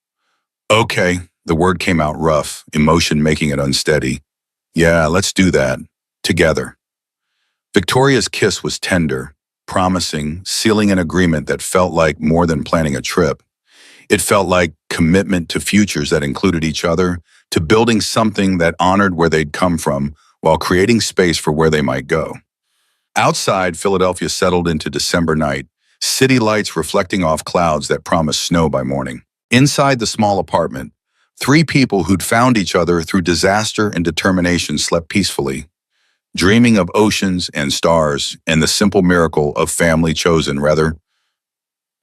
Okay, the word came out rough, emotion making it unsteady. Yeah, let's do that. Together. Victoria's kiss was tender, promising, sealing an agreement that felt like more than planning a trip. It felt like commitment to futures that included each other, to building something that honored where they'd come from while creating space for where they might go. Outside, Philadelphia settled into December night, city lights reflecting off clouds that promised snow by morning. Inside the small apartment, three people who'd found each other through disaster and determination slept peacefully, dreaming of oceans and stars and the simple miracle of family chosen rather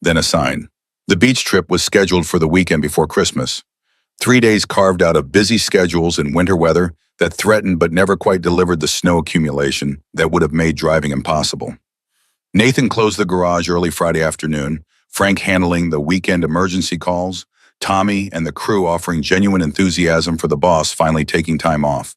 than assigned. The beach trip was scheduled for the weekend before Christmas. 3 days carved out of busy schedules and winter weather that threatened but never quite delivered the snow accumulation that would have made driving impossible. Nathan closed the garage early Friday afternoon, Frank handling the weekend emergency calls, Tommy and the crew offering genuine enthusiasm for the boss finally taking time off.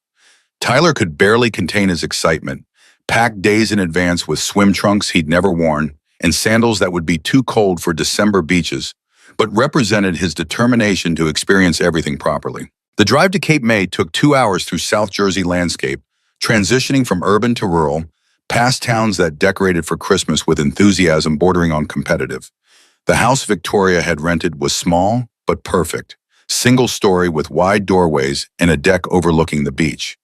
Tyler could barely contain his excitement, packed days in advance with swim trunks he'd never worn and sandals that would be too cold for December beaches, but represented his determination to experience everything properly. The drive to Cape May took 2 hours through South Jersey landscape, transitioning from urban to rural, past towns that decorated for Christmas with enthusiasm bordering on competitive. The house Victoria had rented was small but perfect, single story with wide doorways and a deck overlooking the beach.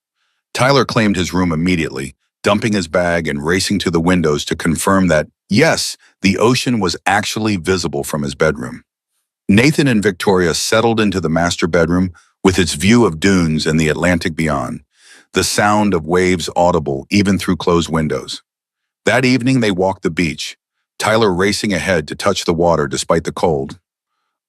Tyler claimed his room immediately, dumping his bag and racing to the windows to confirm that, yes, the ocean was actually visible from his bedroom. Nathan and Victoria settled into the master bedroom with its view of dunes and the Atlantic beyond, the sound of waves audible even through closed windows. That evening they walked the beach, Tyler racing ahead to touch the water despite the cold,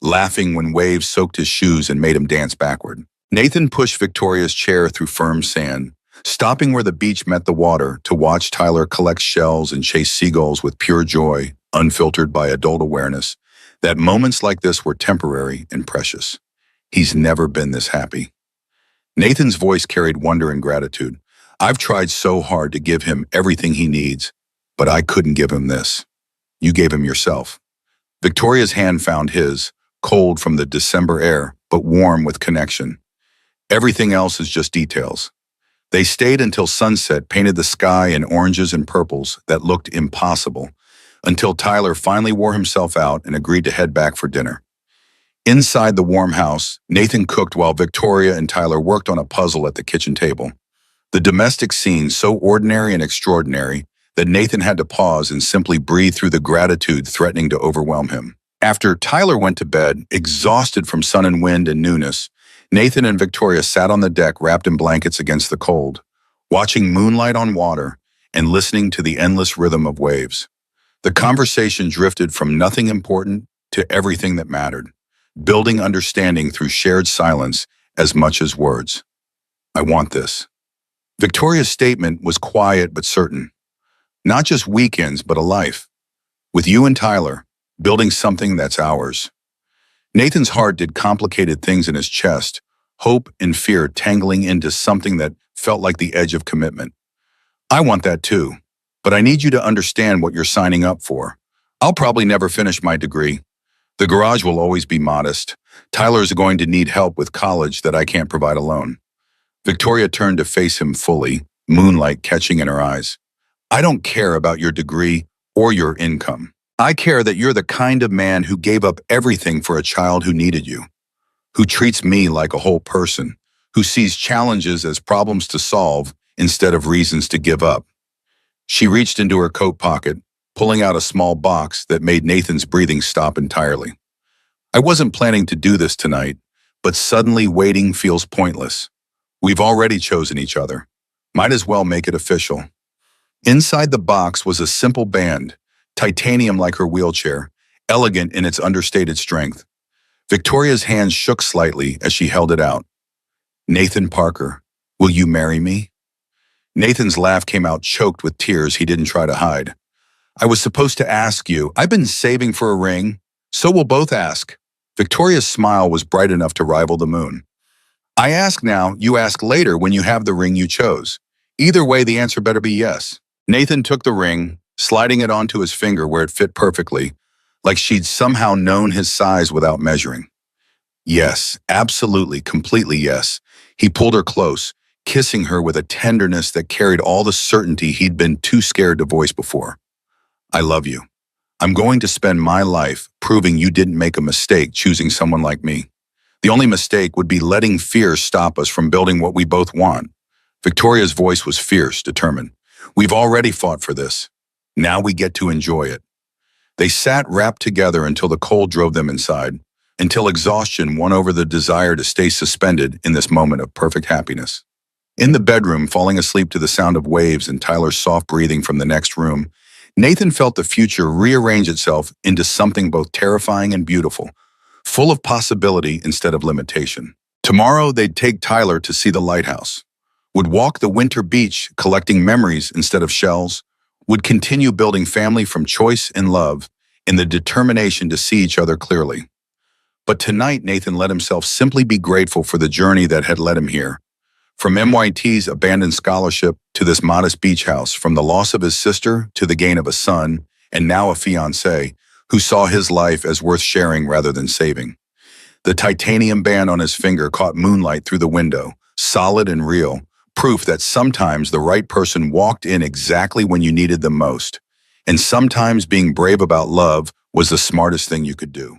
laughing when waves soaked his shoes and made him dance backward. Nathan pushed Victoria's chair through firm sand, stopping where the beach met the water to watch Tyler collect shells and chase seagulls with pure joy, unfiltered by adult awareness, that moments like this were temporary and precious. He's never been this happy. Nathan's voice carried wonder and gratitude. I've tried so hard to give him everything he needs, but I couldn't give him this. You gave him yourself. Victoria's hand found his, cold from the December air, but warm with connection. Everything else is just details. They stayed until sunset painted the sky in oranges and purples that looked impossible, until Tyler finally wore himself out and agreed to head back for dinner. Inside the warm house, Nathan cooked while Victoria and Tyler worked on a puzzle at the kitchen table. The domestic scene so ordinary and extraordinary that Nathan had to pause and simply breathe through the gratitude threatening to overwhelm him. After Tyler went to bed, exhausted from sun and wind and newness, Nathan and Victoria sat on the deck wrapped in blankets against the cold, watching moonlight on water and listening to the endless rhythm of waves. The conversation drifted from nothing important to everything that mattered, building understanding through shared silence as much as words. I want this. Victoria's statement was quiet but certain. Not just weekends, but a life. With you and Tyler, building something that's ours. Nathan's heart did complicated things in his chest, hope and fear tangling into something that felt like the edge of commitment. I want that too, but I need you to understand what you're signing up for. I'll probably never finish my degree. The garage will always be modest. Tyler's going to need help with college that I can't provide alone. Victoria turned to face him fully, moonlight catching in her eyes. I don't care about your degree or your income. I care that you're the kind of man who gave up everything for a child who needed you, who treats me like a whole person, who sees challenges as problems to solve instead of reasons to give up. She reached into her coat pocket, pulling out a small box that made Nathan's breathing stop entirely. I wasn't planning to do this tonight, but suddenly waiting feels pointless. We've already chosen each other. Might as well make it official. Inside the box was a simple band, titanium like her wheelchair, elegant in its understated strength. Victoria's hands shook slightly as she held it out. Nathan Parker, will you marry me? Nathan's laugh came out choked with tears he didn't try to hide. I was supposed to ask you. I've been saving for a ring. So we'll both ask. Victoria's smile was bright enough to rival the moon. I ask now, you ask later when you have the ring you chose. Either way, the answer better be yes. Nathan took the ring, sliding it onto his finger where it fit perfectly, like she'd somehow known his size without measuring. Yes, absolutely, completely yes. He pulled her close, kissing her with a tenderness that carried all the certainty he'd been too scared to voice before. I love you. I'm going to spend my life proving you didn't make a mistake choosing someone like me. The only mistake would be letting fear stop us from building what we both want. Victoria's voice was fierce, determined. We've already fought for this. Now we get to enjoy it. They sat wrapped together until the cold drove them inside, until exhaustion won over the desire to stay suspended in this moment of perfect happiness. In the bedroom, falling asleep to the sound of waves and Tyler's soft breathing from the next room, Nathan felt the future rearrange itself into something both terrifying and beautiful, full of possibility instead of limitation. Tomorrow, they'd take Tyler to see the lighthouse, would walk the winter beach collecting memories instead of shells, would continue building family from choice and love in the determination to see each other clearly. But tonight, Nathan let himself simply be grateful for the journey that had led him here. From MYT's abandoned scholarship to this modest beach house, from the loss of his sister to the gain of a son, and now a fiancé, who saw his life as worth sharing rather than saving. The titanium band on his finger caught moonlight through the window, solid and real, proof that sometimes the right person walked in exactly when you needed them most. And sometimes being brave about love was the smartest thing you could do.